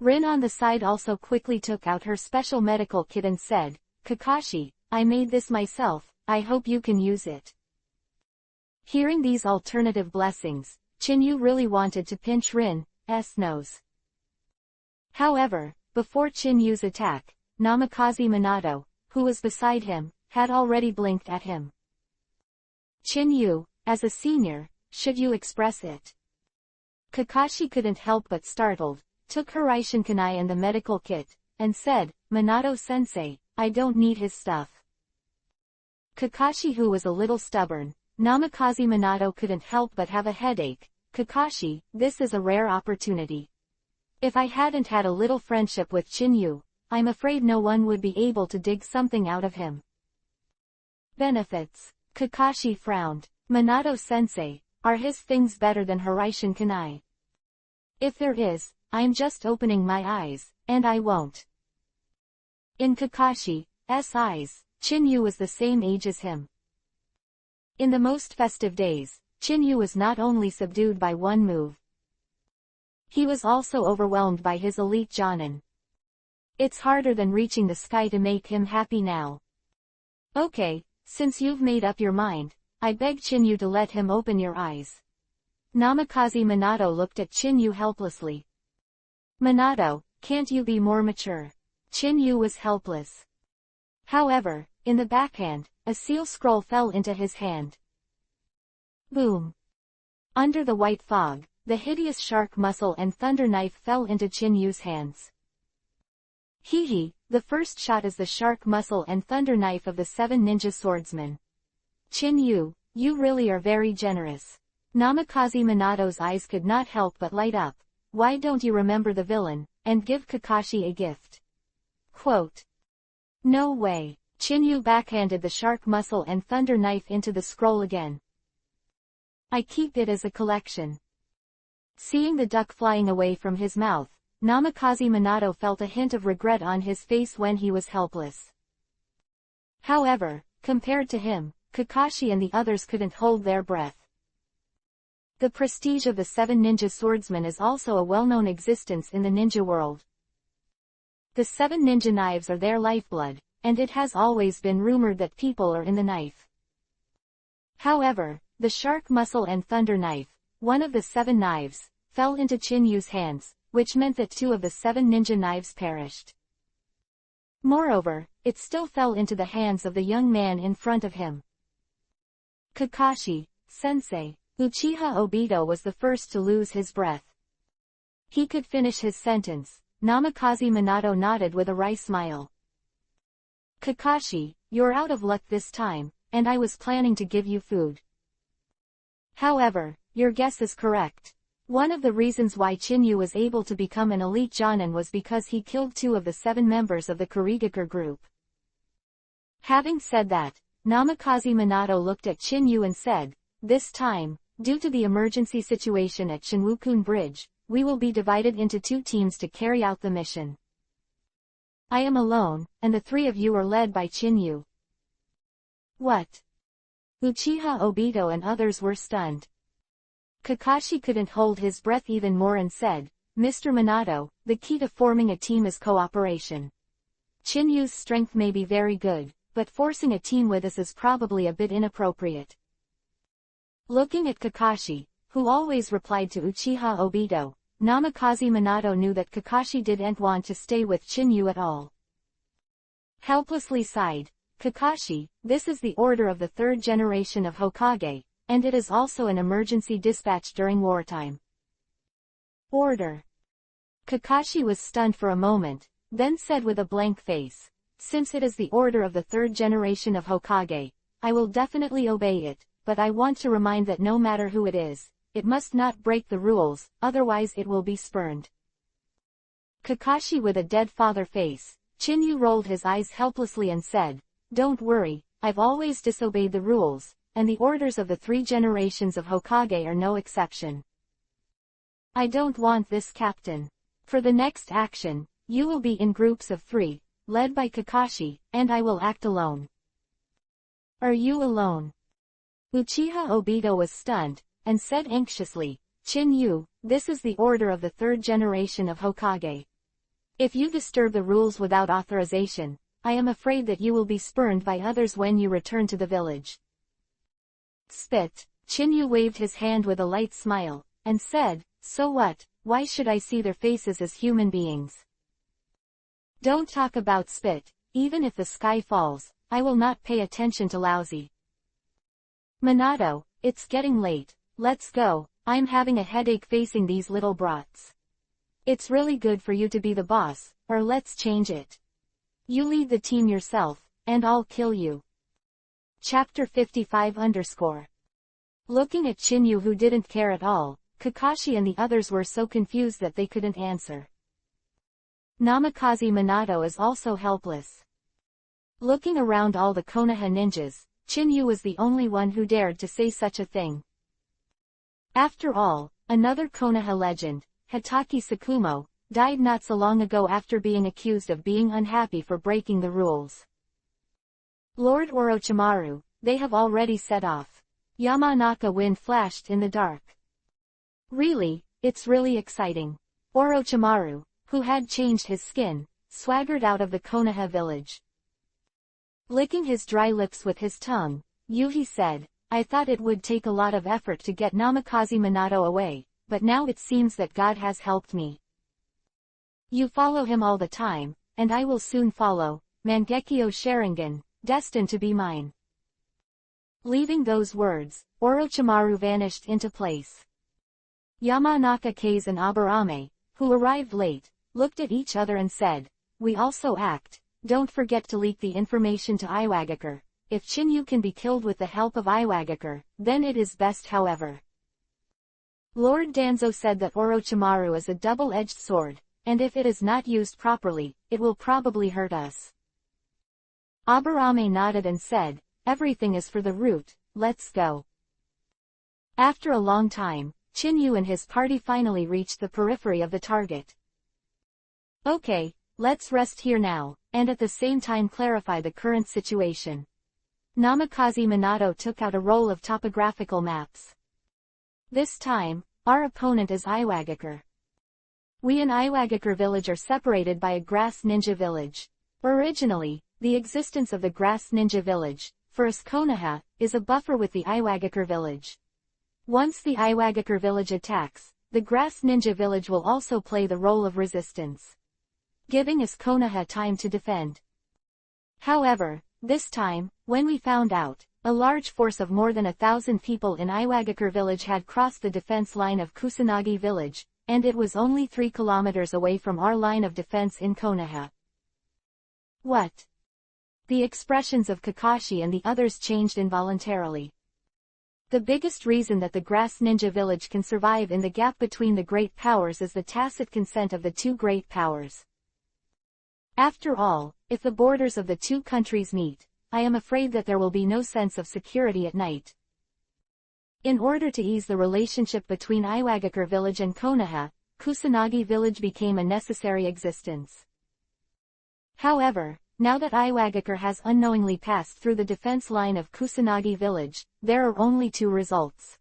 Rin on the side also quickly took out her special medical kit and said, Kakashi, I made this myself, I hope you can use it. Hearing these alternative blessings, Chinyu really wanted to pinch Rin's nose. However, before Chinyu's attack, Namikaze Minato, who was beside him, had already blinked at him. Chinyu, as a senior, should you express it? Kakashi couldn't help but startled, took Hiraishin Kunai and the medical kit, and said, Minato-sensei, I don't need his stuff. Kakashi, who was a little stubborn, Namikaze Minato couldn't help but have a headache. Kakashi, this is a rare opportunity. If I hadn't had a little friendship with Chinyu, I'm afraid no one would be able to dig something out of him. Benefits. Kakashi frowned. Minato-sensei, are his things better than Hiraishin Kunai? If there is, I'm just opening my eyes, and I won't. In Kakashi's eyes, Chinyu was the same age as him. In the most festive days, Chinyu was not only subdued by one move. He was also overwhelmed by his elite Jonin. It's harder than reaching the sky to make him happy now. Okay, since you've made up your mind, I beg Chinyu to let him open your eyes. Namikaze Minato looked at Chinyu helplessly. Minato, can't you be more mature? Chinyu was helpless. However, in the backhand, a seal scroll fell into his hand. Boom! Under the white fog, the hideous shark muscle and thunder knife fell into Chinyu's hands. Hee, the first shot is the shark muscle and thunder knife of the 7 ninja swordsmen. Chinyu, you really are very generous. Namikaze Minato's eyes could not help but light up. Why don't you remember the villain, and give Kakashi a gift? Quote. No way. Chinyu backhanded the shark muscle and thunder knife into the scroll again. I keep it as a collection. Seeing the duck flying away from his mouth, Namikaze Minato felt a hint of regret on his face when he was helpless. However, compared to him, Kakashi and the others couldn't hold their breath. The prestige of the 7 ninja swordsmen is also a well-known existence in the ninja world. The 7 ninja knives are their lifeblood, and it has always been rumored that people are in the knife. However, the shark muscle and thunder knife, one of the 7 knives, fell into Chinyu's hands, which meant that 2 of the 7 ninja knives perished. Moreover, it still fell into the hands of the young man in front of him. Kakashi, sensei. Uchiha Obito was the first to lose his breath. He could finish his sentence. Namikaze Minato nodded with a wry smile. Kakashi, you're out of luck this time, and I was planning to give you food. However, your guess is correct. One of the reasons why Chinyu was able to become an elite Jonin was because he killed 2 of the 7 members of the Kurigakur group. Having said that, Namikaze Minato looked at Chinyu and said, this time, due to the emergency situation at Shinwukun Bridge, we will be divided into 2 teams to carry out the mission. I am alone, and the 3 of you are led by Chinyu. What? Uchiha Obito and others were stunned. Kakashi couldn't hold his breath even more and said, Mr. Minato, the key to forming a team is cooperation. Chinyu's strength may be very good, but forcing a team with us is probably a bit inappropriate. Looking at Kakashi, who always replied to Uchiha Obito, Namikaze Minato knew that Kakashi didn't want to stay with Chinyu at all. Helplessly sighed, Kakashi, this is the order of the third generation of Hokage, and it is also an emergency dispatch during wartime. Order. Kakashi was stunned for a moment, then said with a blank face, since it is the order of the third generation of Hokage, I will definitely obey it, but I want to remind that no matter who it is, it must not break the rules, otherwise it will be spurned. Kakashi with a dead father face, Chinyu rolled his eyes helplessly and said, don't worry, I've always disobeyed the rules, and the orders of the three generations of Hokage are no exception. I don't want this, Captain. For the next action, you will be in groups of 3, led by Kakashi, and I will act alone. Are you alone? Uchiha Obito was stunned, and said anxiously, Chinyu, this is the order of the third generation of Hokage. If you disturb the rules without authorization, I am afraid that you will be spurned by others when you return to the village. Spit. Chinyu waved his hand with a light smile, and said, so what, why should I see their faces as human beings? Don't talk about spit, even if the sky falls, I will not pay attention to lousy. Minato, it's getting late, let's go, I'm having a headache facing these little brats. It's really good for you to be the boss, or let's change it. You lead the team yourself, and I'll kill you. Chapter 55_. Looking at Chinyu who didn't care at all, Kakashi and the others were so confused that they couldn't answer. Namikaze Minato is also helpless. Looking around all the Konoha ninjas, Chinyu was the only one who dared to say such a thing. After all, another Konoha legend, Hatake Sakumo, died not so long ago after being accused of being unhappy for breaking the rules. Lord Orochimaru, they have already set off. Yamanaka wind flashed in the dark. Really, it's really exciting. Orochimaru, who had changed his skin, swaggered out of the Konoha village. Licking his dry lips with his tongue, Yuhi said, I thought it would take a lot of effort to get Namikaze Minato away, but now it seems that God has helped me. You follow him all the time, and I will soon follow, Mangekyo Sharingan, destined to be mine. Leaving those words, Orochimaru vanished into place. Yamanaka Kase and Aburame, who arrived late, looked at each other and said, we also act, don't forget to leak the information to Iwagakure. If Chinyu can be killed with the help of Iwagakure, then it is best however. Lord Danzo said that Orochimaru is a double-edged sword, and if it is not used properly, it will probably hurt us. Aburame nodded and said, everything is for the root, let's go. After a long time, Chinyu and his party finally reached the periphery of the target. Okay, let's rest here now, and at the same time clarify the current situation. Namikaze Minato took out a roll of topographical maps. This time, our opponent is Iwagakure. We and Iwagakure village are separated by a grass ninja village. Originally, the existence of the grass ninja village, for us Konoha, is a buffer with the Iwagakure village. Once the Iwagakure village attacks, the grass ninja village will also play the role of resistance, giving us Konoha time to defend. However, this time, when we found out, a large force of more than 1,000 people in Iwagakure village had crossed the defense line of Kusanagi village, and it was only 3 kilometers away from our line of defense in Konoha. What? The expressions of Kakashi and the others changed involuntarily. The biggest reason that the grass ninja village can survive in the gap between the great powers is the tacit consent of the 2 great powers. After all, if the borders of the 2 countries meet, I am afraid that there will be no sense of security at night. In order to ease the relationship between Iwagakure village and Konoha, Kusanagi village became a necessary existence. However, now that Iwagakure has unknowingly passed through the defense line of Kusanagi village, there are only 2 results.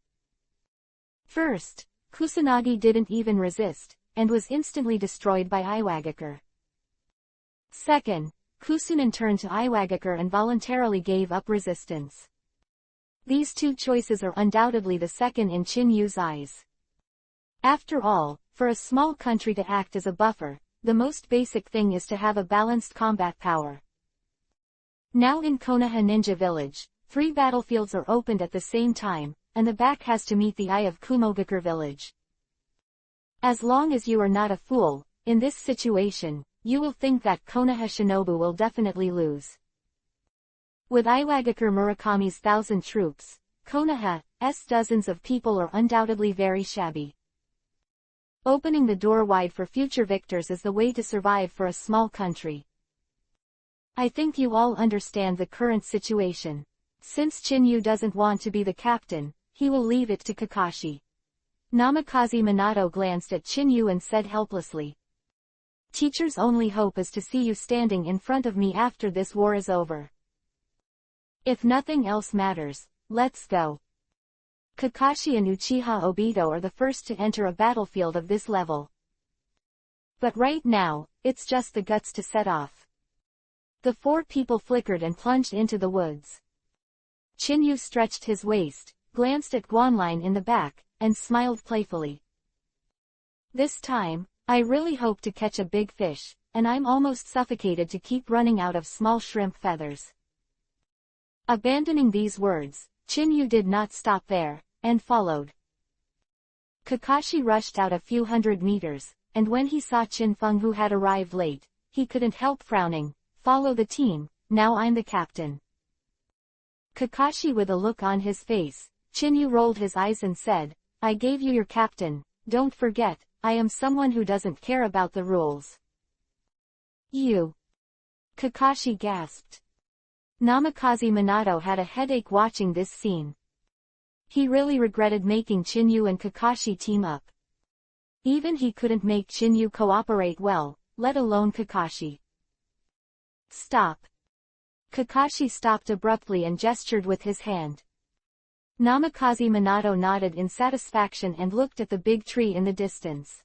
First, Kusanagi didn't even resist, and was instantly destroyed by Iwagakure. Second, Kusunan turned to Iwagakure and voluntarily gave up resistance. These two choices are undoubtedly the second in Chin-Yu's eyes. After all, for a small country to act as a buffer, the most basic thing is to have a balanced combat power. Now in Konoha Ninja Village, 3 battlefields are opened at the same time, and the back has to meet the eye of Kumogakure Village. As long as you are not a fool, in this situation, you will think that Konoha Shinobu will definitely lose. With Iwagakure Murakami's 1,000 troops, Konoha's dozens of people are undoubtedly very shabby. Opening the door wide for future victors is the way to survive for a small country. I think you all understand the current situation. Since Chin-Yu doesn't want to be the captain, he will leave it to Kakashi. Namikaze Minato glanced at Chin-Yu and said helplessly, "Teacher's only hope is to see you standing in front of me after this war is over. If nothing else matters, let's go." Kakashi and Uchiha Obito are the first to enter a battlefield of this level. But right now, it's just the guts to set off. The 4 people flickered and plunged into the woods. Chin-Yu stretched his waist, glanced at Guanline in the back, and smiled playfully. "This time, I really hope to catch a big fish, and I'm almost suffocated to keep running out of small shrimp feathers." Abandoning these words, Chin-Yu did not stop there, and followed. Kakashi rushed out a few hundred meters, and when he saw Chin-Feng who had arrived late, he couldn't help frowning. "Follow the team, now I'm the captain." Kakashi with a look on his face, Chin-Yu rolled his eyes and said, "I gave you your captain, don't forget, I am someone who doesn't care about the rules." "You?" Kakashi gasped. Namikaze Minato had a headache watching this scene. He really regretted making Chin-Yu and Kakashi team up. Even he couldn't make Chin-Yu cooperate well, let alone Kakashi. "Stop." Kakashi stopped abruptly and gestured with his hand. Namikaze Minato nodded in satisfaction and looked at the big tree in the distance.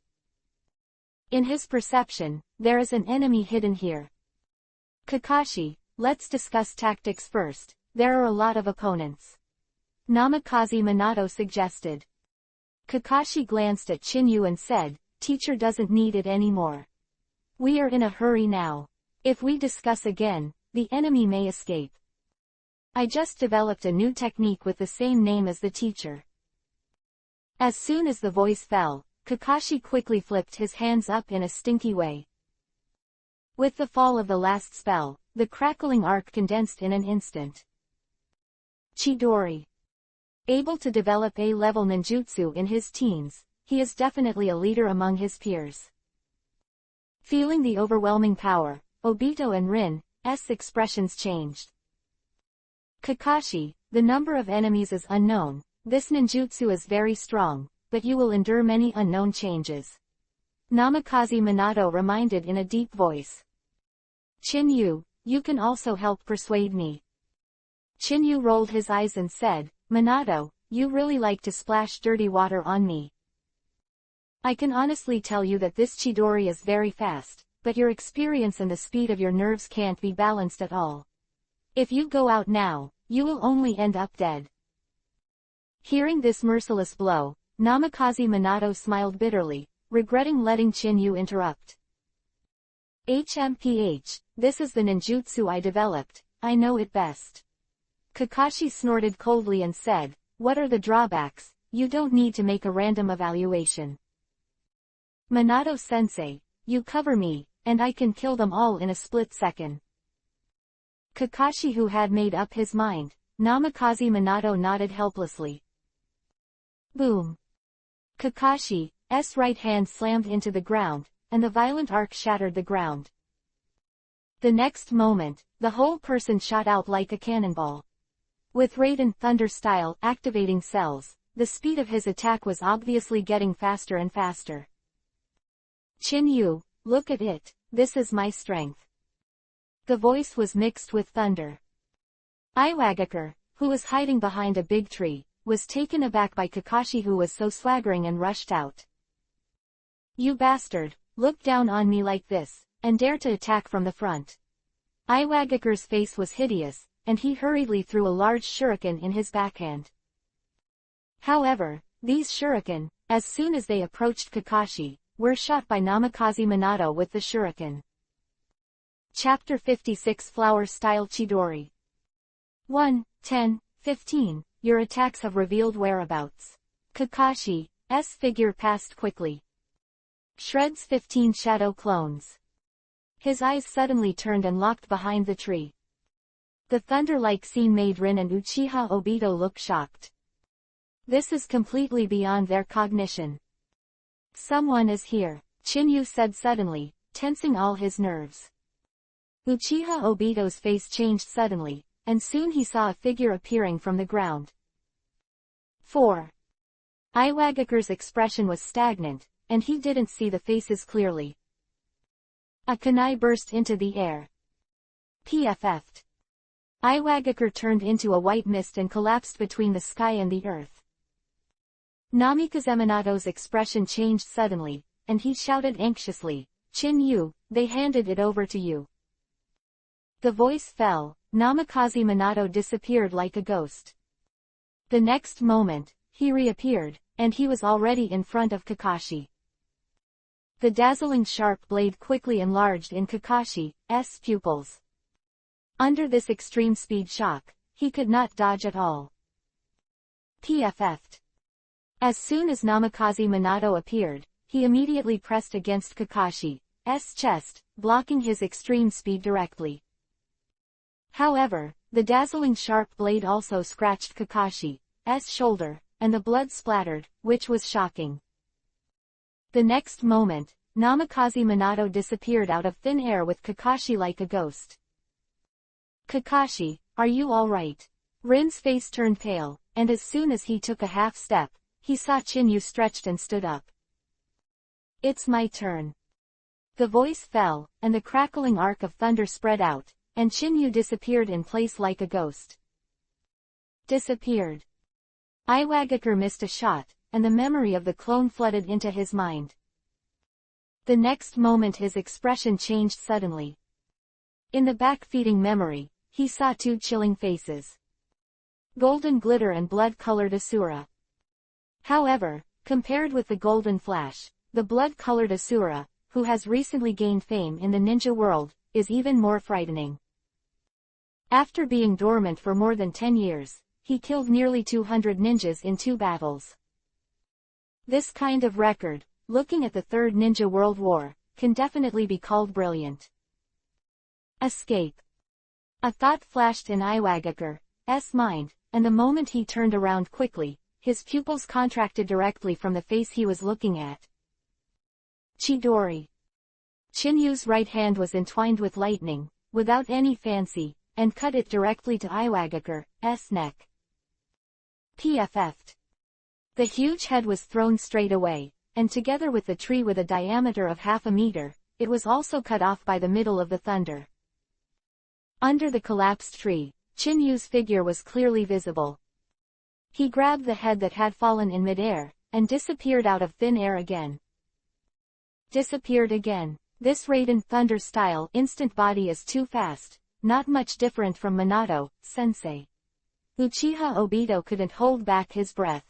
In his perception, there is an enemy hidden here. "Kakashi, let's discuss tactics first, there are a lot of opponents," Namikaze Minato suggested. Kakashi glanced at Chin-Yu and said, "Teacher doesn't need it anymore. We are in a hurry now. If we discuss again, the enemy may escape. I just developed a new technique with the same name as the teacher." As soon as the voice fell, Kakashi quickly flipped his hands up in a stinky way. With the fall of the last spell, the crackling arc condensed in an instant. Chidori. Able to develop A-level ninjutsu in his teens, he is definitely a leader among his peers. Feeling the overwhelming power, Obito and Rin's expressions changed. "Kakashi, the number of enemies is unknown, this ninjutsu is very strong, but you will endure many unknown changes," Namikaze Minato reminded in a deep voice. "Chin-Yu, you can also help persuade me." Chin-Yu rolled his eyes and said, "Minato, you really like to splash dirty water on me. I can honestly tell you that this Chidori is very fast, but your experience and the speed of your nerves can't be balanced at all. If you go out now, you will only end up dead." Hearing this merciless blow, Namikaze Minato smiled bitterly, regretting letting Chin-Yu interrupt. "HMPH, this is the ninjutsu I developed, I know it best." Kakashi snorted coldly and said, "What are the drawbacks? You don't need to make a random evaluation." "Minato-sensei, you cover me, and I can kill them all in a split second." Kakashi who had made up his mind, Namikaze Minato nodded helplessly. Boom. Kakashi's right hand slammed into the ground, and the violent arc shattered the ground. The next moment, the whole person shot out like a cannonball. With Raiden Thunder style activating cells, the speed of his attack was obviously getting faster and faster. "Chin-Yu, look at it, this is my strength." The voice was mixed with thunder. Iwagakure, who was hiding behind a big tree, was taken aback by Kakashi who was so swaggering and rushed out. "You bastard, look down on me like this, and dare to attack from the front." Iwagakure's face was hideous, and he hurriedly threw a large shuriken in his backhand. However, these shuriken, as soon as they approached Kakashi, were shot by Namikaze Minato with the shuriken. Chapter 56 Flower-Style Chidori 1, 10, 15. Your attacks have revealed whereabouts. Kakashi's figure passed quickly. Shreds 15 shadow clones. His eyes suddenly turned and locked behind the tree. The thunder-like scene made Rin and Uchiha Obito look shocked. This is completely beyond their cognition. Someone is here, Chinyu said suddenly, tensing all his nerves. Uchiha Obito's face changed suddenly, and soon he saw a figure appearing from the ground. 4. Iwagakure's expression was stagnant, and he didn't see the faces clearly. A kunai burst into the air. PFF'd. Iwagakure turned into a white mist and collapsed between the sky and the earth. Namikaze Minato's expression changed suddenly, and he shouted anxiously, "Chinyu, they handed it over to you." The voice fell, Namikaze Minato disappeared like a ghost. The next moment, he reappeared, and he was already in front of Kakashi. The dazzling sharp blade quickly enlarged in Kakashi's pupils. Under this extreme speed shock, he could not dodge at all. PFF'd. As soon as Namikaze Minato appeared, he immediately pressed against Kakashi's chest, blocking his extreme speed directly. However, the dazzling sharp blade also scratched Kakashi's shoulder, and the blood splattered, which was shocking. The next moment, Namikaze Minato disappeared out of thin air with Kakashi like a ghost. "Kakashi, are you all right?" Rin's face turned pale, and as soon as he took a half step, he saw Chinyu stretched and stood up. "It's my turn." The voice fell, and the crackling arc of thunder spread out, and Chinyu disappeared in place like a ghost. Disappeared. Iwagakure missed a shot, and the memory of the clone flooded into his mind. The next moment his expression changed suddenly. In the back-feeding memory, he saw two chilling faces. Golden glitter and blood-colored Asura. However, compared with the golden flash, the blood-colored Asura, who has recently gained fame in the ninja world, is even more frightening. After being dormant for more than 10 years, he killed nearly 200 ninjas in 2 battles. This kind of record, looking at the Third Ninja World War, can definitely be called brilliant. Escape. A thought flashed in Iwagakure's mind, and the moment he turned around quickly, his pupils contracted directly from the face he was looking at. Chidori. Chinyu's right hand was entwined with lightning, without any fancy, and cut it directly to Iwagakure's neck. PFF'd. The huge head was thrown straight away, and together with the tree with a diameter of half a meter, it was also cut off by the middle of the thunder. Under the collapsed tree, Chinyu's figure was clearly visible. He grabbed the head that had fallen in midair, and disappeared out of thin air again. Disappeared again. This Raiden Thunder style instant body is too fast, not much different from Minato-sensei. Uchiha Obito couldn't hold back his breath.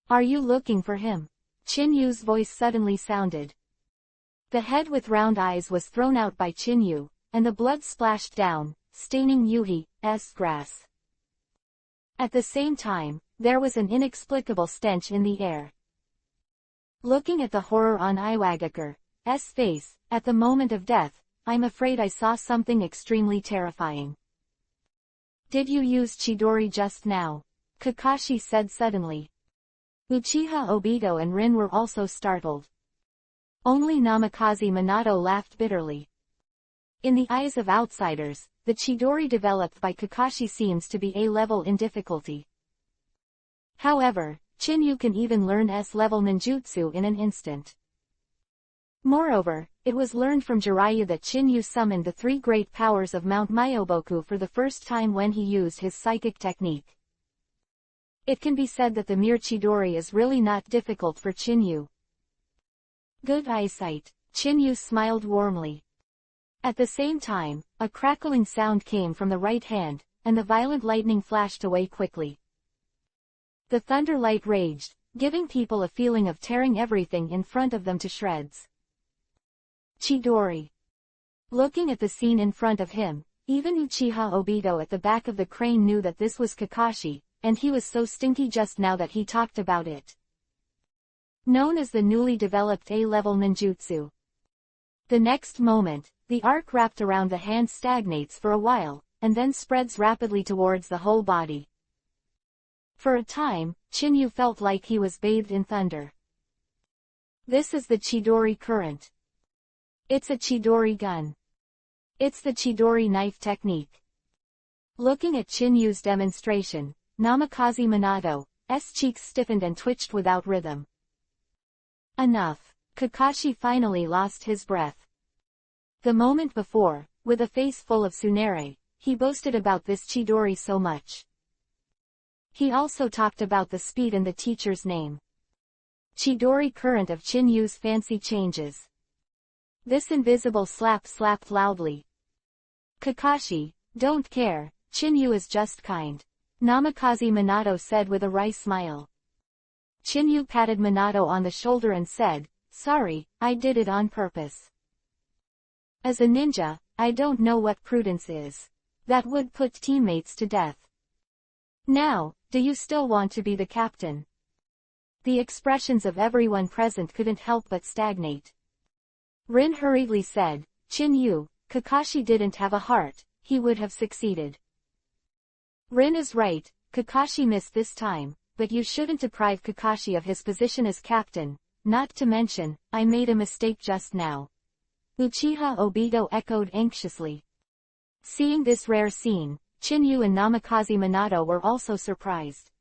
"Are you looking for him?" Chinyu's voice suddenly sounded. The head with round eyes was thrown out by Chinyu, and the blood splashed down, staining Yuhi's grass. At the same time, there was an inexplicable stench in the air. Looking at the horror on Iwagakure's face, at the moment of death, I'm afraid I saw something extremely terrifying. "Did you use Chidori just now?" Kakashi said suddenly. Uchiha Obito and Rin were also startled. Only Namikaze Minato laughed bitterly. In the eyes of outsiders, the Chidori developed by Kakashi seems to be A-level in difficulty. However, Chinyu can even learn S-level ninjutsu in an instant. Moreover, it was learned from Jiraiya that Chinyu summoned the 3 great powers of Mount Myoboku for the first time when he used his psychic technique. It can be said that the mere Chidori is really not difficult for Chinyu. Good eyesight, Chinyu smiled warmly. At the same time, a crackling sound came from the right hand, and the violent lightning flashed away quickly. The thunder light raged, giving people a feeling of tearing everything in front of them to shreds. Chidori. Looking at the scene in front of him, even Uchiha Obito at the back of the crane knew that this was Kakashi, and he was so stinky just now that he talked about it. Known as the newly developed A-level ninjutsu. The next moment, the arc wrapped around the hand stagnates for a while, and then spreads rapidly towards the whole body. For a time, Chinyu felt like he was bathed in thunder. This is the Chidori current. It's a Chidori gun. It's the Chidori knife technique. Looking at Chinyu's demonstration, Namikaze Minato's cheeks stiffened and twitched without rhythm. Enough. Kakashi finally lost his breath. The moment before, with a face full of tsunere, he boasted about this Chidori so much. He also talked about the speed and the teacher's name. Chidori current of Chinyu's fancy changes. This invisible slap slapped loudly. Kakashi, don't care, Chinyu is just kind. Namikaze Minato said with a wry smile. Chinyu patted Minato on the shoulder and said, sorry, I did it on purpose. As a ninja, I don't know what prudence is. That would put teammates to death. Now, do you still want to be the captain? The expressions of everyone present couldn't help but stagnate. Rin hurriedly said, Chinyu, Kakashi didn't have a heart, he would have succeeded. Rin is right, Kakashi missed this time, but you shouldn't deprive Kakashi of his position as captain, not to mention, I made a mistake just now. Uchiha Obito echoed anxiously. Seeing this rare scene, Chinyu and Namikaze Minato were also surprised.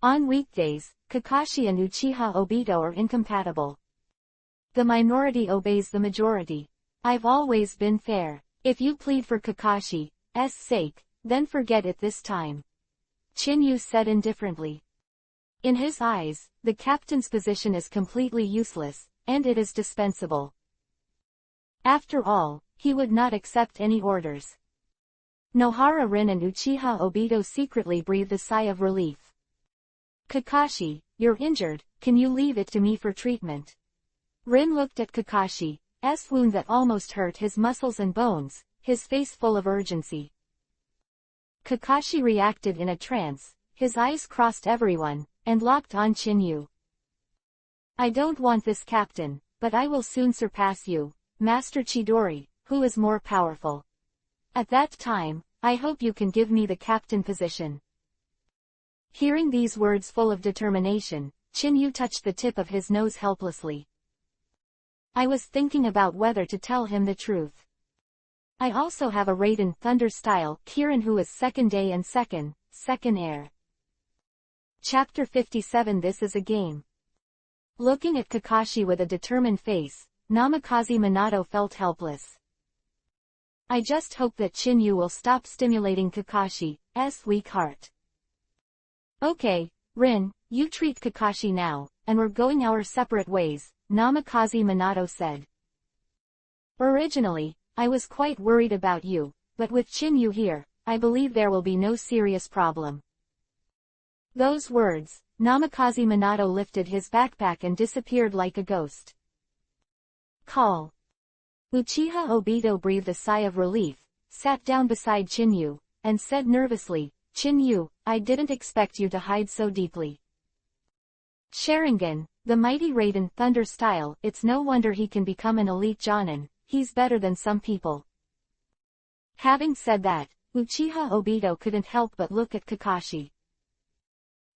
On weekdays, Kakashi and Uchiha Obito are incompatible. The minority obeys the majority. I've always been fair. If you plead for Kakashi's sake, then forget it this time. Chinyu said indifferently. In his eyes, the captain's position is completely useless, and it is dispensable. After all, he would not accept any orders. Nohara Rin and Uchiha Obito secretly breathed a sigh of relief. Kakashi, you're injured, can you leave it to me for treatment? Rin looked at Kakashi's wound that almost hurt his muscles and bones, his face full of urgency. Kakashi reacted in a trance, his eyes crossed everyone, and locked on Chinyu. I don't want this captain, but I will soon surpass you, Master Chidori, who is more powerful. At that time, I hope you can give me the captain position. Hearing these words full of determination, Chinyu touched the tip of his nose helplessly. I was thinking about whether to tell him the truth. I also have a Raiden Thunder style Kirin who is second day and second heir. Chapter 57 This is a game. Looking at Kakashi with a determined face, Namikaze Minato felt helpless. I just hope that Chinyu will stop stimulating Kakashi's weak heart. Okay, Rin, you treat Kakashi now, and we're going our separate ways, Namikaze Minato said. Originally, I was quite worried about you, but with Chinyu here, I believe there will be no serious problem. Those words, Namikaze Minato lifted his backpack and disappeared like a ghost. Call. Uchiha Obito breathed a sigh of relief, sat down beside Chinyu, and said nervously, Chinyu, I didn't expect you to hide so deeply. Sharingan, the mighty Raiden Thunder style, it's no wonder he can become an elite Jonin, he's better than some people. Having said that, Uchiha Obito couldn't help but look at Kakashi.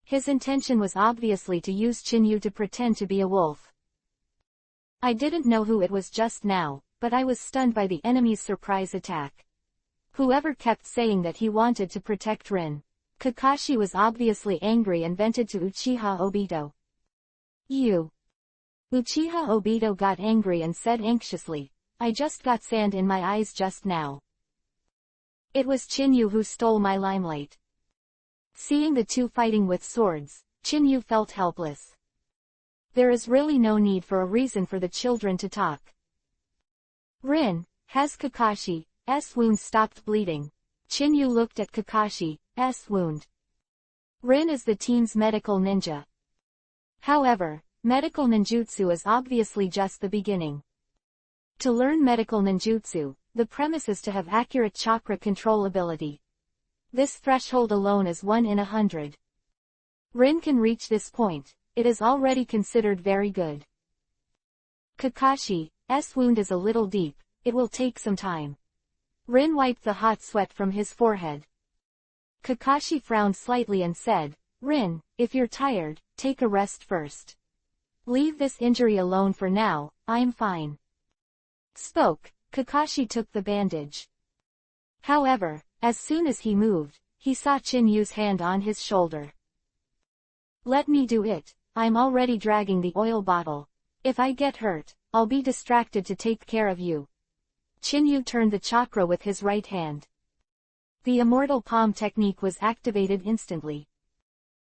His intention was obviously to use Chinyu to pretend to be a wolf. I didn't know who it was just now, but I was stunned by the enemy's surprise attack. Whoever kept saying that he wanted to protect Rin. Kakashi was obviously angry and vented to Uchiha Obito. You. Uchiha Obito got angry and said anxiously, I just got sand in my eyes just now. It was Chinyu who stole my limelight. Seeing the two fighting with swords, Chinyu felt helpless. There is really no need for a reason for the children to talk. Rin, has Kakashi's wound stopped bleeding? Chinyu looked at Kakashi's wound. Rin is the team's medical ninja. However, medical ninjutsu is obviously just the beginning. To learn medical ninjutsu, the premise is to have accurate chakra control ability. This threshold alone is 1 in 100. Rin can reach this point, it is already considered very good. Kakashi's wound is a little deep, it will take some time. Rin wiped the hot sweat from his forehead. Kakashi frowned slightly and said, Rin, if you're tired, take a rest first. Leave this injury alone for now, I'm fine. Kakashi took the bandage. However, as soon as he moved, he saw Chinyu's hand on his shoulder. Let me do it, I'm already dragging the oil bottle. If I get hurt, I'll be distracted to take care of you. Chinyu turned the chakra with his right hand. The immortal palm technique was activated instantly.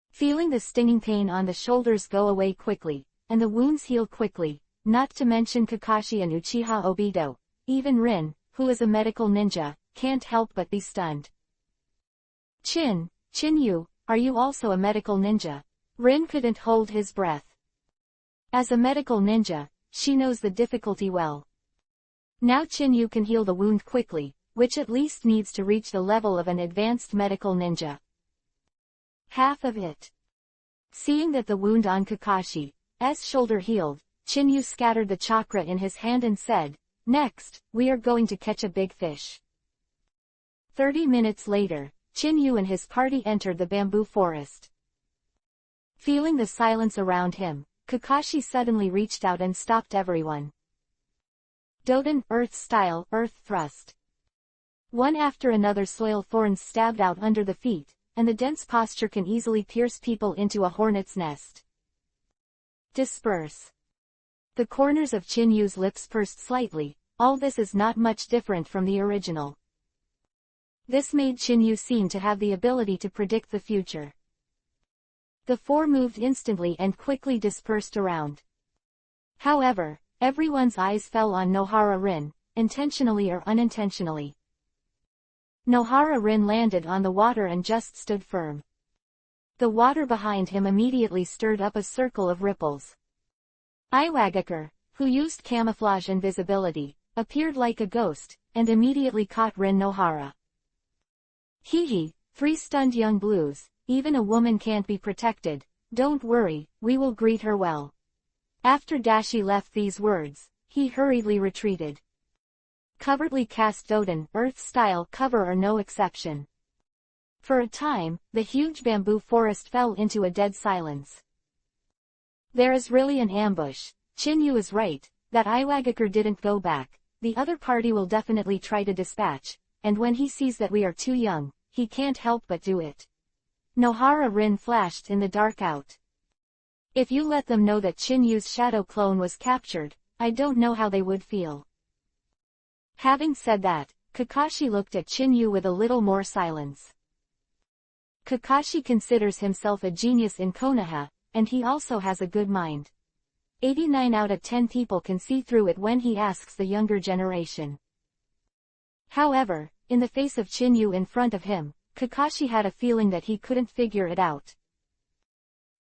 Feeling the stinging pain on the shoulders go away quickly, and the wounds heal quickly, not to mention Kakashi and Uchiha Obito, even Rin, who is a medical ninja, can't help but be stunned. Chinyu, are you also a medical ninja? Rin couldn't hold his breath. As a medical ninja, she knows the difficulty well. Now Chinyu can heal the wound quickly, which at least needs to reach the level of an advanced medical ninja. Half of it. Seeing that the wound on Kakashi's shoulder healed, Chinyu scattered the chakra in his hand and said, Next, we are going to catch a big fish. 30 minutes later, Chinyu and his party entered the bamboo forest. Feeling the silence around him, Kakashi suddenly reached out and stopped everyone. Doden, Earth Style, Earth Thrust. One after another soil thorns stabbed out under the feet, and the dense posture can easily pierce people into a hornet's nest. Disperse. The corners of Chinyu's lips pursed slightly, all this is not much different from the original. This made Chinyu seem to have the ability to predict the future. The four moved instantly and quickly dispersed around. However, everyone's eyes fell on Nohara Rin, intentionally or unintentionally. Nohara Rin landed on the water and just stood firm. The water behind him immediately stirred up a circle of ripples. Iwagakure, who used camouflage invisibility, appeared like a ghost, and immediately caught Rin Nohara. Hee, 3 stunned young blues, even a woman can't be protected, don't worry, we will greet her well. After Dashi left these words, he hurriedly retreated. Covertly cast Doden, Earth Style cover are no exception. For a time, the huge bamboo forest fell into a dead silence. There is really an ambush. Chinyu is right, that Iwagakure didn't go back, the other party will definitely try to dispatch, and when he sees that we are too young, he can't help but do it. Nohara Rin flashed in the dark out. If you let them know that Chinyu's shadow clone was captured, I don't know how they would feel. Having said that, Kakashi looked at Chinyu with a little more silence. Kakashi considers himself a genius in Konoha, and he also has a good mind. 89 out of 10 people can see through it when he asks the younger generation. However, in the face of Chinyu in front of him, Kakashi had a feeling that he couldn't figure it out.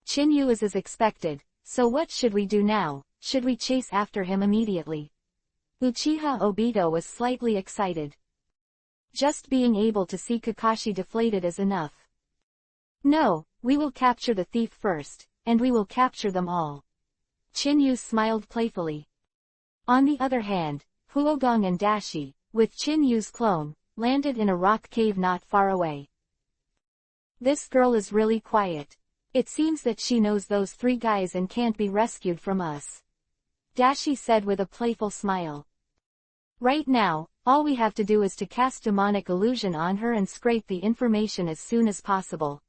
Chinyu is as expected, so what should we do now? Should we chase after him immediately? Uchiha Obito was slightly excited. Just being able to see Kakashi deflated is enough. No, we will capture the thief first, and we will capture them all. Chinyu smiled playfully. On the other hand, Huogong and Dashi, with Chinyu's clone, landed in a rock cave not far away. This girl is really quiet. It seems that she knows those 3 guys and can't be rescued from us. Dashi said with a playful smile. Right now, all we have to do is to cast demonic illusion on her and scrape the information as soon as possible.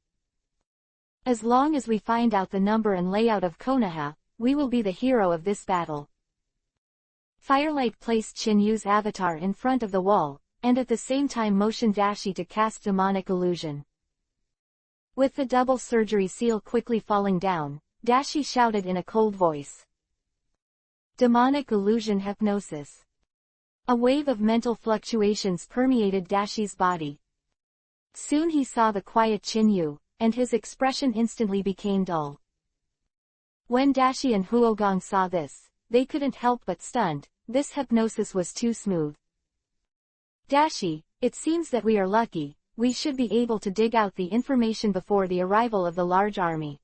As long as we find out the number and layout of Konoha, we will be the hero of this battle. Firelight placed Chinyu's avatar in front of the wall, and at the same time motioned Dashi to cast demonic illusion. With the double surgery seal quickly falling down, Dashi shouted in a cold voice. Demonic illusion hypnosis. A wave of mental fluctuations permeated Dashi's body. Soon he saw the quiet Chinyu, and his expression instantly became dull. When Dashi and Huogong saw this, they couldn't help but stunned. This hypnosis was too smooth. Dashi, it seems that we are lucky. We should be able to dig out the information before the arrival of the large army.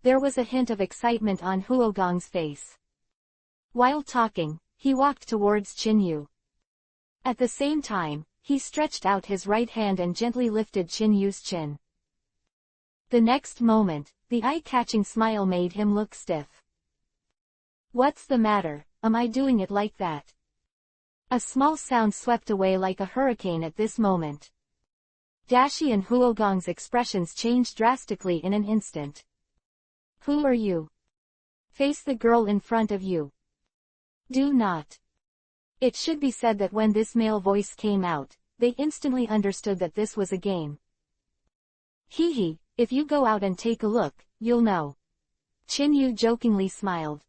There was a hint of excitement on Huogong's face. While talking, he walked towards Chinyu. At the same time, he stretched out his right hand and gently lifted Chinyu's chin. The next moment, the eye-catching smile made him look stiff. What's the matter? Am I doing it like that? A small sound swept away like a hurricane at this moment. Dashi and Huogong's expressions changed drastically in an instant. Who are you? Face the girl in front of you. Do not. It should be said that when this male voice came out, they instantly understood that this was a game. Hee, if you go out and take a look, you'll know. Chinyu jokingly smiled.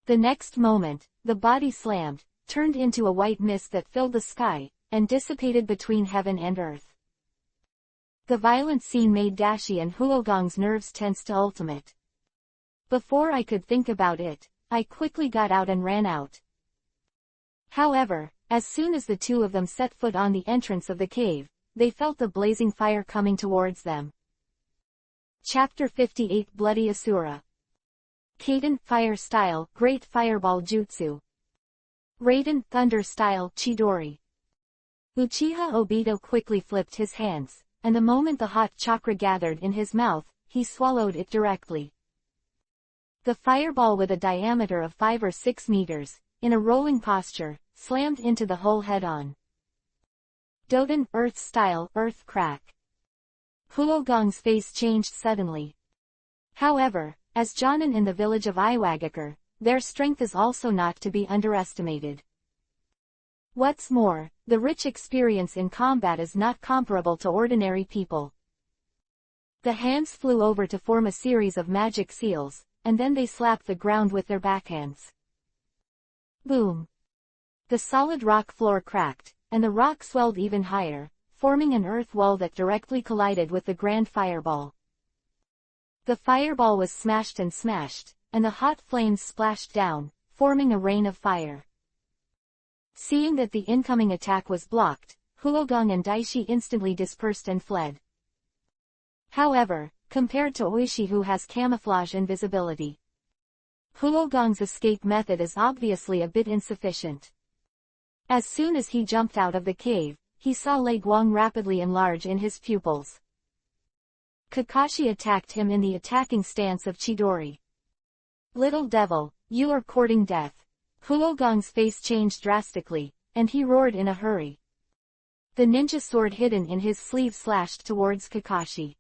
The next moment, the body slammed, turned into a white mist that filled the sky, and dissipated between heaven and earth. The violent scene made Dashi and Huogong's nerves tense to ultimate. Before I could think about it, I quickly got out and ran out. However, as soon as the two of them set foot on the entrance of the cave, they felt the blazing fire coming towards them. Chapter 58 Bloody Asura. Kaden Fire Style Great Fireball Jutsu. Raiden Thunder Style Chidori. Uchiha Obito quickly flipped his hands, and the moment the hot chakra gathered in his mouth, he swallowed it directly. The fireball, with a diameter of 5 or 6 meters, in a rolling posture, slammed into the hole head-on. Doden Earth Style Earth Crack. Huogong's face changed suddenly. However, as Jonin in the village of Iwagakure, their strength is also not to be underestimated. What's more, the rich experience in combat is not comparable to ordinary people. The hands flew over to form a series of magic seals, and then they slapped the ground with their backhands. Boom! The solid rock floor cracked, and the rock swelled even higher, forming an earth wall that directly collided with the grand fireball. The fireball was smashed, and the hot flames splashed down, forming a rain of fire. Seeing that the incoming attack was blocked, Huogong and Daishi instantly dispersed and fled. However, compared to Oishi, who has camouflage invisibility, Huogong's escape method is obviously a bit insufficient. As soon as he jumped out of the cave, he saw Lei Guang rapidly enlarge in his pupils. Kakashi attacked him in the attacking stance of Chidori. Little devil, you are courting death. Huogong's face changed drastically, and he roared in a hurry. The ninja sword hidden in his sleeve slashed towards Kakashi.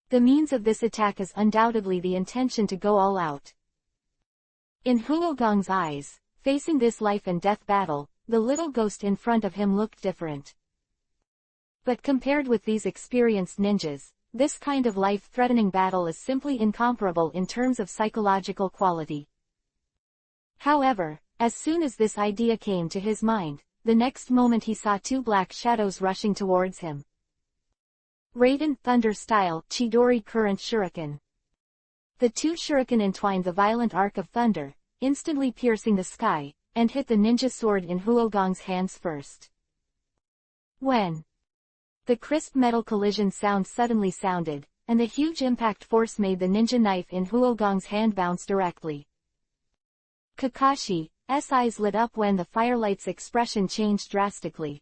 The means of this attack is undoubtedly the intention to go all out. In Huogong's eyes, facing this life and death battle, the little ghost in front of him looked different. But compared with these experienced ninjas, this kind of life-threatening battle is simply incomparable in terms of psychological quality. However, as soon as this idea came to his mind, the next moment he saw two black shadows rushing towards him. Raiden Thunder Style Chidori Current Shuriken. The two shuriken entwined the violent arc of thunder, instantly piercing the sky, and hit the ninja sword in Huogong's hands first. When the crisp metal collision sound suddenly sounded, and the huge impact force made the ninja knife in Huogong's hand bounce directly. Kakashi's eyes lit up when the firelight's expression changed drastically.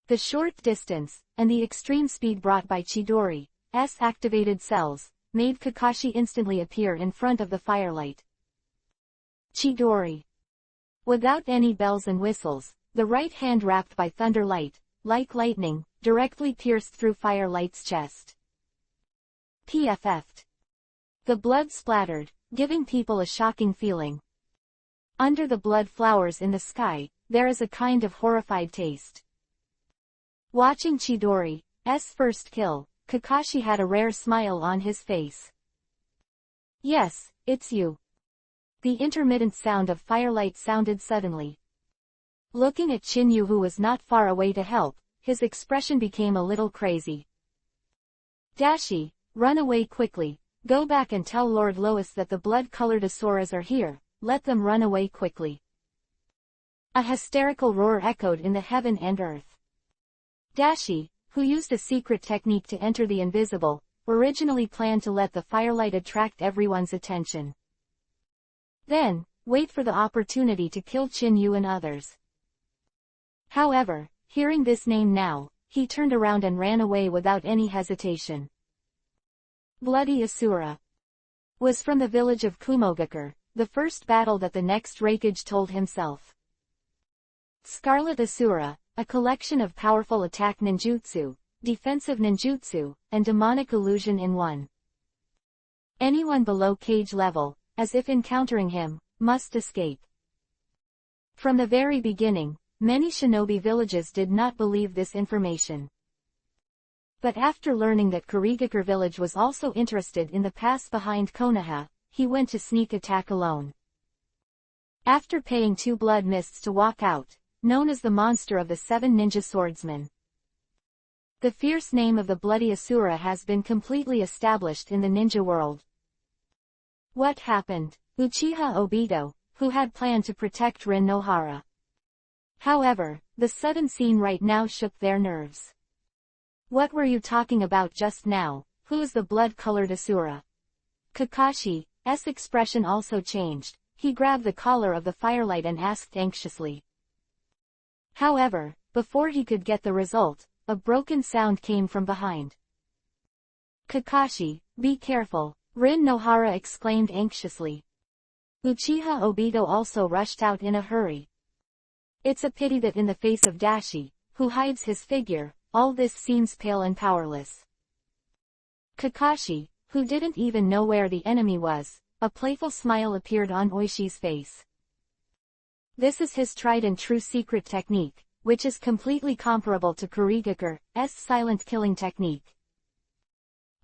The short distance, and the extreme speed brought by Chidori's activated cells, made Kakashi instantly appear in front of the firelight. Chidori. Without any bells and whistles, the right hand wrapped by thunderlight, like lightning, directly pierced through Firelight's chest. PFF'd. The blood splattered, giving people a shocking feeling. Under the blood flowers in the sky, there is a kind of horrified taste. Watching Chidori's first kill, Kakashi had a rare smile on his face. Yes, it's you. The intermittent sound of firelight sounded suddenly. Looking at Chinyu, who was not far away to help, his expression became a little crazy. Dashi, run away quickly. Go back and tell Lord Lois that the blood-colored Asuras are here. Let them run away quickly. A hysterical roar echoed in the heaven and earth. Dashi, who used a secret technique to enter the invisible, originally planned to let the firelight attract everyone's attention. Then, wait for the opportunity to kill Chin-Yu and others. However, hearing this name now, he turned around and ran away without any hesitation. Bloody Asura was from the village of Kumogakure, the first battle that the next Raikage told himself. Scarlet Asura, a collection of powerful attack ninjutsu, defensive ninjutsu, and demonic illusion in one. Anyone below cage level, as if encountering him, must escape. From the very beginning, many shinobi villages did not believe this information. But after learning that Kurigakure village was also interested in the pass behind Konoha, he went to sneak attack alone. After paying 2 blood mists to walk out, known as the monster of the 7 ninja swordsmen. The fierce name of the bloody Asura has been completely established in the ninja world. What happened? Uchiha Obito, who had planned to protect Rin Nohara. However, the sudden scene right now shook their nerves. What were you talking about just now? Who is the blood-colored Asura? Kakashi's expression also changed. He grabbed the collar of the firelight and asked anxiously. However, before he could get the result, a broken sound came from behind. Kakashi, be careful, Rin Nohara exclaimed anxiously. Uchiha Obito also rushed out in a hurry. It's a pity that in the face of Dashi, who hides his figure, all this seems pale and powerless. Kakashi, who didn't even know where the enemy was, a playful smile appeared on Oishi's face. This is his tried and true secret technique, which is completely comparable to Kurigakure's silent killing technique.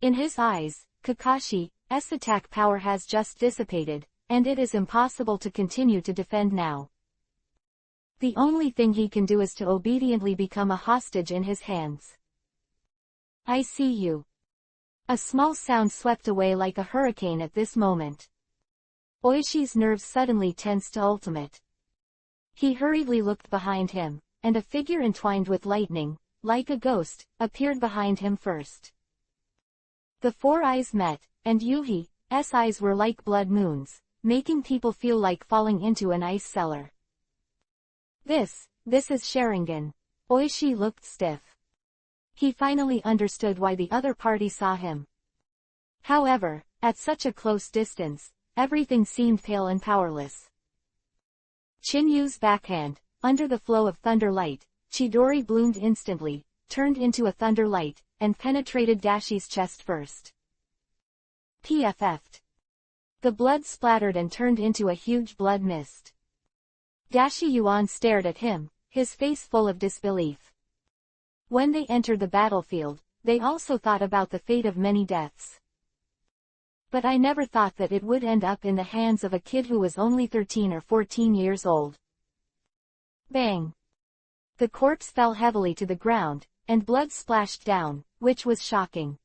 In his eyes, Kakashi's attack power has just dissipated, and it is impossible to continue to defend now. The only thing he can do is to obediently become a hostage in his hands. I see you. A small sound swept away like a hurricane at this moment. Oishi's nerves suddenly tensed to ultimate. He hurriedly looked behind him, and a figure entwined with lightning, like a ghost, appeared behind him first. The 4 eyes met, and Yuhi's eyes were like blood moons, making people feel like falling into an ice cellar. This is Sharingan. Oishi looked stiff. He finally understood why the other party saw him. However, at such a close distance, everything seemed pale and powerless. Chin-Yu's backhand, under the flow of thunder light, Chidori bloomed instantly, turned into a thunder light, and penetrated Dashi's chest first. PFF'd. The blood splattered and turned into a huge blood mist. Dashi Yuan stared at him, his face full of disbelief. When they entered the battlefield, they also thought about the fate of many deaths. But I never thought that it would end up in the hands of a kid who was only 13 or 14 years old. Bang! The corpse fell heavily to the ground, and blood splashed down, which was shocking.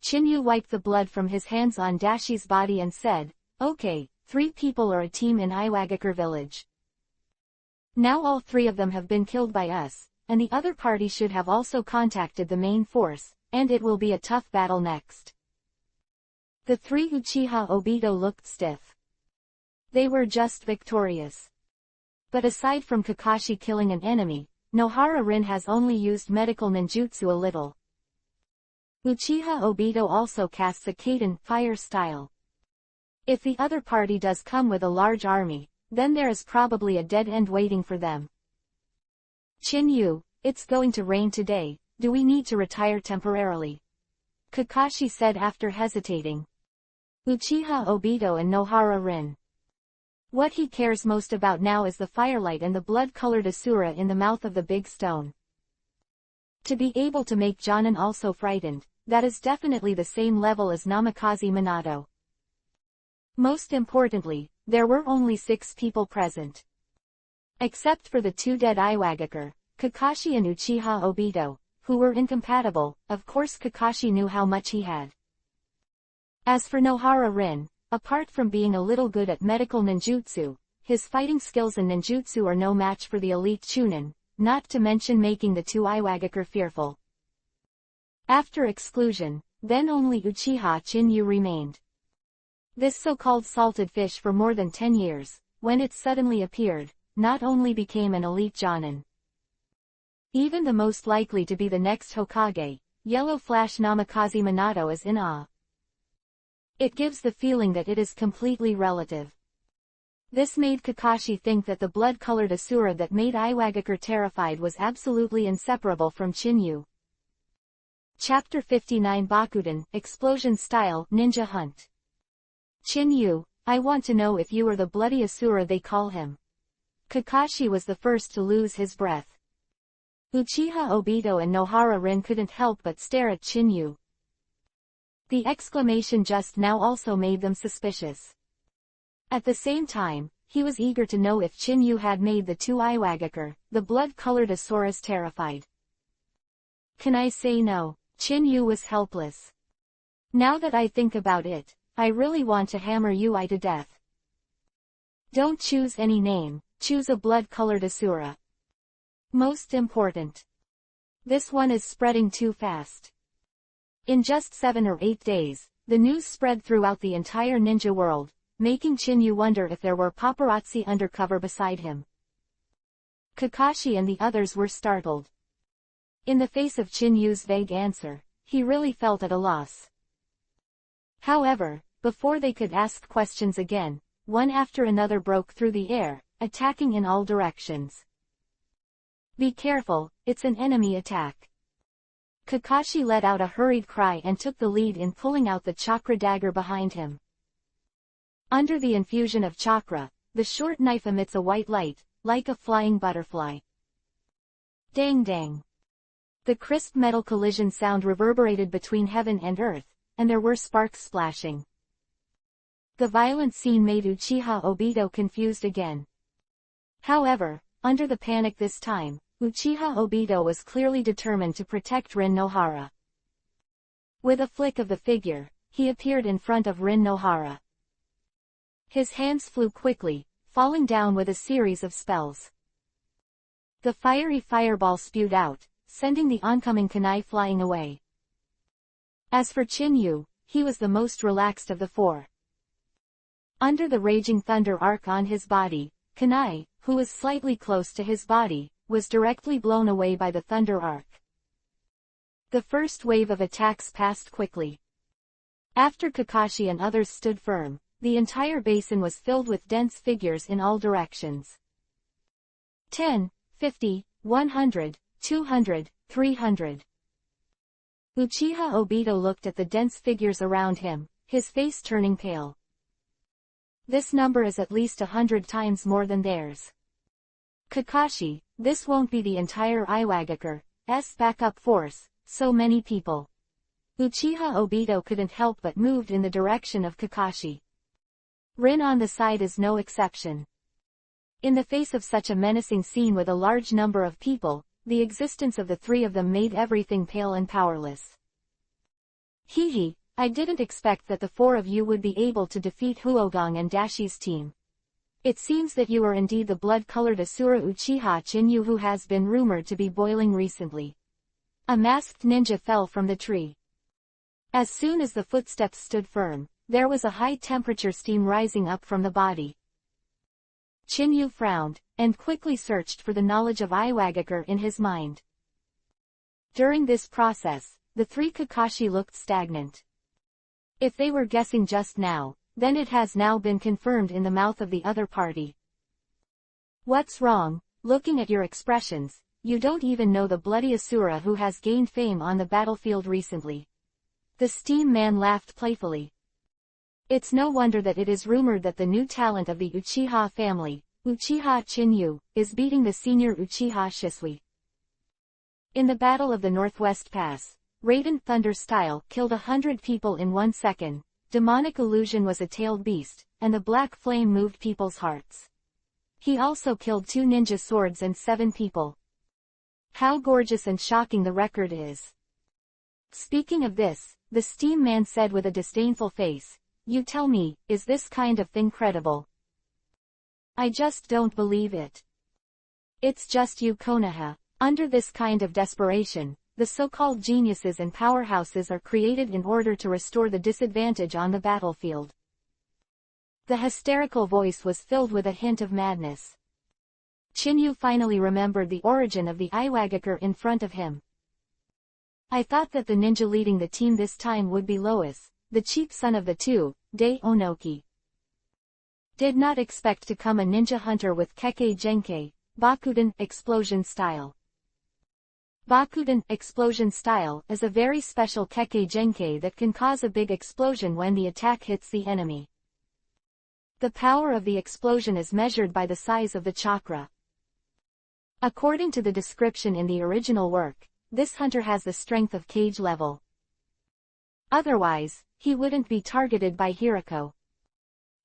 Chin-Yu wiped the blood from his hands on Dashi's body and said, "Okay, 3 people are a team in Iwagakure village. Now all 3 of them have been killed by us, and the other party should have also contacted the main force, and it will be a tough battle next." The 3 Uchiha Obito looked stiff. They were just victorious. But aside from Kakashi killing an enemy, Nohara Rin has only used medical ninjutsu a little. Uchiha Obito also casts a Kaiden fire style. If the other party does come with a large army, then there is probably a dead end waiting for them. Chin-Yu, it's going to rain today, do we need to retire temporarily? Kakashi said after hesitating. Uchiha Obito and Nohara Rin. What he cares most about now is the firelight and the blood-colored Asura in the mouth of the big stone. To be able to make Jonin also frightened, that is definitely the same level as Namikaze Minato. Most importantly, there were only 6 people present. Except for the 2 dead Iwagakure, Kakashi and Uchiha Obito, who were incompatible. Of course Kakashi knew how much he had. As for Nohara Rin, apart from being a little good at medical ninjutsu, his fighting skills and ninjutsu are no match for the elite Chunin, not to mention making the two Iwagakure fearful. After exclusion, then only Uchiha Chinyu remained. This so-called salted fish for more than 10 years, when it suddenly appeared, not only became an elite Jonin. Even the most likely to be the next Hokage, Yellow Flash Namikaze Minato, is in awe. It gives the feeling that it is completely relative. This made Kakashi think that the blood-colored Asura that made Iwagakure terrified was absolutely inseparable from Chinyu. Chapter 59 Bakuden, Explosion Style, Ninja Hunt. Chinyu, I want to know if you are the bloody Asura they call him. Kakashi was the first to lose his breath. Uchiha Obito and Nohara Rin couldn't help but stare at Chinyu. The exclamation just now also made them suspicious. At the same time, he was eager to know if Chinyu had made the two Iwagakure, the blood-colored Asuras, terrified. Can I say no? Chinyu was helpless. Now that I think about it, I really want to hammer you to death. Don't choose any name, choose a blood-colored Asura. Most important. This one is spreading too fast. In just 7 or 8 days, the news spread throughout the entire ninja world, making Chinyu wonder if there were paparazzi undercover beside him. Kakashi and the others were startled. In the face of Chinyu's vague answer, he really felt at a loss. However, before they could ask questions again, one after another broke through the air, attacking in all directions. Be careful, it's an enemy attack. Kakashi let out a hurried cry and took the lead in pulling out the chakra dagger behind him. Under the infusion of chakra, the short knife emits a white light, like a flying butterfly. Dang dang. The crisp metal collision sound reverberated between heaven and earth, and there were sparks splashing. The violent scene made Uchiha Obito confused again. However, under the panic this time, Uchiha Obito was clearly determined to protect Rin Nohara. With a flick of the figure, he appeared in front of Rin Nohara. His hands flew quickly, falling down with a series of spells. The fiery fireball spewed out, sending the oncoming kunai flying away. As for Chinyu, he was the most relaxed of the four. Under the raging thunder arc on his body, kunai, who was slightly close to his body, was directly blown away by the thunder arc. The first wave of attacks passed quickly. After Kakashi and others stood firm, the entire basin was filled with dense figures in all directions. 10, 50, 100, 200, 300. Uchiha Obito looked at the dense figures around him, his face turning pale. This number is at least 100 times more than theirs. Kakashi, this won't be the entire Iwagakure's backup force, so many people. Uchiha Obito couldn't help but moved in the direction of Kakashi. Rin on the side is no exception. In the face of such a menacing scene with a large number of people, the existence of the three of them made everything pale and powerless. Hehe, I didn't expect that the four of you would be able to defeat Huogang and Dashi's team. It seems that you are indeed the blood-colored Asura Uchiha Chinyu who has been rumored to be boiling recently. A masked ninja fell from the tree. As soon as the footsteps stood firm, there was a high-temperature steam rising up from the body. Chinyu frowned, and quickly searched for the knowledge of Iwagakure in his mind. During this process, the three Kakashi looked stagnant. If they were guessing just now, then it has now been confirmed in the mouth of the other party. What's wrong? Looking at your expressions, you don't even know the bloody Asura who has gained fame on the battlefield recently. The steam man laughed playfully. It's no wonder that it is rumored that the new talent of the Uchiha family, Uchiha Chinyu, is beating the senior Uchiha Shisui. In the Battle of the Northwest Pass, Radiant Thunder Style killed 100 people in 1 second, Demonic Illusion was a tailed beast, and the Black Flame moved people's hearts. He also killed 2 ninja swords and 7 people. How gorgeous and shocking the record is. Speaking of this, the steam man said with a disdainful face, you tell me, is this kind of thing credible? I just don't believe it. It's just you, Konoha. Under this kind of desperation, the so-called geniuses and powerhouses are created in order to restore the disadvantage on the battlefield. The hysterical voice was filled with a hint of madness. Chinyu finally remembered the origin of the Iwagakure in front of him. I thought that the ninja leading the team this time would be Lois, the chief son of the two, Dai Onoki. Did not expect to come a ninja hunter with Kekkei Genkei, Bakuden explosion style. Bakuden explosion style is a very special Kekkei Genkei that can cause a big explosion when the attack hits the enemy. The power of the explosion is measured by the size of the chakra. According to the description in the original work, this hunter has the strength of cage level. Otherwise, he wouldn't be targeted by Hirako.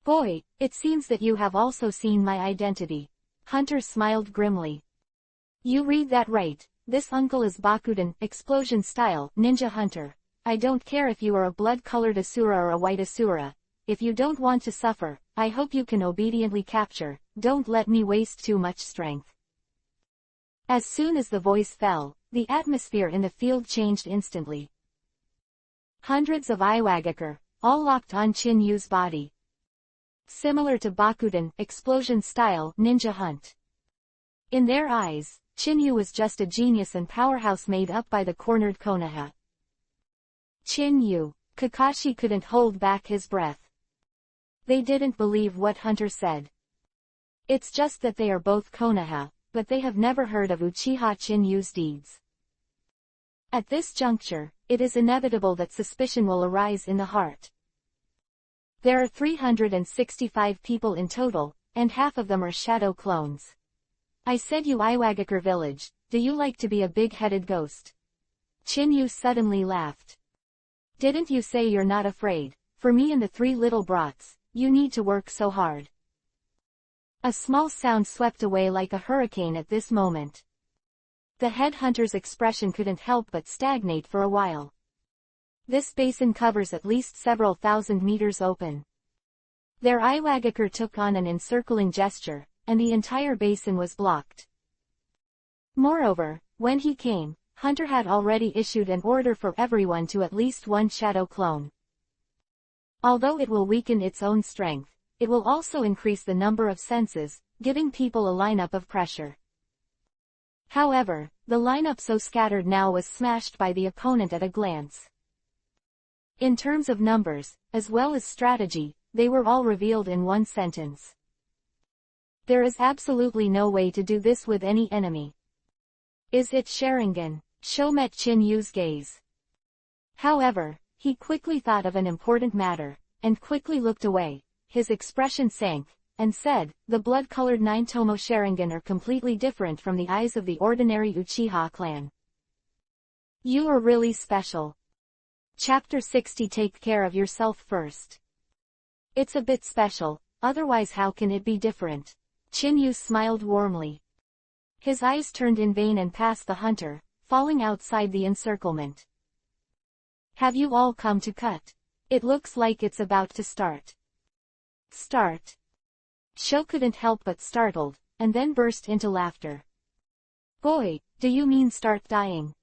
Boy, it seems that you have also seen my identity. Hunter smiled grimly. You read that right, this uncle is Bakuden explosion style ninja hunter. I don't care if you are a blood-colored Asura or a white Asura. If you don't want to suffer, I hope you can obediently capture, don't let me waste too much strength. As soon as the voice fell, the atmosphere in the field changed instantly. Hundreds of Iwagakure, all locked on Chinyu's body. Similar to Bakuden explosion style ninja hunt. In their eyes, Chinyu was just a genius and powerhouse made up by the cornered Konoha. Chinyu, Kakashi couldn't hold back his breath. They didn't believe what Hunter said. It's just that they are both Konoha, but they have never heard of Uchiha Chinyu's deeds. At this juncture, it is inevitable that suspicion will arise in the heart. There are 365 people in total, and half of them are shadow clones. I said you Iwagakure village, do you like to be a big-headed ghost? Chinyu suddenly laughed. Didn't you say you're not afraid? For me and the three little brats, you need to work so hard. A small sound swept away like a hurricane at this moment. The headhunter's expression couldn't help but stagnate for a while. This basin covers at least several thousand meters open. Their Iwagakure took on an encircling gesture, and the entire basin was blocked. Moreover, when he came, Hunter had already issued an order for everyone to at least one shadow clone. Although it will weaken its own strength, it will also increase the number of senses, giving people a lineup of pressure. However, the lineup so scattered now was smashed by the opponent at a glance. In terms of numbers, as well as strategy, they were all revealed in one sentence. There is absolutely no way to do this with any enemy. Is it Sharingan? Sho met Chinyu's gaze. However, he quickly thought of an important matter, and quickly looked away. His expression sank, and said, the blood-colored Nine-Tomo Sharingan are completely different from the eyes of the ordinary Uchiha clan. You are really special. Chapter 60. Take care of yourself first. It's a bit special, otherwise how can it be different? Chinyu smiled warmly. His eyes turned in vain and past the hunter, falling outside the encirclement. Have you all come to cut? It looks like it's about to start. Start? Sho couldn't help but startled, and then burst into laughter. Boy, do you mean start dying?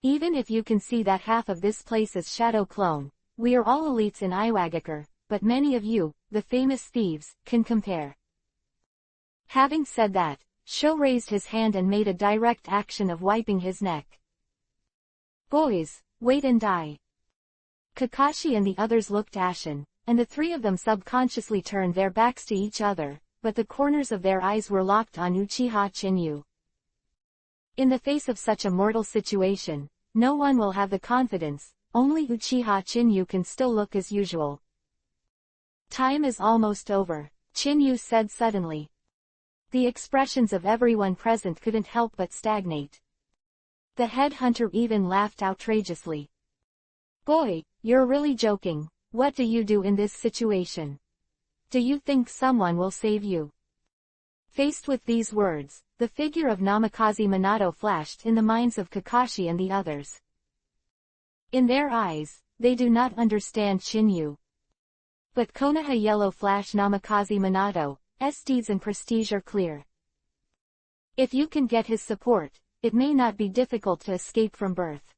Even if you can see that half of this place is shadow clone, we are all elites in Iwagakure, but many of you, the famous thieves, can compare. Having said that, Sho raised his hand and made a direct action of wiping his neck. Boys, wait and die. Kakashi and the others looked ashen, and the three of them subconsciously turned their backs to each other, but the corners of their eyes were locked on Uchiha Chinyu. In the face of such a mortal situation, no one will have the confidence, only Uchiha Chinyu can still look as usual. Time is almost over, Chinyu said suddenly. The expressions of everyone present couldn't help but stagnate. The headhunter even laughed outrageously. Boy, you're really joking. What do you do in this situation? Do you think someone will save you? Faced with these words, the figure of Namikaze Minato flashed in the minds of Kakashi and the others. In their eyes, they do not understand Shinyu. But Konoha Yellow Flash Namikaze Minato's deeds and prestige are clear. If you can get his support, it may not be difficult to escape from birth.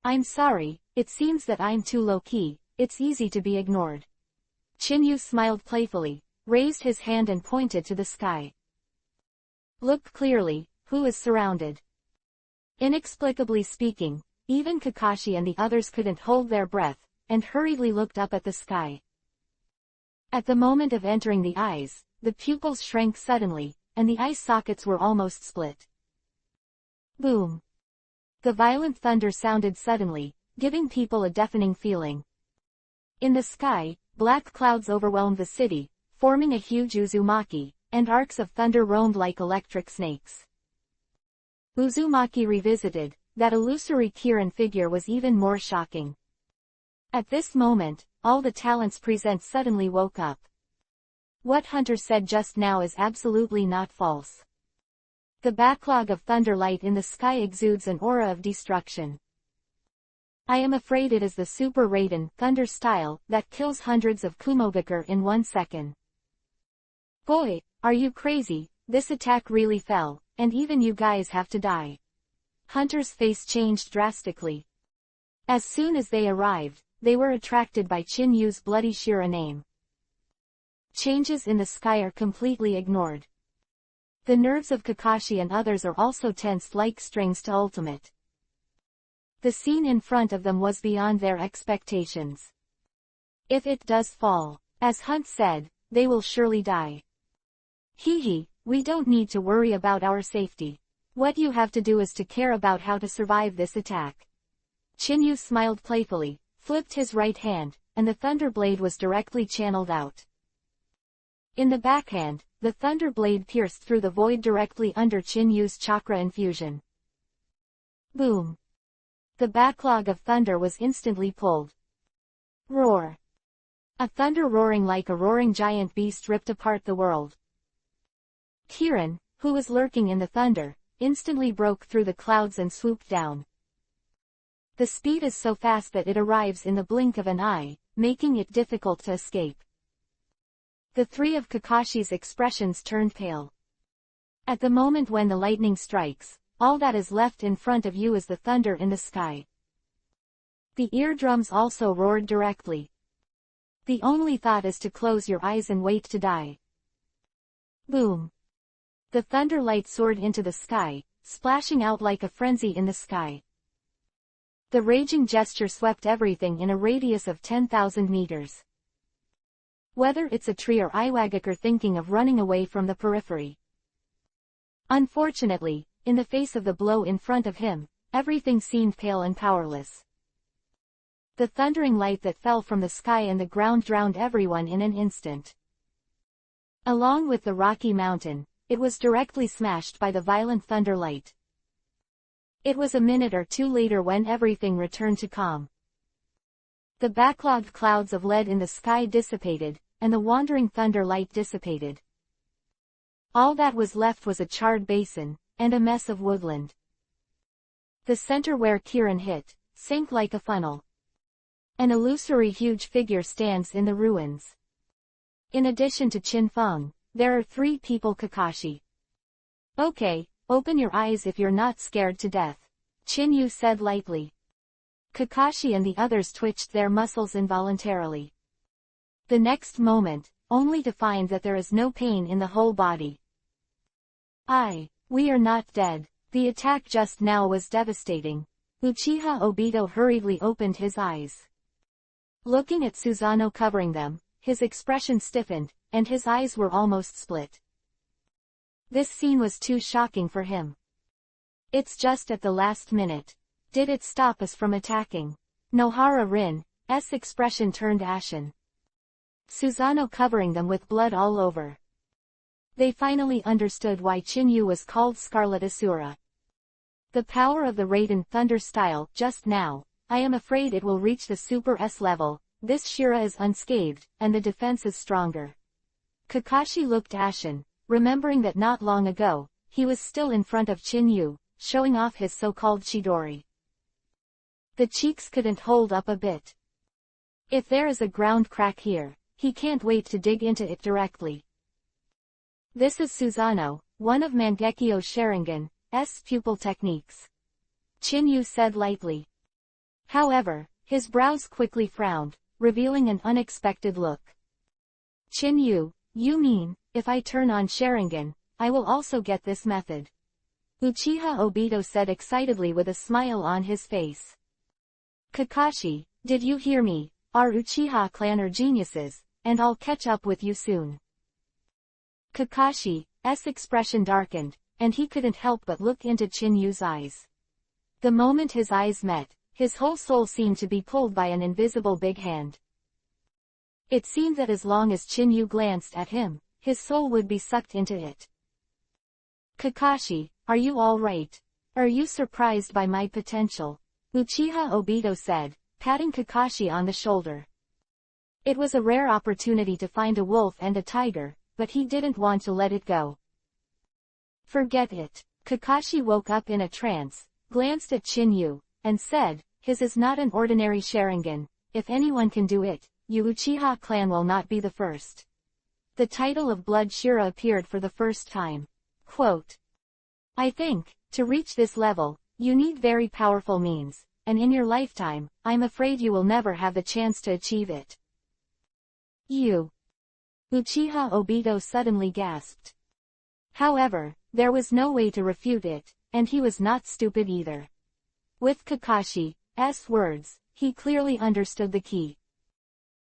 I'm sorry, it seems that I'm too low-key, it's easy to be ignored. Shinyu smiled playfully, raised his hand and pointed to the sky. Look clearly, who is surrounded? Inexplicably speaking, even Kakashi and the others couldn't hold their breath, and hurriedly looked up at the sky. At the moment of entering the eyes, the pupils shrank suddenly, and the eye sockets were almost split. Boom! The violent thunder sounded suddenly, giving people a deafening feeling. In the sky, black clouds overwhelmed the city, forming a huge Uzumaki, and arcs of thunder roamed like electric snakes. Uzumaki Revisited, that illusory Kirin figure was even more shocking. At this moment, all the talents present suddenly woke up. What Hunter said just now is absolutely not false. The backlog of thunder light in the sky exudes an aura of destruction. I am afraid it is the Super Raiden Thunder style that kills hundreds of Kumogakure in 1 second. Boy, are you crazy, this attack really fell, and even you guys have to die. Hunter's face changed drastically. As soon as they arrived, they were attracted by Chinyu's bloody Shira name. Changes in the sky are completely ignored. The nerves of Kakashi and others are also tensed like strings to ultimate. The scene in front of them was beyond their expectations. If it does fall, as Hunt said, they will surely die. Hee, we don't need to worry about our safety. What you have to do is to care about how to survive this attack. Chinyu smiled playfully, flipped his right hand, and the thunder blade was directly channeled out. In the backhand, the thunder blade pierced through the void directly under Chinyu's chakra infusion. Boom! The backlog of thunder was instantly pulled. Roar! A thunder roaring like a roaring giant beast ripped apart the world. Kirin, who was lurking in the thunder, instantly broke through the clouds and swooped down. The speed is so fast that it arrives in the blink of an eye, making it difficult to escape. The three of Kakashi's expressions turned pale. At the moment when the lightning strikes, all that is left in front of you is the thunder in the sky. The eardrums also roared directly. The only thought is to close your eyes and wait to die. Boom! The thunder light soared into the sky, splashing out like a frenzy in the sky. The raging gesture swept everything in a radius of 10,000 meters. Whether it's a tree or Iwagakure thinking of running away from the periphery. Unfortunately, in the face of the blow in front of him, everything seemed pale and powerless. The thundering light that fell from the sky and the ground drowned everyone in an instant. Along with the rocky mountain, it was directly smashed by the violent thunder light. It was a minute or two later when everything returned to calm. The backlogged clouds of lead in the sky dissipated, and the wandering thunder light dissipated. All that was left was a charred basin, and a mess of woodland. The center where Kirin hit, sank like a funnel. An illusory huge figure stands in the ruins. In addition to Qin Feng, there are 3 people Kakashi. Okay, open your eyes if you're not scared to death, Chinyu said lightly. Kakashi and the others twitched their muscles involuntarily. The next moment, only to find that there is no pain in the whole body. We are not dead. The attack just now was devastating. Uchiha Obito hurriedly opened his eyes. Looking at Susanoo covering them, his expression stiffened, and his eyes were almost split. This scene was too shocking for him. It's just at the last minute. Did it stop us from attacking? Nohara Rin's expression turned ashen. Susanoo covering them with blood all over. They finally understood why Chinyu was called Scarlet Asura. The power of the Raiden Thunder style, just now, I am afraid it will reach the Super S level. This Shira is unscathed, and the defense is stronger. Kakashi looked ashen, remembering that not long ago, he was still in front of Chin-yu, showing off his so-called chidori. The cheeks couldn't hold up a bit. If there is a ground crack here, he can't wait to dig into it directly. This is Susano, one of Mangekyo Sharingan's pupil techniques. Chin-yu said lightly. However, his brows quickly frowned, revealing an unexpected look. Chin-yu, you mean, if I turn on Sharingan, I will also get this method? Uchiha Obito said excitedly with a smile on his face. Kakashi, did you hear me? Our Uchiha clan are geniuses, and I'll catch up with you soon. Kakashi's expression darkened, and he couldn't help but look into Chin-yu's eyes. The moment his eyes met, his whole soul seemed to be pulled by an invisible big hand. It seemed that as long as Chin-yu glanced at him, his soul would be sucked into it. Kakashi, are you all right? Are you surprised by my potential? Uchiha Obito said, patting Kakashi on the shoulder. It was a rare opportunity to find a wolf and a tiger, but he didn't want to let it go. Forget it. Kakashi woke up in a trance, glanced at Chin-yu, and said, his is not an ordinary Sharingan. If anyone can do it, you Uchiha clan will not be the first. The title of Blood Shira appeared for the first time. Quote, I think, to reach this level, you need very powerful means, and in your lifetime, I'm afraid you will never have the chance to achieve it. You. Uchiha Obito suddenly gasped. However, there was no way to refute it, and he was not stupid either. With Kakashi's words, he clearly understood the key.